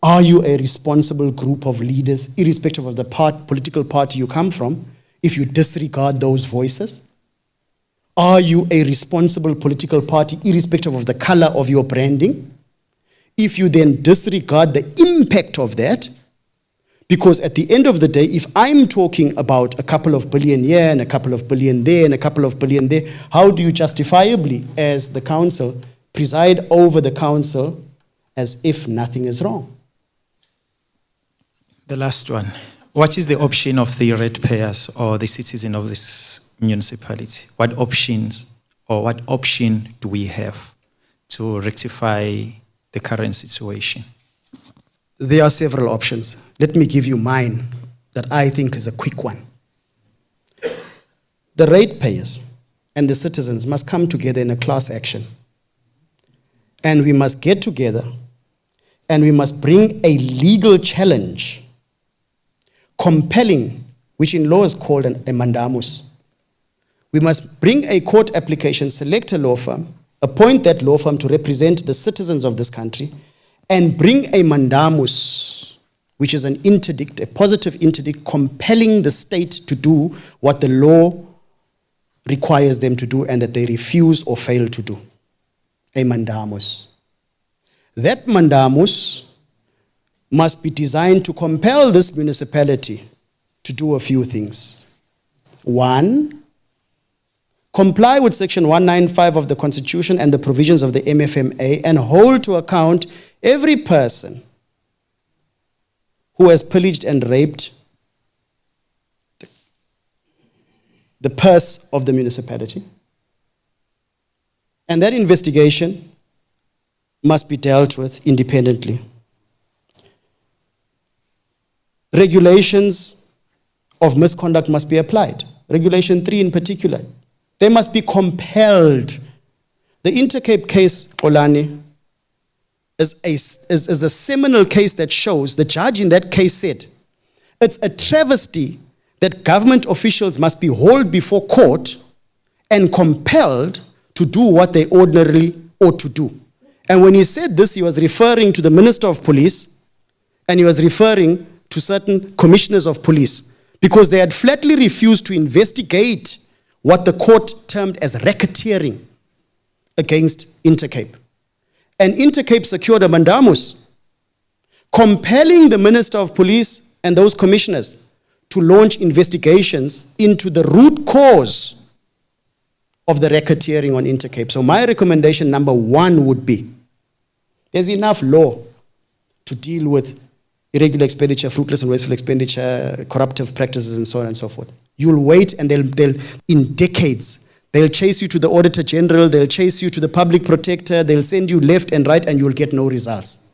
Are you a responsible group of leaders, irrespective of the political party you come from, if you disregard those voices? Are you a responsible political party, irrespective of the color of your branding? If you then disregard the impact of that, because at the end of the day, if I'm talking about a couple of billion here and a couple of billion there and a couple of billion there, how do you justifiably, as the council, preside over the council as if nothing is wrong? The last one. What is the option of the ratepayers or the citizen of this municipality? What options or what option do we have to rectify the current situation? There are several options. Let me give you mine that I think is a quick one. The ratepayers and the citizens must come together in a class action. And we must get together and we must bring a legal challenge, compelling, which in law is called a mandamus. We must bring a court application, select a law firm, appoint that law firm to represent the citizens of this country, and bring a mandamus, which is an interdict, a positive interdict, compelling the state to do what the law requires them to do and that they refuse or fail to do. A mandamus. That mandamus must be designed to compel this municipality to do a few things. One, comply with Section 195 of the Constitution and the provisions of the MFMA and hold to account every person who has pillaged and raped the purse of the municipality. And that investigation must be dealt with independently. Regulations of misconduct must be applied. Regulation 3 in particular. They must be compelled. The Intercape case, Olani, is a seminal case that shows, the judge in that case said, it's a travesty that government officials must be hauled before court and compelled to do what they ordinarily ought to do. And when he said this, he was referring to the Minister of Police and he was referring to certain commissioners of police because they had flatly refused to investigate what the court termed as racketeering against Intercape. And Intercape secured a mandamus, compelling the Minister of Police and those commissioners to launch investigations into the root cause of the racketeering on Intercape. So my recommendation number one would be, there's enough law to deal with irregular expenditure, fruitless and wasteful expenditure, corruptive practices, and so on and so forth. You'll wait and they'll in decades, they'll chase you to the Auditor General, they'll chase you to the Public Protector, they'll send you left and right and you'll get no results.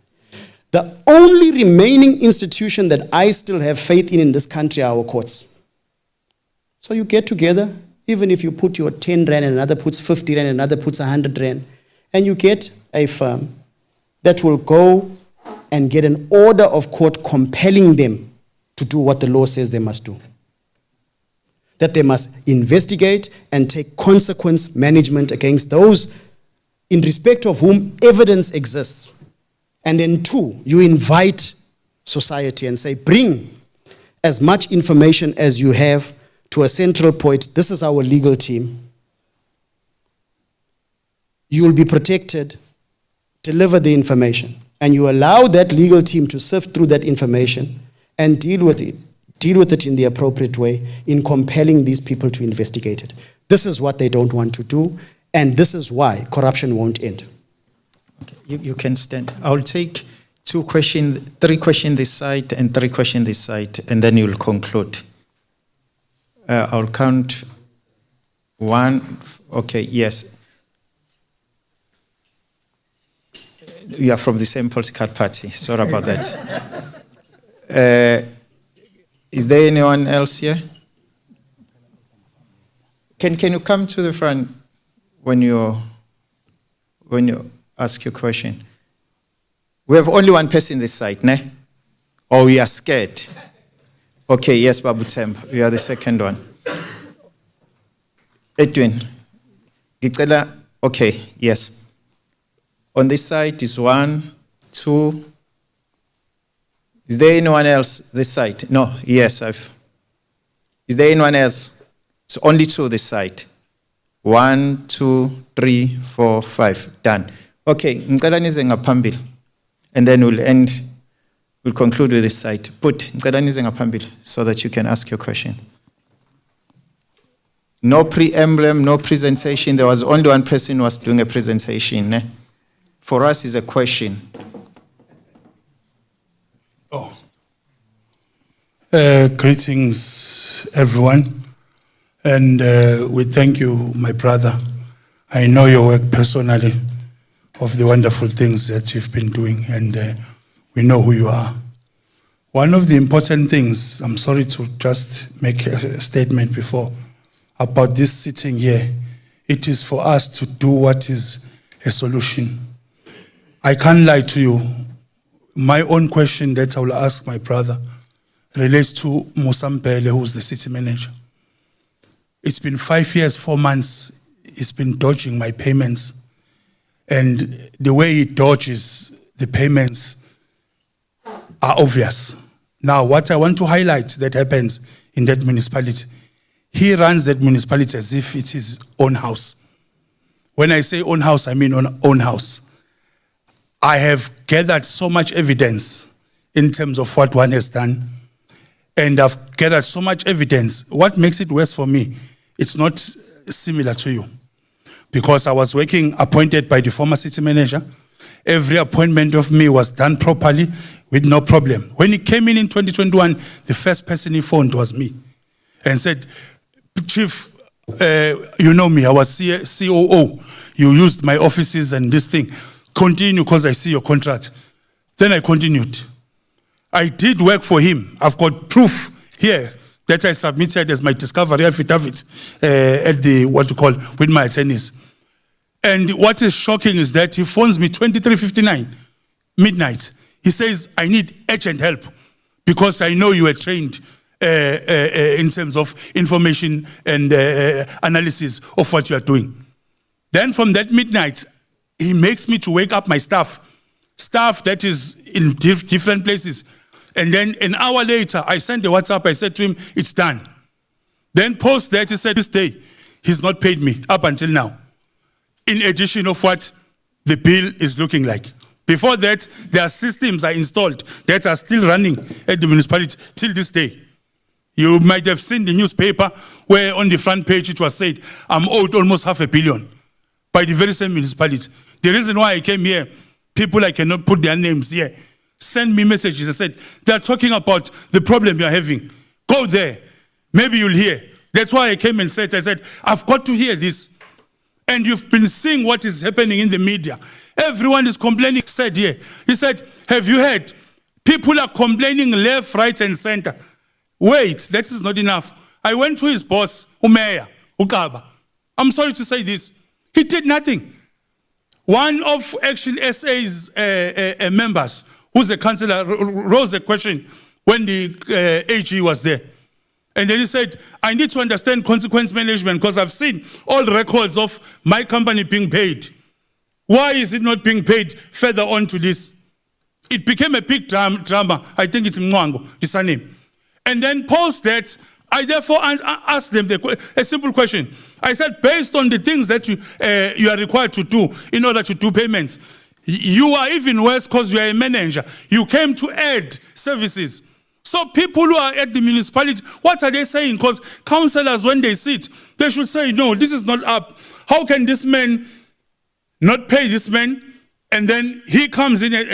The only remaining institution that I still have faith in this country are our courts. So you get together, even if you put your 10 rand and another puts 50 rand and another puts 100 rand, and you get a firm that will go and get an order of court compelling them to do what the law says they must do. that they must investigate and take consequence management against those in respect of whom evidence exists. And then 2, you invite society and say, bring as much information as you have to a central point. This is our legal team. You will be protected. Deliver the information. And you allow that legal team to sift through that information and deal with it in the appropriate way in compelling these people to investigate it. This is what they don't want to do, and this is why corruption won't end. Okay, you can stand. I'll take 3 questions this side and 3 questions this side, and then you'll conclude. I'll count 1. Okay, yes. You are from the same political party. Sorry about that. Is there anyone else here? Can you come to the front when you ask your question? We have only one person this side, ne? Or we are scared? Okay, yes, Babu Temp, you are the second one. Edwin, Gitela, okay, yes. On this side is 1, 2. Is there anyone else this side? No, yes, Is there anyone else? So only 2 this side. 1, 2, 3, 4, 5. Done. Okay, ngicela nize ngaphambili. And then we'll conclude with this side. Ngicela nize ngaphambili so that you can ask your question. No preamble, no presentation. There was only one person who was doing a presentation. Ne? For us, is a question. Greetings, everyone. And we thank you, my brother. I know your work personally of the wonderful things that you've been doing, and we know who you are. One of the important things, I'm sorry to just make a statement before, about this sitting here, it is for us to do what is a solution. I can't lie to you. My own question that I will ask my brother relates to Musampele, who's the city manager. It's been 5 years, 4 months. He's been dodging my payments. And the way he dodges the payments are obvious. Now, what I want to highlight that happens in that municipality, he runs that municipality as if it's his own house. When I say own house, I mean own house. I have gathered so much evidence in terms of what one has done, and I've gathered so much evidence. What makes it worse for me, it's not similar to you, because I was working appointed by the former city manager. Every appointment of me was done properly with no problem. When he came in 2021, the first person he phoned was me and said, Chief, you know me, I was COO. You used my offices and this thing. Continue because I see your contract. Then I continued. I did work for him. I've got proof here that I submitted as my discovery affidavit at the, with my attorneys. And what is shocking is that he phones me 23:59, midnight. He says, I need urgent help because I know you were trained in terms of information and analysis of what you are doing. Then from that midnight, he makes me to wake up my staff that is in different places. And then an hour later, I sent a WhatsApp. I said to him, it's done. Then post that, he said, this day, he's not paid me up until now. In addition of what the bill is looking like. Before that, their systems are installed that are still running at the municipality till this day. You might have seen the newspaper where on the front page it was said, I'm owed almost $500 million by the very same municipality. The reason why I came here, people I cannot put their names here, send me messages. I said, they're talking about the problem you're having. Go there. Maybe you'll hear. That's why I came and said, I've got to hear this. And you've been seeing what is happening in the media. Everyone is complaining. He said, have you heard? People are complaining left, right, and center. Wait, that is not enough. I went to his boss, Umeya, Ukaba. I'm sorry to say this. He did nothing. One of actually SA's members, who's a councillor, rose a question when the AG was there. And then he said, I need to understand consequence management because I've seen all records of my company being paid. Why is it not being paid further on to this? It became a big drama. I think it's Mwango, is her name. And then post that, I therefore asked them a simple question. I said, based on the things that you are required to do in order to do payments, you are even worse because you are a manager. You came to add services. So people who are at the municipality, what are they saying? Because councillors, when they sit, they should say, no, this is not up. How can this man not pay this man? And then he comes in, in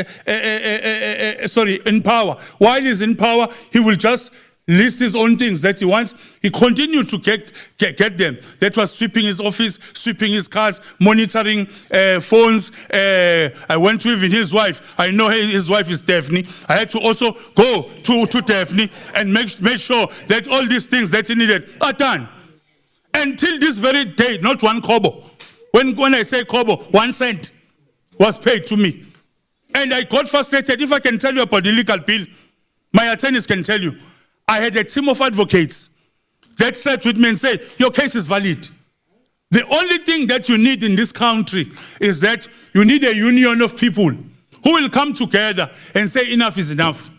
power. While he's in power, he will just list his own things that he wants. He continued to get them. That was sweeping his office, sweeping his cars, monitoring phones. I went to even his wife. I know his wife is Daphne. I had to also go to Daphne and make sure that all these things that he needed are done. Until this very day, not one kobo. When I say kobo, 1 cent was paid to me. And I got frustrated. If I can tell you about the legal bill, my attorneys can tell you. I had a team of advocates that sat with me and said, your case is valid. The only thing that you need in this country is that you need a union of people who will come together and say enough is enough.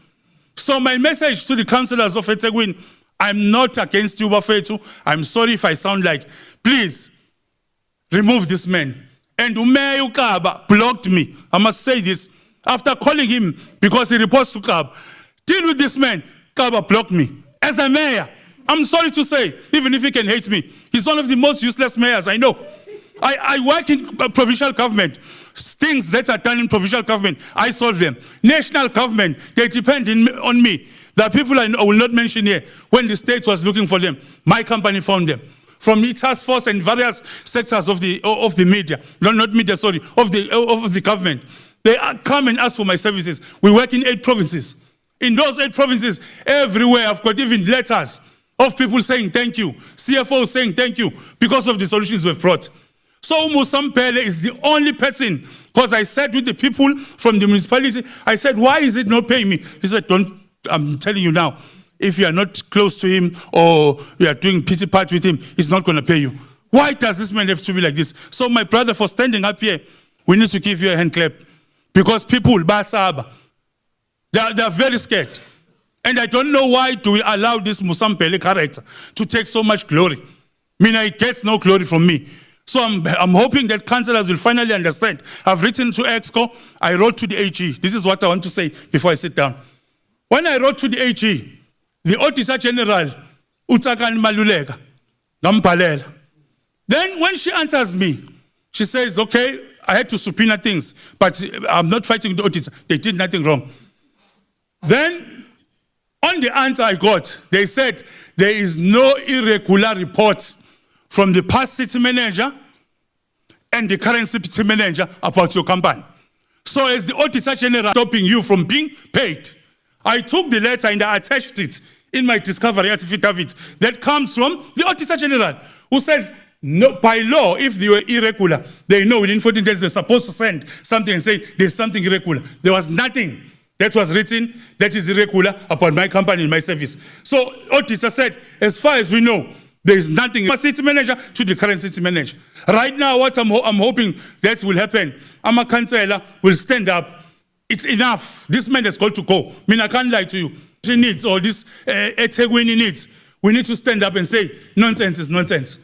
So my message to the councillors of eThekwini, I'm not against you, Bafethu. I'm sorry if I sound like, please remove this man. And Umeya Ukaba blocked me. I must say this. After calling him because he reports to Kaba, deal with this man. Kaba blocked me. As a mayor, I'm sorry to say, even if he can hate me, he's one of the most useless mayors I know. I work in provincial government. Things that are done in provincial government, I solve them. National government, they depend on me. There are people I will not mention here. When the state was looking for them, my company found them. From the task force and various sectors of the media, not media, sorry, of the government. They come and ask for my services. We work in 8 provinces. In those 8 provinces, everywhere, I've got even letters of people saying thank you, CFO saying thank you because of the solutions we've brought. So Musampele is the only person, because I said with the people from the municipality, I said, why is it not paying me? He said, I'm telling you now, if you are not close to him or you are doing pity part with him, he's not going to pay you. Why does this man have to be like this? So my brother, for standing up here, we need to give you a hand clap. Because people, Basaba, they are very scared. And I don't know why do we allow this Musampele character to take so much glory. Mina, it gets no glory from me. So I'm hoping that councillors will finally understand. I've written to EXCO, I wrote to the AG. This is what I want to say before I sit down. When I wrote to the AG, the Auditor General, Utakan Maluleka, Gampalela. Then when she answers me, she says, okay, I had to subpoena things, but I'm not fighting the auditor. They did nothing wrong. Then, on the answer I got, they said there is no irregular report from the past city manager and the current city manager about your company. So as the Auditor General stopping you from being paid, I took the letter and I attached it in my discovery affidavit that comes from the Auditor General, who says, no, by law, if they were irregular, they know within 14 days they're supposed to send something and say there's something irregular. There was nothing that was written that is irregular about my company and my service. So auditor said, as far as we know, there is nothing. From city manager to the current city manager. Right now, what I'm hoping that will happen, I'm a councillor, will stand up. It's enough. This man has got to go. I mean, I can't lie to you. He needs, or this eThekwini needs. We need to stand up and say, nonsense is nonsense.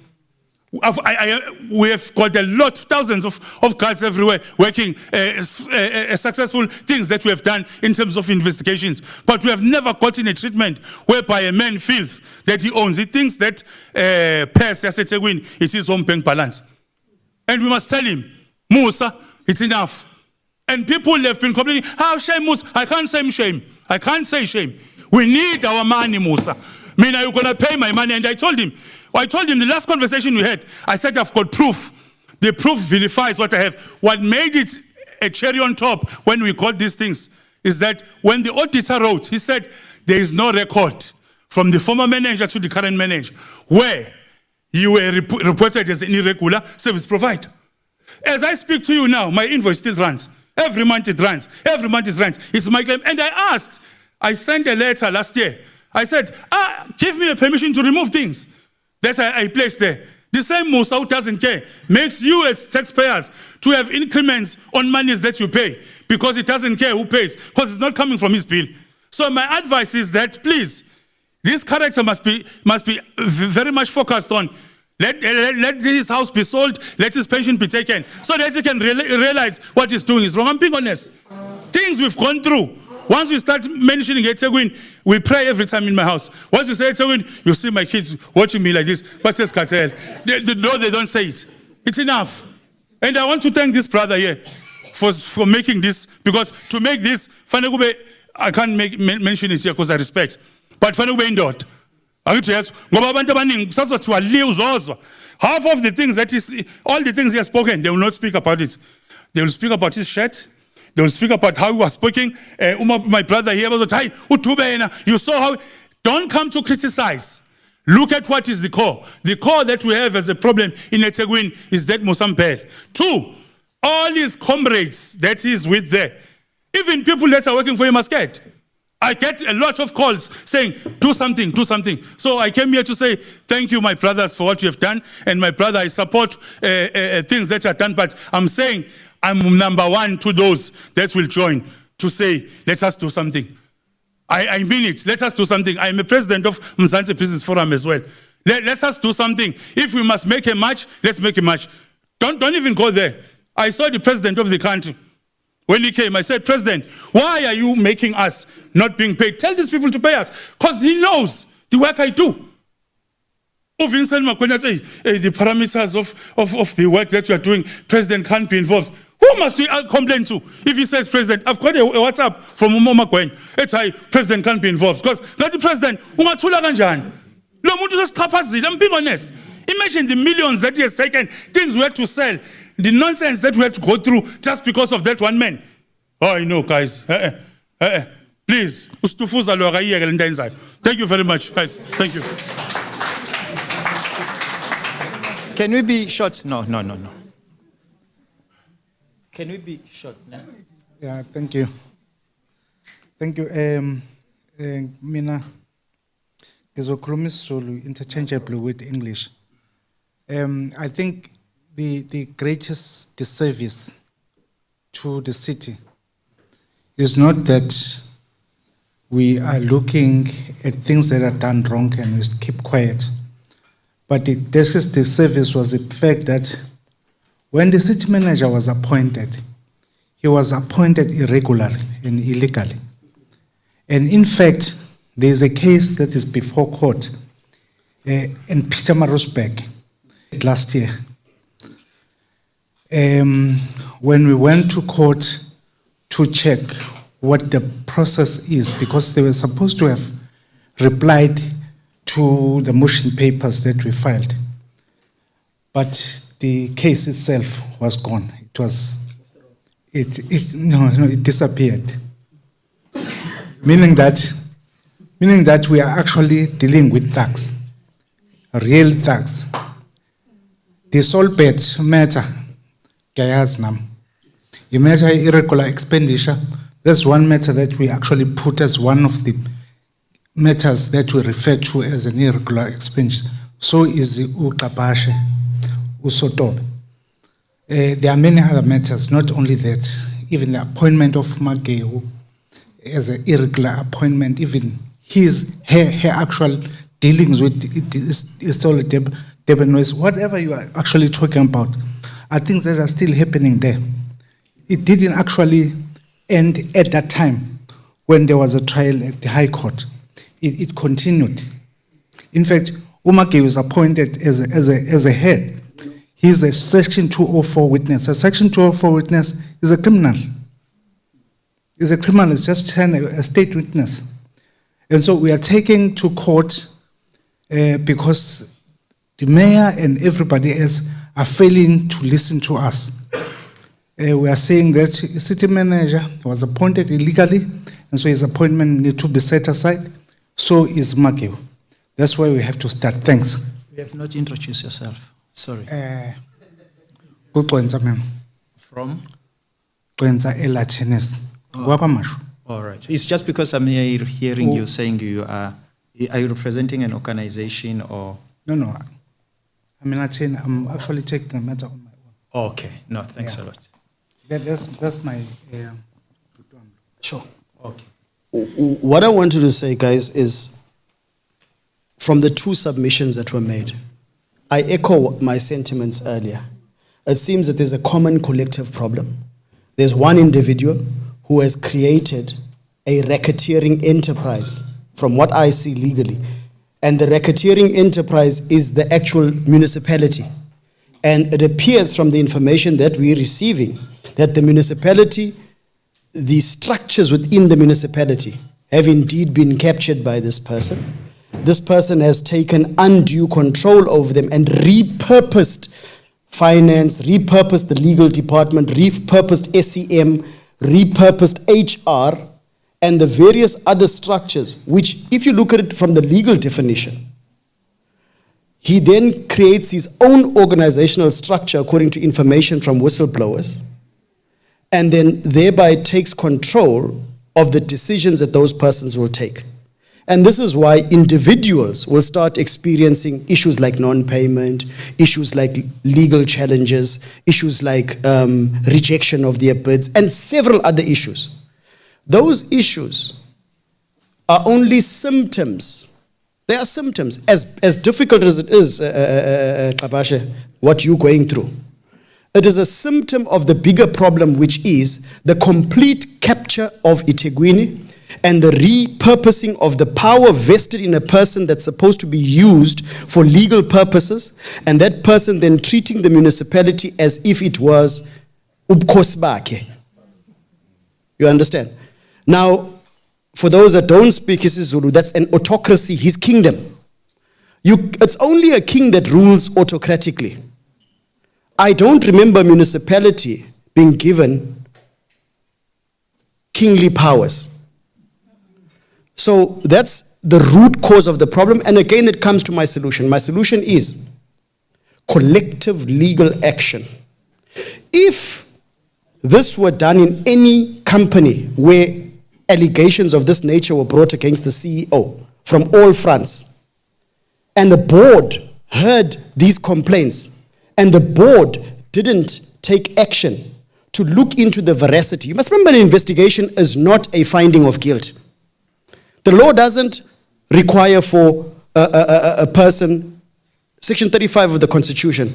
We have got a lot, thousands of guards everywhere working successful things that we have done in terms of investigations. But we have never gotten a treatment whereby a man feels that he owns. He thinks that Percy eThekwini, it's his home bank balance. And we must tell him, Musa, it's enough. And people have been complaining, how shame, Musa? I can't say shame. I can't say shame. We need our money, Musa. I mean, are you going to pay my money? And I told him the last conversation we had, I said, I've got proof. The proof vilifies what I have. What made it a cherry on top when we got these things is that when the auditor wrote, he said, there is no record from the former manager to the current manager where you were reported as an irregular service provider. As I speak to you now, my invoice still runs. Every month it runs. Every month it runs. It's my claim. And I sent a letter last year I said, give me a permission to remove things that I placed there. The same Musa who doesn't care makes you as taxpayers to have increments on monies that you pay because he doesn't care who pays because it's not coming from his bill. So my advice is that please, this character must be very much focused on. Let his house be sold, let his pension be taken, so that he can realize what he's doing is wrong. I'm being honest. Things we've gone through. Once we start mentioning Etegwin, we pray every time in my house. Once you say Etegwin, you see my kids watching me like this. But says cartel. No, they don't say it. It's enough. And I want to thank this brother here for making this, because to make this, I can't mention it here because I respect. But indoor. Yes, half of the things that is, all the things he has spoken, they will not speak about it. They will speak about his shirt. They will speak about how he was speaking. My brother here was like, you saw how. Don't come to criticize. Look at what is the core. The core that we have as a problem in Etegwin is that Mosampel. 2, all his comrades that he is with there, even people that are working for him are scared. I get a lot of calls saying, do something, do something. So I came here to say, thank you, my brothers, for what you have done. And my brother, I support things that are done, but I'm saying I'm number one to those that will join to say, let us do something. I mean it. Let us do something. I'm a president of Mzansi Business Forum as well. Let us do something. If we must make a march, let's make a march. Don't even go there. I saw the president of the country. When he came, I said, President, why are you making us not being paid? Tell these people to pay us. Because he knows the work I do. The parameters of the work that you are doing, President can't be involved. Who must we complain to? If he says, President, I've got a WhatsApp from Umoma Gwen. It's why President can't be involved. Because not the President, I'm being honest. Imagine the millions that he has taken, things we had to sell. The nonsense that we had to go through just because of that one man. Oh, I know, guys. Please. Thank you very much, guys. Thank you. Can we be short? No. Can we be short now? Yeah, thank you. Thank you. Mina, ngizokhuluma isiZulu interchangeably with English. I think the greatest disservice to the city is not that we are looking at things that are done wrong and we keep quiet. But the greatest disservice was the fact that when the city manager was appointed, he was appointed irregularly and illegally. And in fact, there is a case that is before court in Peter Marosbeck last year. When we went to court to check what the process is, because they were supposed to have replied to the motion papers that we filed, but the case itself was gone. It disappeared. Meaning that we are actually dealing with thugs, real thugs. The Solbet matter. The matter irregular expenditure, that's one matter that we actually put as one of the matters that we refer to as an irregular expenditure. So is the Uqabashe, Usotobe. There are many other matters, not only that, even the appointment of Mageu as an irregular appointment, even her actual dealings with Debenois, whatever you are actually talking about, are things that are still happening there. It didn't actually end at that time when there was a trial at the High Court. It continued. In fact, Umake was appointed as a head. He's a Section 204 witness. A Section 204 witness is a criminal. Is a criminal, it's just a state witness. And so we are taking to court because the mayor and everybody else are failing to listen to us. We are saying that a city manager was appointed illegally, and so his appointment needs to be set aside. So is Mageu. That's why we have to start. Thanks. You have not introduced yourself. Sorry. From? Elatinus. All right. It's just because I'm hearing you saying you are Are you representing an organization or? No. I mean, I'm actually taking the matter on my own. Oh, okay. No, thanks Yeah. a lot. That's my. Sure. Okay. What I wanted to say, guys, is from the two submissions that were made, I echo my sentiments earlier. It seems that there's a common collective problem. There's one individual who has created a racketeering enterprise, from what I see legally. And the racketeering enterprise is the actual municipality. And it appears from the information that we're receiving that the municipality, the structures within the municipality have indeed been captured by this person. This person has taken undue control over them and repurposed finance, repurposed the legal department, repurposed SEM, repurposed HR, and the various other structures, which, if you look at it from the legal definition, he then creates his own organizational structure according to information from whistleblowers, and then thereby takes control of the decisions that those persons will take. And this is why individuals will start experiencing issues like non-payment, issues like legal challenges, issues like rejection of their bids, and several other issues. Those issues are only symptoms. They are symptoms. As difficult as it is, Kabashe, what you're going through, it is a symptom of the bigger problem, which is the complete capture of eThekwini and the repurposing of the power vested in a person that's supposed to be used for legal purposes, and that person then treating the municipality as if it was ubukhosi bakhe. You understand? Now, for those that don't speak isiZulu, that's an autocracy, his kingdom. It's only a king that rules autocratically. I don't remember municipality being given kingly powers. So that's the root cause of the problem. And again, it comes to my solution. My solution is collective legal action. If this were done in any company where allegations of this nature were brought against the CEO from all fronts, and the board heard these complaints, and the board didn't take action to look into the veracity. You must remember, an investigation is not a finding of guilt. The law doesn't require for a person, Section 35 of the Constitution,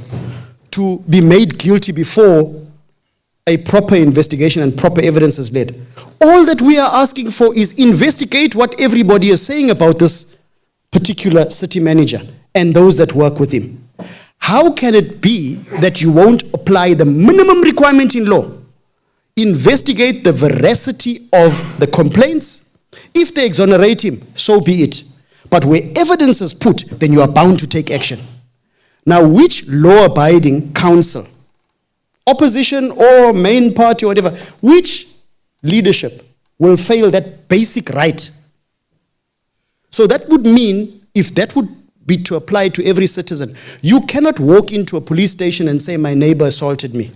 to be made guilty before a proper investigation and proper evidence is led. All that we are asking for is investigate what everybody is saying about this particular city manager and those that work with him. How can it be that you won't apply the minimum requirement in law? Investigate the veracity of the complaints. If they exonerate him, so be it. But where evidence is put, then you are bound to take action. Now, which law-abiding council, opposition or main party or whatever, which leadership will fail that basic right? So that would mean, if that would be to apply to every citizen, you cannot walk into a police station and say, my neighbor assaulted me.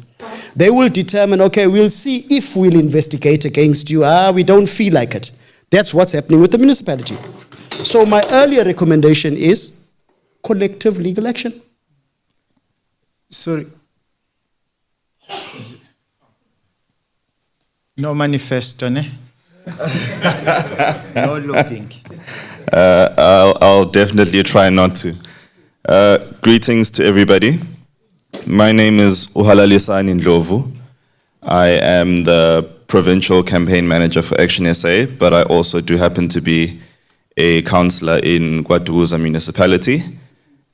They will determine, okay, we'll see if we'll investigate against you. We don't feel like it. That's what's happening with the municipality. So my earlier recommendation is collective legal action. Sorry. No manifesto, ne? No looking. I'll definitely try not to. Greetings to everybody. My name is Uhalalisani Ndlovu. I am the provincial campaign manager for Action SA, but I also do happen to be a councillor in KwaDukuza municipality.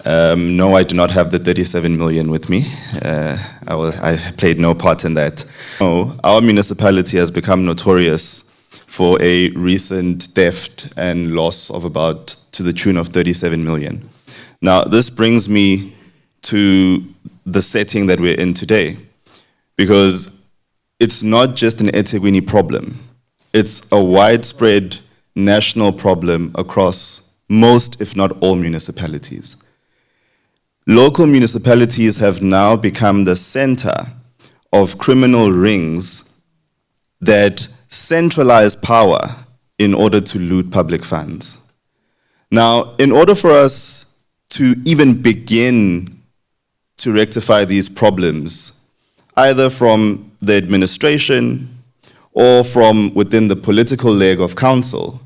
No, I do not have the 37 million with me. I played no part in that. No, our municipality has become notorious for a recent theft and loss of about to the tune of 37 million. Now, this brings me to the setting that we're in today, because it's not just an eThekwini problem. It's a widespread national problem across most, if not all, municipalities. Local municipalities have now become the center of criminal rings that centralize power in order to loot public funds. Now, in order for us to even begin to rectify these problems, either from the administration or from within the political leg of council,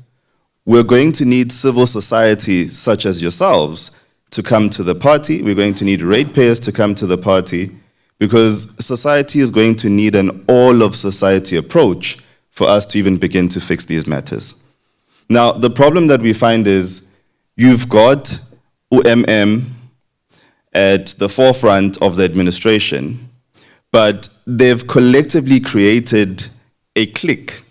we're going to need civil society such as yourselves to come to the party. We're going to need ratepayers to come to the party, because society is going to need an all-of-society approach for us to even begin to fix these matters. Now, the problem that we find is you've got UMM at the forefront of the administration, but they've collectively created a clique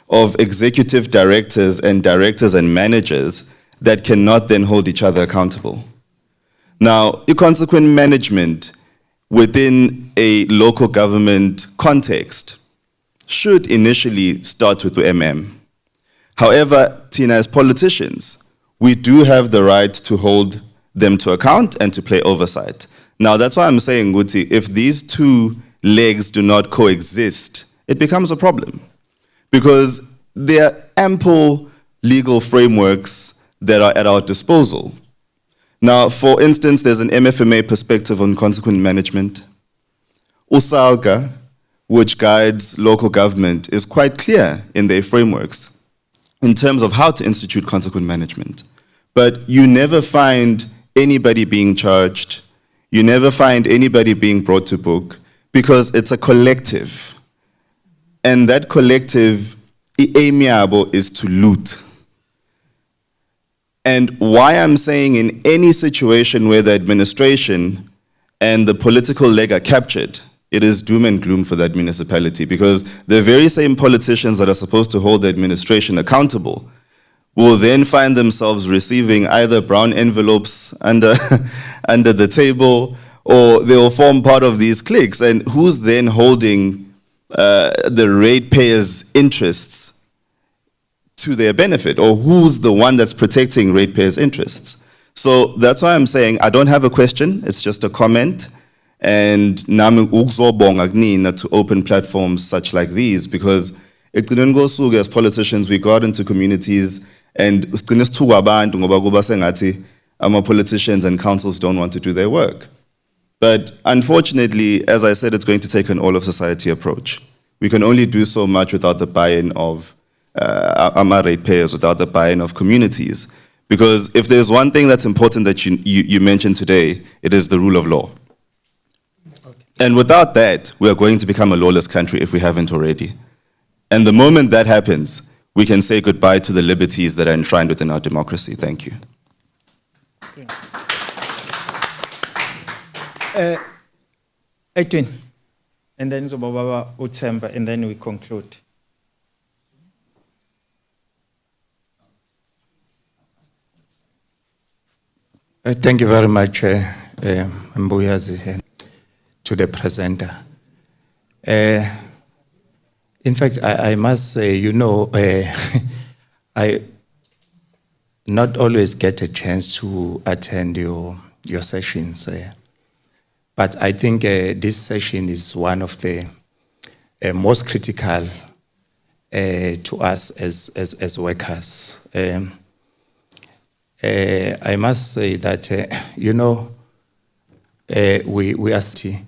of executive directors and managers that cannot then hold each other accountable. Now, consequent management within a local government context should initially start with the MM. However, Tina, as politicians, we do have the right to hold them to account and to play oversight. Now, that's why I'm saying, Guti, if these two legs do not coexist, it becomes a problem. Because there are ample legal frameworks that are at our disposal. Now, for instance, there's an MFMA perspective on consequent management. USALGA, which guides local government, is quite clear in their frameworks in terms of how to institute consequent management. But you never find anybody being charged. You never find anybody being brought to book, because it's a collective. And that collective, amiable, is to loot. And why I'm saying in any situation where the administration and the political leg are captured, it is doom and gloom for that municipality, because the very same politicians that are supposed to hold the administration accountable will then find themselves receiving either brown envelopes under, under the table, or they will form part of these cliques. And who's then holding the ratepayers' interests to their benefit, or who's the one that's protecting ratepayers' interests? So that's why I'm saying I don't have a question, it's just a comment. And nami ukuzobonga kunina to open platforms such like these, because as politicians we go out into communities and politicians and councils don't want to do their work. But unfortunately, as I said, it's going to take an all-of-society approach. We can only do so much without the buy-in of our ratepayers, without the buy-in of communities. Because if there's one thing that's important that you mentioned today, it is the rule of law. And without that, we are going to become a lawless country if we haven't already. And the moment that happens, we can say goodbye to the liberties that are enshrined within our democracy. Thank you. Thanks. Edwin, and then Zobaba Utemba, and then we conclude. Thank you very much, Mbuyazi, to the presenter. In fact, I must say, you know, I not always get a chance to attend your sessions, but I think this session is one of the most critical to us as workers. I must say that, you know, we are seeing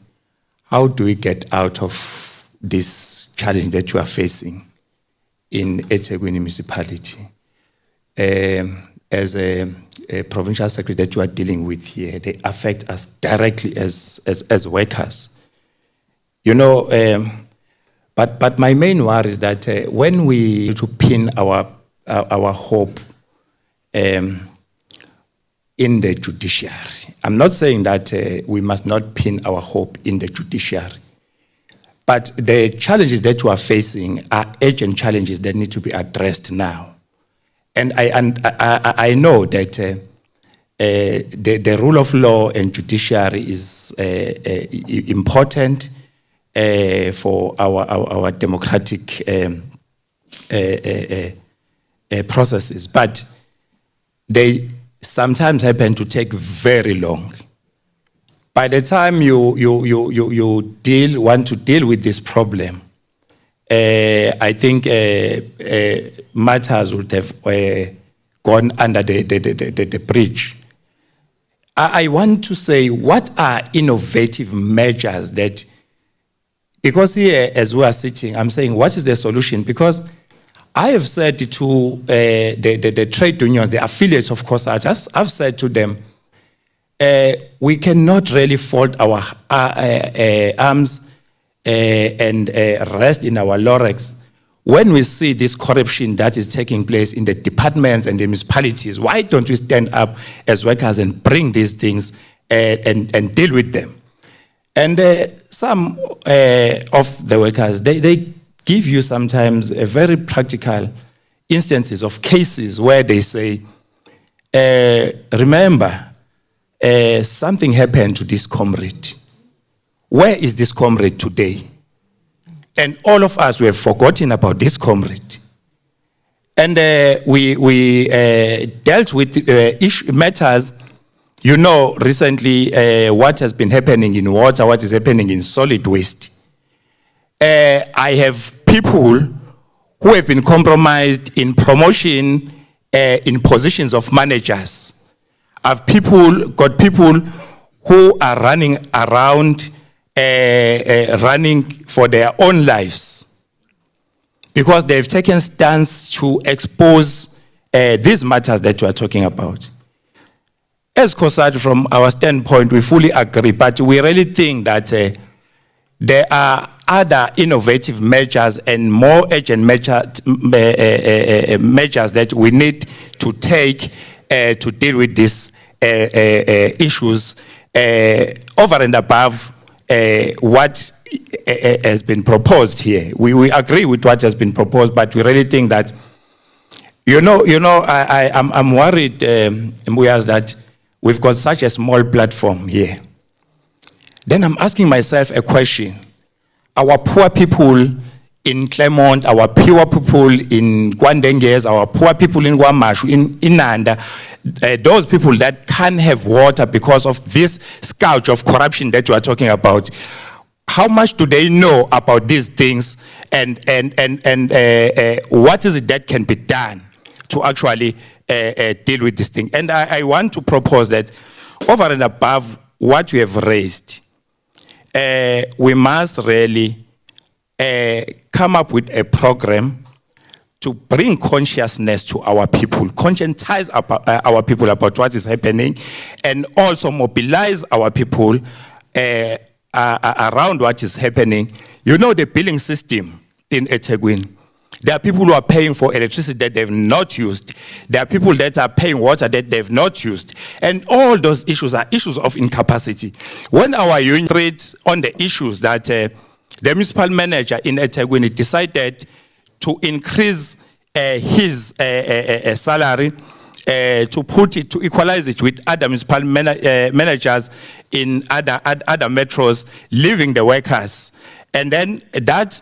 how do we get out of this challenge that you are facing in eThekwini municipality. As a provincial secretary that you are dealing with here, they affect us directly as workers. You know, but my main worry is that when we to pin our hope in the judiciary. I'm not saying that we must not pin our hope in the judiciary, but the challenges that we are facing are urgent challenges that need to be addressed now. And I know that the rule of law and judiciary is important for our democratic processes, but they sometimes happen to take very long. By the time you want to deal with this problem, I think matters would have gone under the bridge. I want to say, what are innovative measures that, because here as we are sitting, I'm saying, what is the solution? Because I have said to the trade unions, the affiliates of COSATU, I've said to them, we cannot really fold our arms and rest in our laurels. When we see this corruption that is taking place in the departments and the municipalities, why don't we stand up as workers and bring these things and deal with them? And some of the workers, they give you sometimes a very practical instances of cases where they say, remember, something happened to this comrade. Where is this comrade today? And all of us, we have forgotten about this comrade. And we dealt with matters, you know, recently what has been happening in water, what is happening in solid waste. I have people who have been compromised in promotion in positions of managers. I've got people who are running around running for their own lives because they've taken stance to expose these matters that we are talking about. As COSATU, from our standpoint, we fully agree, but we really think that there are other innovative measures and more urgent measures that we need to take to deal with these issues over and above what has been proposed here. We agree with what has been proposed, but we really think that, I'm worried, Mbuyas, that we've got such a small platform here. Then I'm asking myself a question. Our poor people in Claremont, our poor people in Kwandenges, our poor people in Guamashu, in Nanda, those people that can't have water because of this scourge of corruption that you are talking about, how much do they know about these things, and what is it that can be done to actually deal with this thing? And I want to propose that over and above what we have raised, we must really come up with a program to bring consciousness to our people, conscientize our people about what is happening, and also mobilize our people around what is happening. You know, the billing system in eThekwini, there are people who are paying for electricity that they've not used. There are people that are paying water that they've not used. And all those issues are issues of incapacity. When our union trades on the issues that the municipal manager in eThekwini decided to increase his salary, to equalize it with other municipal managers in other metros, leaving the workers. And then that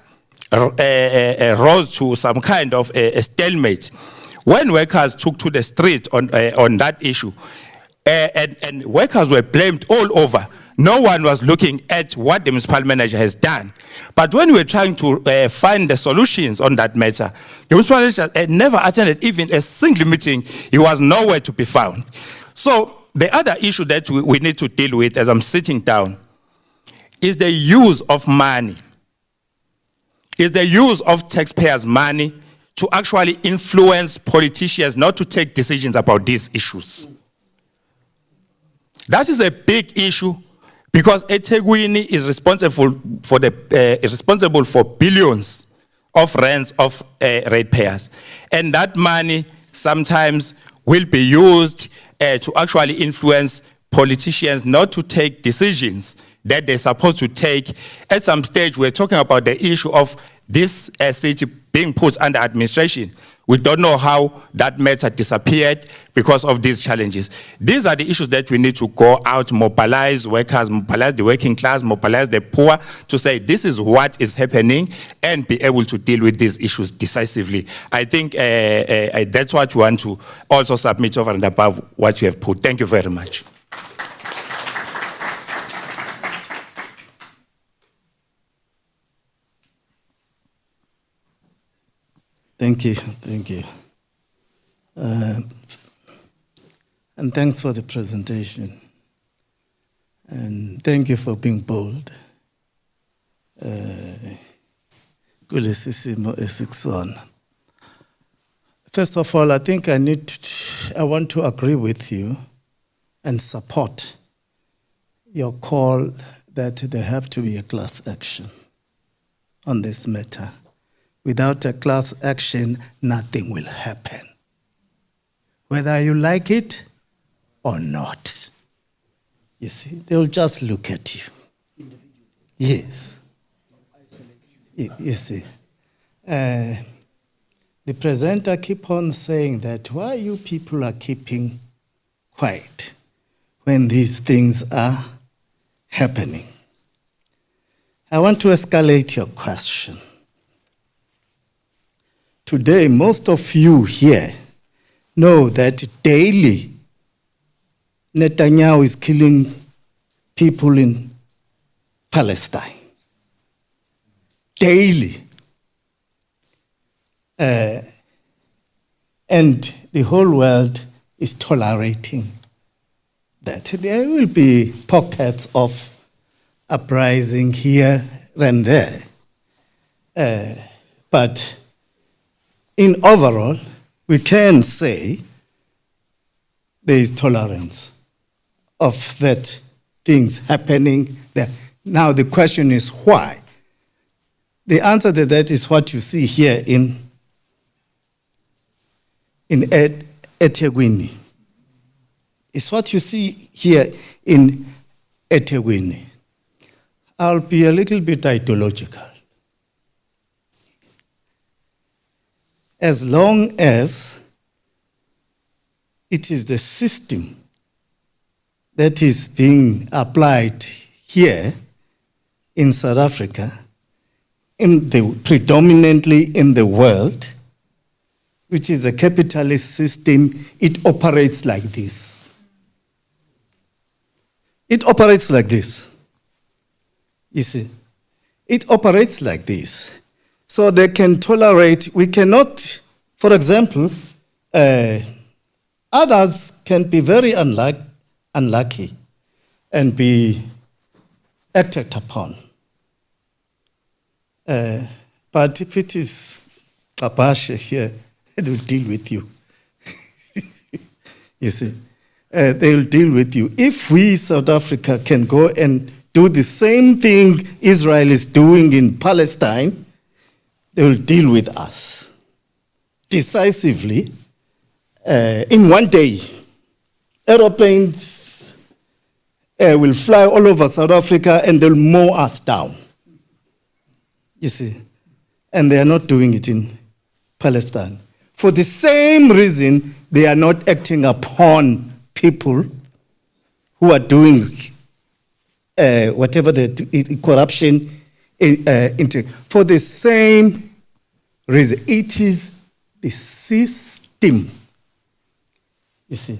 rose to some kind of a stalemate. When workers took to the street on that issue, and workers were blamed all over, no one was looking at what the municipal manager has done. But when we were trying to find the solutions on that matter, the municipal manager had never attended even a single meeting. He was nowhere to be found. So the other issue that we need to deal with as I'm sitting down is the use of money, is the use of taxpayers' money to actually influence politicians not to take decisions about these issues. That is a big issue, because eThekwini is responsible for billions of rands of ratepayers. And that money sometimes will be used to actually influence politicians not to take decisions that they're supposed to take. At some stage, we're talking about the issue of this city being put under administration. We don't know how that matter disappeared because of these challenges. These are the issues that we need to go out, mobilize workers, mobilize the working class, mobilize the poor to say this is what is happening and be able to deal with these issues decisively. I think that's what we want to also submit over and above what you have put. Thank you very much. Thank you. And thanks for the presentation. And thank you for being bold. Kulisisimo esikusona. First of all, I think I want to agree with you and support your call that there have to be a class action on this matter. Without a class action, nothing will happen. Whether you like it or not. You see, they'll just look at you. Yes. You see. The presenter keep on saying that why you people are keeping quiet when these things are happening. I want to escalate your question. Today, most of you here know that daily Netanyahu is killing people in Palestine. Daily. And the whole world is tolerating that. There will be pockets of uprising here and there. But in overall, we can say there is tolerance of that things happening there. Now the question is why? The answer to that is what you see here in eThekwini. It's what you see here in eThekwini. I'll be a little bit ideological. As long as it is the system that is being applied here in South Africa, predominantly in the world, which is a capitalist system, it operates like this. It operates like this. You see, it operates like this. So they can tolerate, we cannot, for example, others can be very unlucky and be acted upon. But if it is Kabashe here, they will deal with you. You see, they will deal with you. If we, South Africa, can go and do the same thing Israel is doing in Palestine, they will deal with us decisively in one day. Aeroplanes will fly all over South Africa and they'll mow us down. You see, and they are not doing it in Palestine. For the same reason, they are not acting upon people who are doing whatever the corruption. For the same reason, it is the system. You see,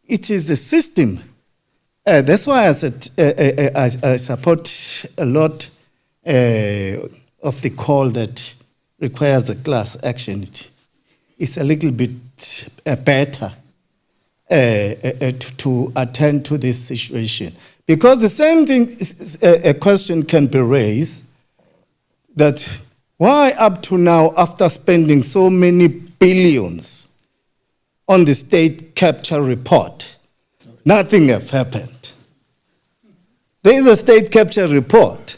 it is the system. That's why I said I support a lot of the call that requires a class action. It's a little bit better to attend to this situation. Because the same thing, a question can be raised that why up to now, after spending so many billions on the state capture report, nothing has happened. There is a state capture report.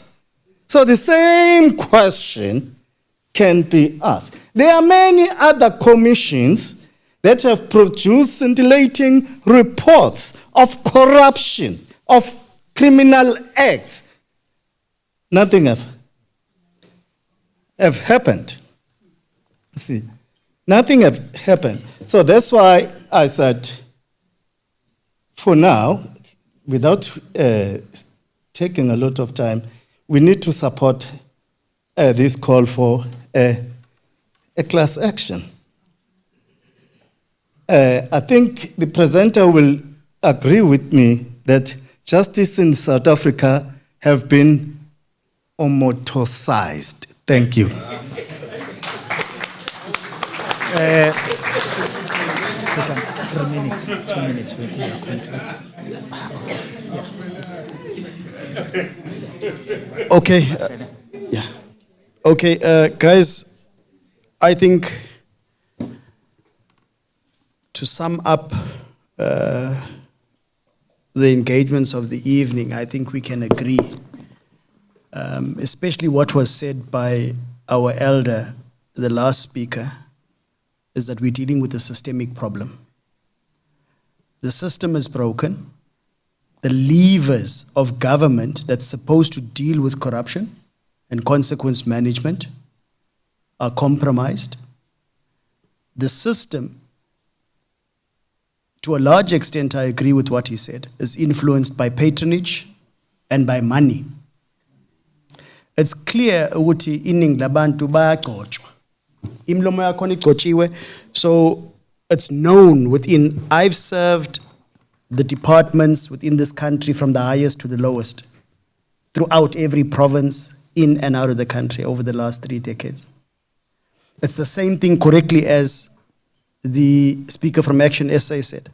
So the same question can be asked. There are many other commissions that have produced scintillating reports of corruption, of criminal acts. Nothing have happened. See, nothing have happened. So that's why I said, for now, without taking a lot of time, we need to support this call for a class action. I think the presenter will agree with me that justice in South Africa have been homotonicized. Thank you. 3 minutes, 2 minutes, we are concluding. Okay. Yeah. Okay, guys, I think to sum up the engagements of the evening, I think we can agree, especially what was said by our elder, the last speaker, is that we're dealing with a systemic problem. The system is broken. The levers of government that's supposed to deal with corruption and consequence management are compromised. The system, to a large extent, I agree with what he said, is influenced by patronage and by money. It's clear ukuthi iningi labantu bayagcotshwa. Imlomo yakhona igcotshiwe. So it's known within, I've served the departments within this country from the highest to the lowest, throughout every province, in and out of the country over the last 3 decades. It's the same thing correctly as the speaker from Action SA said.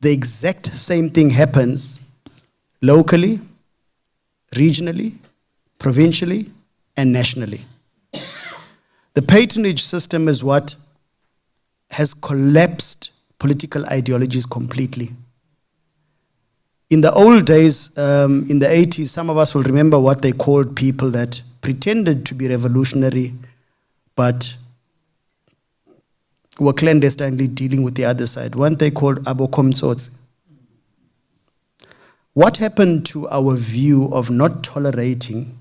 The exact same thing happens locally, regionally, provincially, and nationally. The patronage system is what has collapsed political ideologies completely. In the old days, in the 80s, some of us will remember what they called people that pretended to be revolutionary, but were clandestinely dealing with the other side. One they called abokomtsotsi. What happened to our view of not tolerating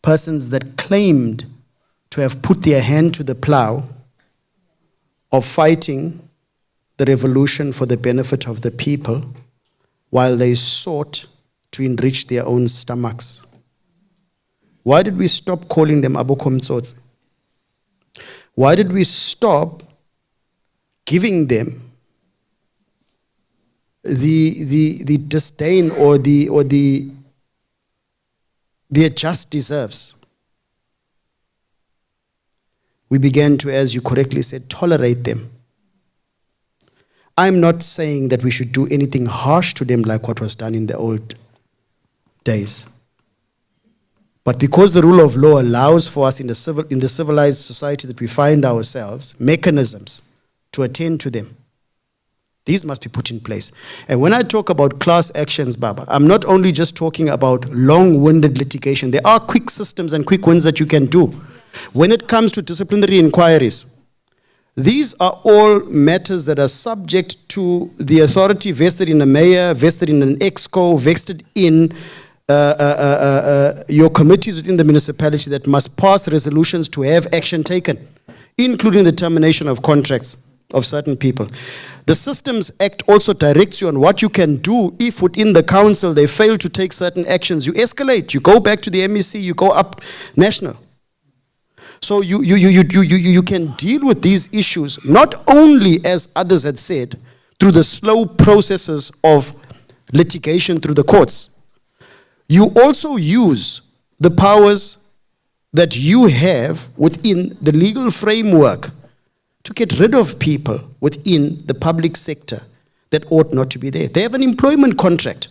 persons that claimed to have put their hand to the plow of fighting the revolution for the benefit of the people while they sought to enrich their own stomachs? Why did we stop calling them abokomtsotsi? Why did we stop giving them the disdain or their just deserves? We began to, as you correctly said, tolerate them. I'm not saying that we should do anything harsh to them like what was done in the old days. But because the rule of law allows for us in the civilized society that we find ourselves, mechanisms to attend to them, these must be put in place. And when I talk about class actions, Baba, I'm not only just talking about long-winded litigation. There are quick systems and quick wins that you can do. When it comes to disciplinary inquiries, these are all matters that are subject to the authority vested in a mayor, vested in an exco, vested in your committees within the municipality that must pass resolutions to have action taken, including the termination of contracts of certain people. The Systems Act also directs you on what you can do if within the council they fail to take certain actions. You escalate, you go back to the MEC, you go up national. So you can deal with these issues, not only, as others had said, through the slow processes of litigation through the courts. You also use the powers that you have within the legal framework to get rid of people within the public sector that ought not to be there. They have an employment contract.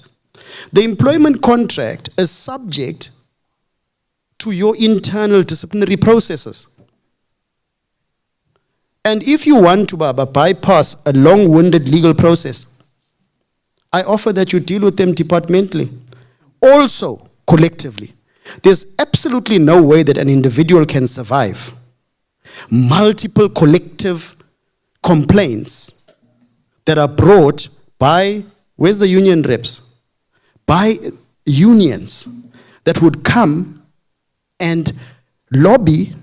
The employment contract is subject to your internal disciplinary processes. And if you want to bypass a long-winded legal process, I offer that you deal with them departmentally, also collectively. There's absolutely no way that an individual can survive multiple collective complaints that are brought by, where's the union reps? By unions that would come and lobby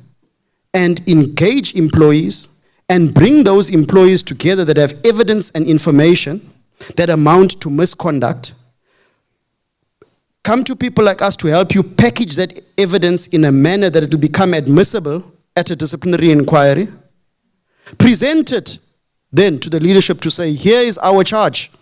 and engage employees and bring those employees together that have evidence and information that amount to misconduct. Come to people like us to help you package that evidence in a manner that it will become admissible at a disciplinary inquiry. Present it then to the leadership to say, here is our charge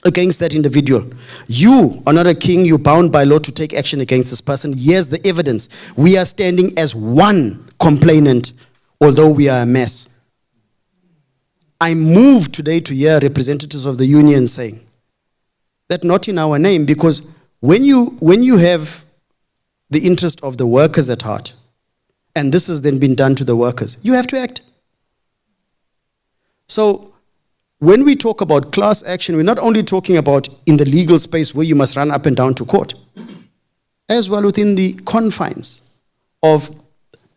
against that individual. You are not a king, you're bound by law to take action against this person. Here's the evidence. We are standing as one complainant, although we are a mess. I'm moved today to hear representatives of the union saying that not in our name, because when you have the interest of the workers at heart, and this has then been done to the workers, you have to act. So when we talk about class action, we're not only talking about in the legal space where you must run up and down to court, as well within the confines of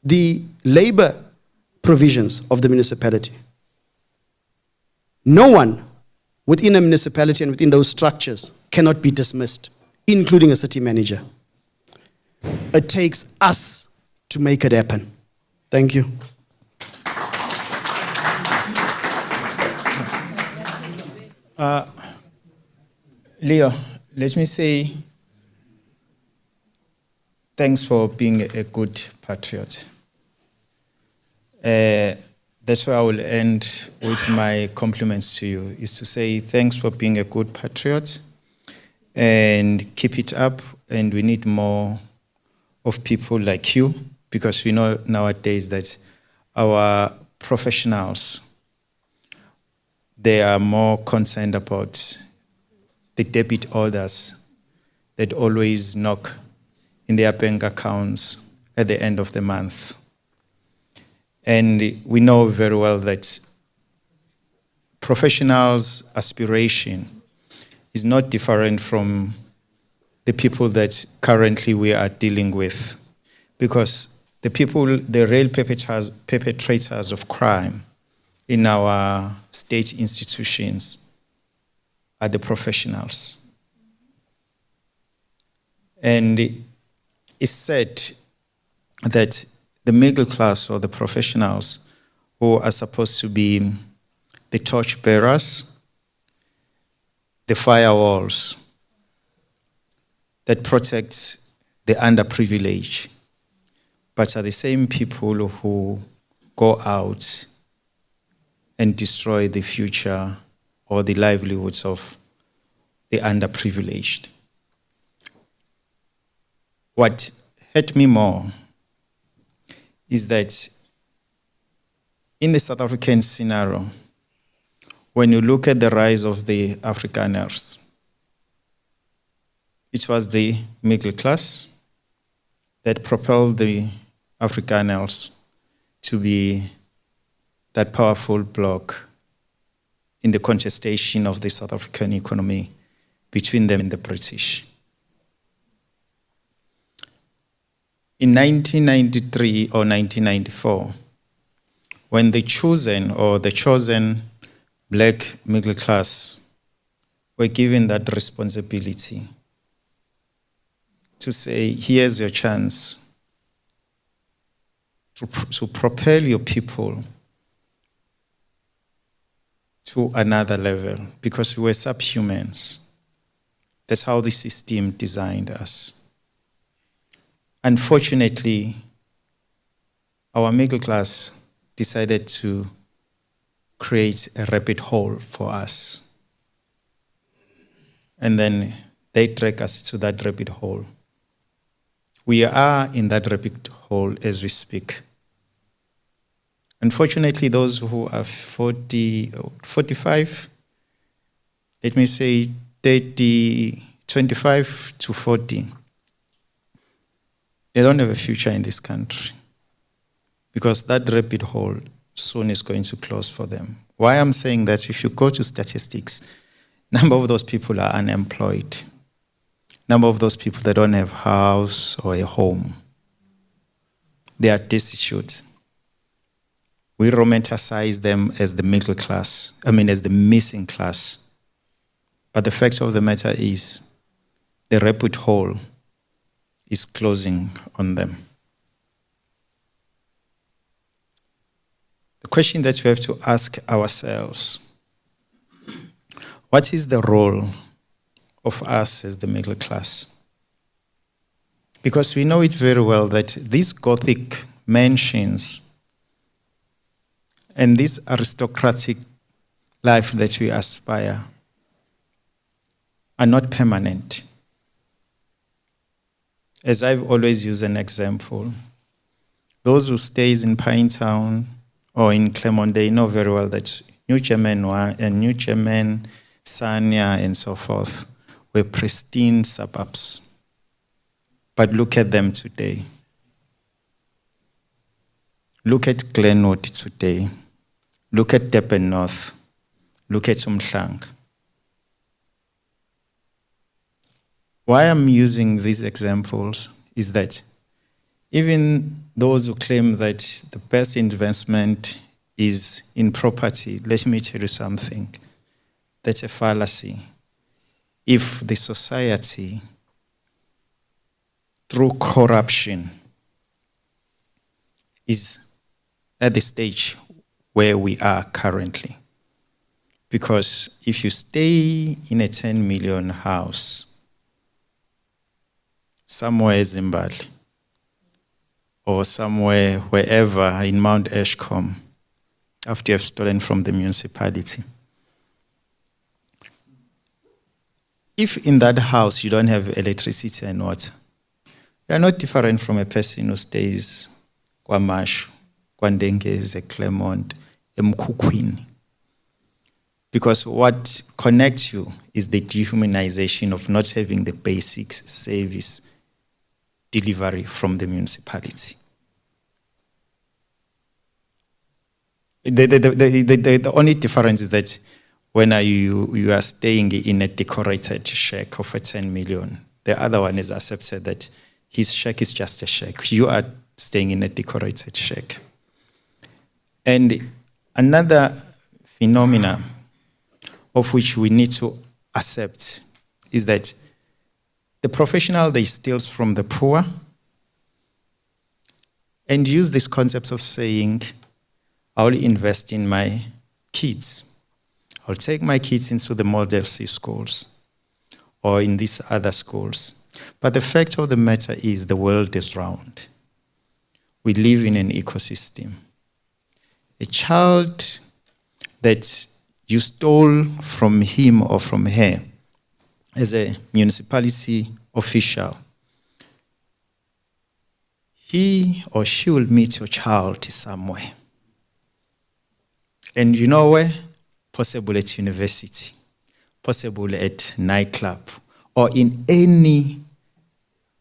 the labor provisions of the municipality. No one within a municipality and within those structures cannot be dismissed, including a city manager. It takes us to make it happen. Thank you. Leo, let me say thanks for being a good patriot. That's where I will end with my compliments to you, is to say thanks for being a good patriot and keep it up. And we need more of people like you, because we know nowadays that our professionals, they are more concerned about the debit orders that always knock in their bank accounts at the end of the month. And we know very well that professionals' aspiration is not different from the people that currently we are dealing with, because the people, the real perpetrators of crime in our state institutions are the professionals. And it's said that the middle class or the professionals who are supposed to be the torch bearers, the firewalls that protect the underprivileged, but are the same people who go out and destroy the future or the livelihoods of the underprivileged. What hurt me more is that in the South African scenario, when you look at the rise of the Afrikaners, it was the middle class that propelled the Afrikaners to be that powerful bloc in the contestation of the South African economy between them and the British. In 1993 or 1994, when the chosen black middle class were given that responsibility to say, here's your chance to propel your people to another level, because we were subhumans. That's how the system designed us. Unfortunately, our middle class decided to create a rabbit hole for us. And then they drag us to that rabbit hole. We are in that rabbit hole as we speak. Unfortunately, those who are 40, 45, let me say 30, 25 to 40, they don't have a future in this country, because that rabbit hole soon is going to close for them. Why I'm saying that, if you go to statistics, number of those people are unemployed. Number of those people that don't have a house or a home. They are destitute. We romanticize them as the middle class, as the missing class. But the fact of the matter is, the rabbit hole is closing on them. The question that we have to ask ourselves, what is the role of us as the middle class? Because we know it very well that these Gothic mansions and this aristocratic life that we aspire are not permanent. As I've always used an example, those who stays in Pinetown or in Claremont, they know very well that New German, New German, Sanya, and so forth, were pristine suburbs. But look at them today. Look at Glenwood today. Look at Durban North. Look at Umhlanga. Why I'm using these examples is that even those who claim that the best investment is in property, let me tell you something. That's a fallacy. If the society, through corruption, is at the stage where we are currently, because if you stay in a 10 million house somewhere in Zimbabwe or somewhere wherever in Mount Ashcombe, after you have stolen from the municipality, if in that house you don't have electricity and water, you are not different from a person who stays KwaMashu, KwaNdengeze, Claremont, eMkhukhwini. Because what connects you is the dehumanization of not having the basic service delivery from the municipality. The only difference is that when you are staying in a decorated shack of a 10 million, the other one is accepted that his shack is just a shack. You are staying in a decorated shack. And another phenomena of which we need to accept is that the professional, they steals from the poor and use these concepts of saying, I'll invest in my kids. I'll take my kids into the Model C schools or in these other schools. But the fact of the matter is the world is round. We live in an ecosystem. A child that you stole from him or from her as a municipality official, he or she will meet your child somewhere. And you know where? Possible at university, possible at nightclub, or in any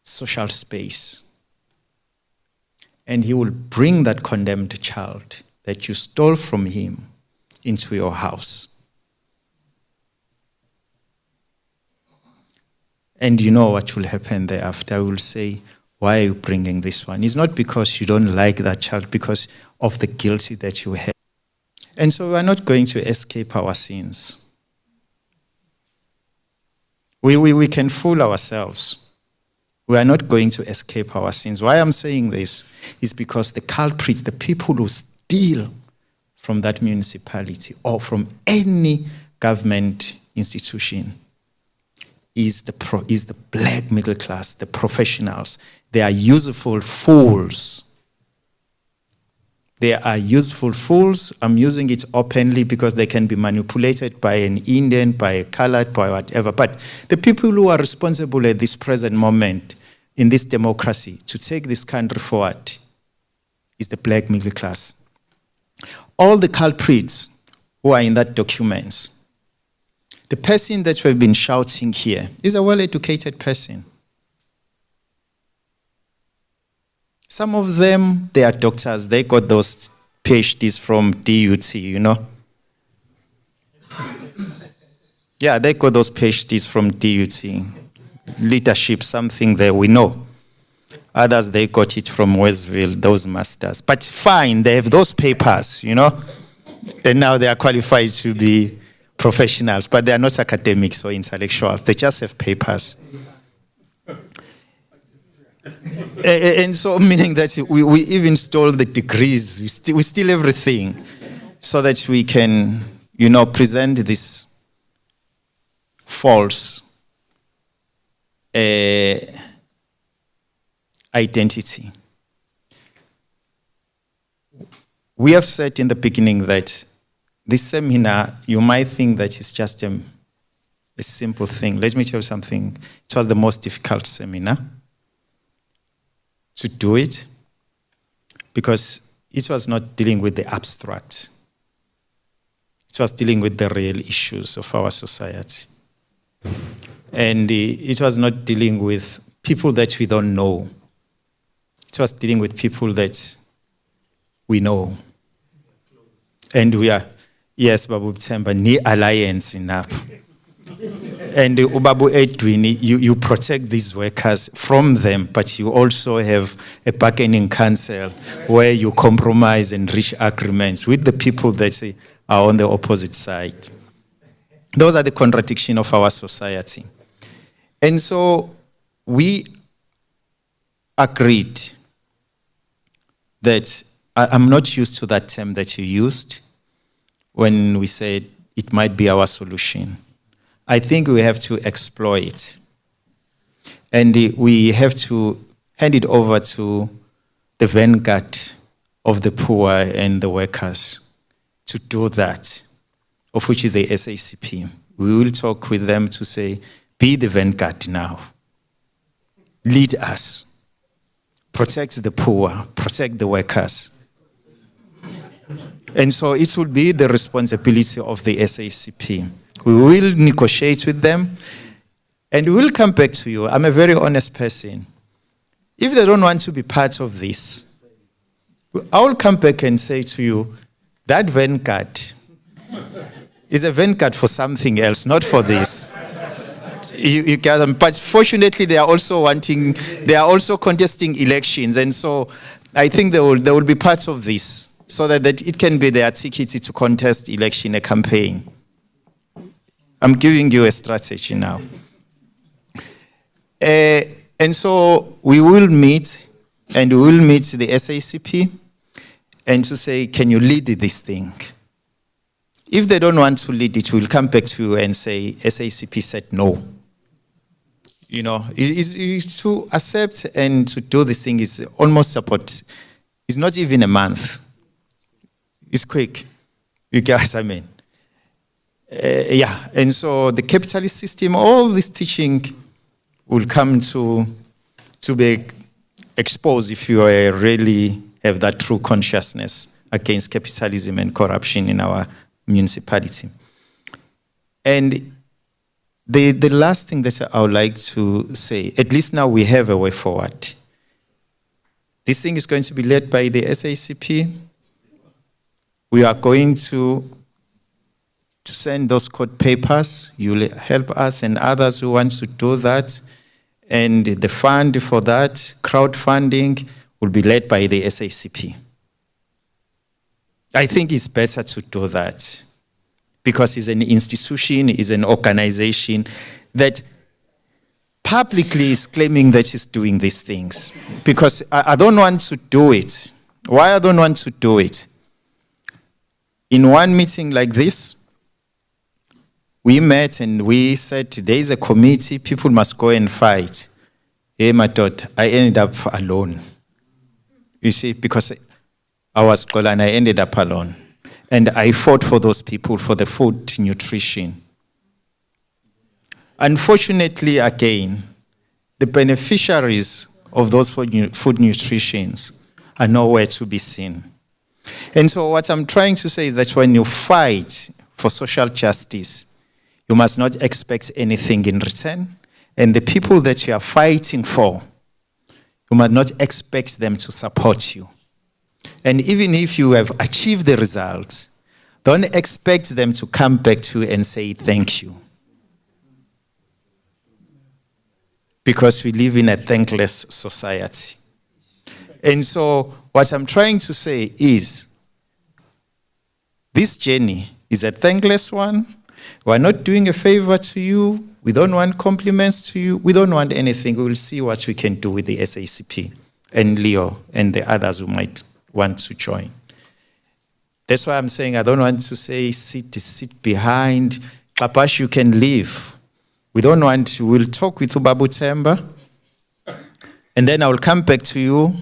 social space. And he will bring that condemned child that you stole from him into your house. And you know what will happen thereafter. I will say, why are you bringing this one? It's not because you don't like that child, because of the guilt that you have. And so we are not going to escape our sins. We can fool ourselves. We are not going to escape our sins. Why I'm saying this is because the culprits, the people who steal from that municipality or from any government institution is the black middle class, the professionals. They are useful fools. They are useful fools. I'm using it openly because they can be manipulated by an Indian, by a colored, by whatever. But the people who are responsible at this present moment in this democracy to take this country forward is the black middle class. All the culprits who are in that document, the person that we've been shouting here is a well-educated person. Some of them, they are doctors. They got those PhDs from DUT, you know. Yeah, they got those PhDs from DUT. Leadership, something there, we know. Others, they got it from Westville, those masters. But fine, they have those papers, you know. And now they are qualified to be professionals, but they are not academics or intellectuals. They just have papers. And so meaning that we even stole the degrees, we steal everything so that we can, you know, present this false identity. We have said in the beginning that this seminar, you might think that it's just a simple thing. Let me tell you something. It was the most difficult seminar to do it because it was not dealing with the abstract. It was dealing with the real issues of our society. And it was not dealing with people that we don't know. It was dealing with people that we know. And we are, yes, Babu Temba, ni alliance enough. And Ubabu Edwin, you protect these workers from them, but you also have a bargaining council where you compromise and reach agreements with the people that are on the opposite side. Those are the contradictions of our society. And so we agreed that I'm not used to that term that you used when we said it might be our solution. I think we have to explore it. And we have to hand it over to the vanguard of the poor and the workers to do that, of which is the SACP. We will talk with them to say, be the vanguard now. Lead us. Protect the poor, protect the workers. And so it will be the responsibility of the SACP. We will negotiate with them, and we will come back to you. I'm a very honest person. If they don't want to be part of this, I will come back and say to you, that vanguard is a vanguard for something else, not for this. You get them. But fortunately, they are also contesting elections, and so I think they will be part of this, so that it can be their ticket to contest election, a campaign. I'm giving you a strategy now. And so we will meet, and we will meet the SACP, and to say, can you lead this thing? If they don't want to lead it, we'll come back to you and say, SACP said no. You know, it's to accept and to do this thing is almost support. It's not even a month. It's quick. You guys, I mean. Yeah, and so the capitalist system, all this teaching will come to be exposed if you really have that true consciousness against capitalism and corruption in our municipality. And the last thing that I would like to say, at least now we have a way forward. This thing is going to be led by the SACP. We are going to send those court papers. You'll help us and others who want to do that. And the fund for that, crowdfunding, will be led by the SACP. I think it's better to do that because it's an institution, it's an organization that publicly is claiming that it's doing these things. Because I don't want to do it. Why I don't want to do it? In one meeting like this, we met and we said, there is a committee, people must go and fight. Hey, my daughter, I ended up alone. You see, because I was called and I ended up alone. And I fought for those people, for the food nutrition. Unfortunately, again, the beneficiaries of those food nutritions are nowhere to be seen. And so what I'm trying to say is that when you fight for social justice, you must not expect anything in return. And the people that you are fighting for, you must not expect them to support you. And even if you have achieved the result, don't expect them to come back to you and say thank you. Because we live in a thankless society. And so what I'm trying to say is, this journey is a thankless one. We're not doing a favor to you. We don't want compliments to you. We don't want anything. We will see what we can do with the SACP and Leo and the others who might want to join. That's why I'm saying I don't want to say sit behind. Kapash, you can leave. We don't want to. We'll talk with Ubabu Temba. And then I will come back to you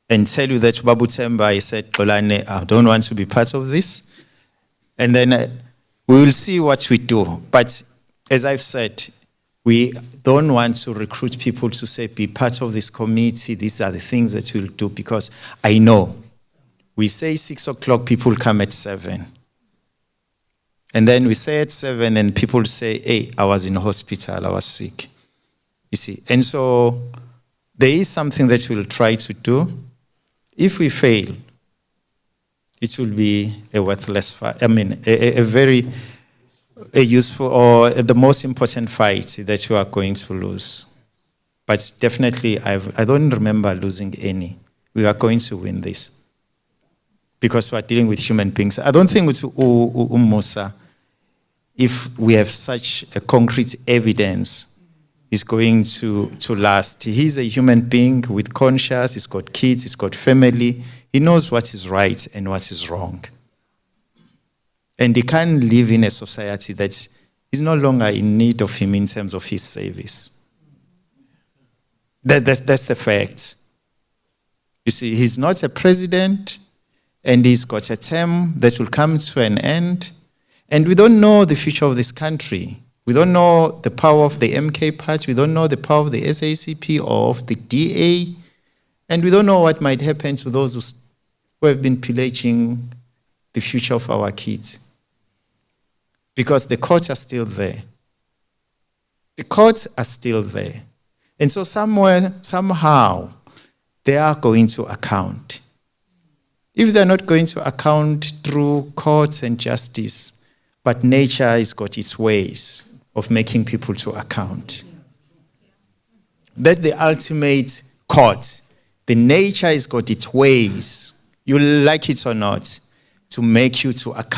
and tell you that Ubabu Temba, I said, Kolane, I don't want to be part of this. And then we will see what we do. But as I've said, we don't want to recruit people to say, be part of this committee. These are the things that we'll do, because I know we say 6 o'clock, people come at 7. And then we say at 7 and people say, hey, I was in hospital, I was sick. You see, and so there is something that we'll try to do. If we fail, it will be a worthless fight. I mean, a very useful or the most important fight that you are going to lose. But definitely, I don't remember losing any. We are going to win this because we are dealing with human beings. I don't think with Musa, if we have such a concrete evidence, is going to last. He's a human being with conscience, he's got kids, he's got family. He knows what is right and what is wrong. And he can't live in a society that is no longer in need of him in terms of his service. That's the fact. You see, he's not a president, and he's got a term that will come to an end. And we don't know the future of this country. We don't know the power of the MK party. We don't know the power of the SACP or of the DA. And we don't know what might happen to those who have been pillaging the future of our kids. Because the courts are still there. The courts are still there. And so somewhere, somehow, they are going to account. If they're not going to account through courts and justice, but nature has got its ways of making people to account. That's the ultimate court. The nature has got its ways, you like it or not, to make you to account.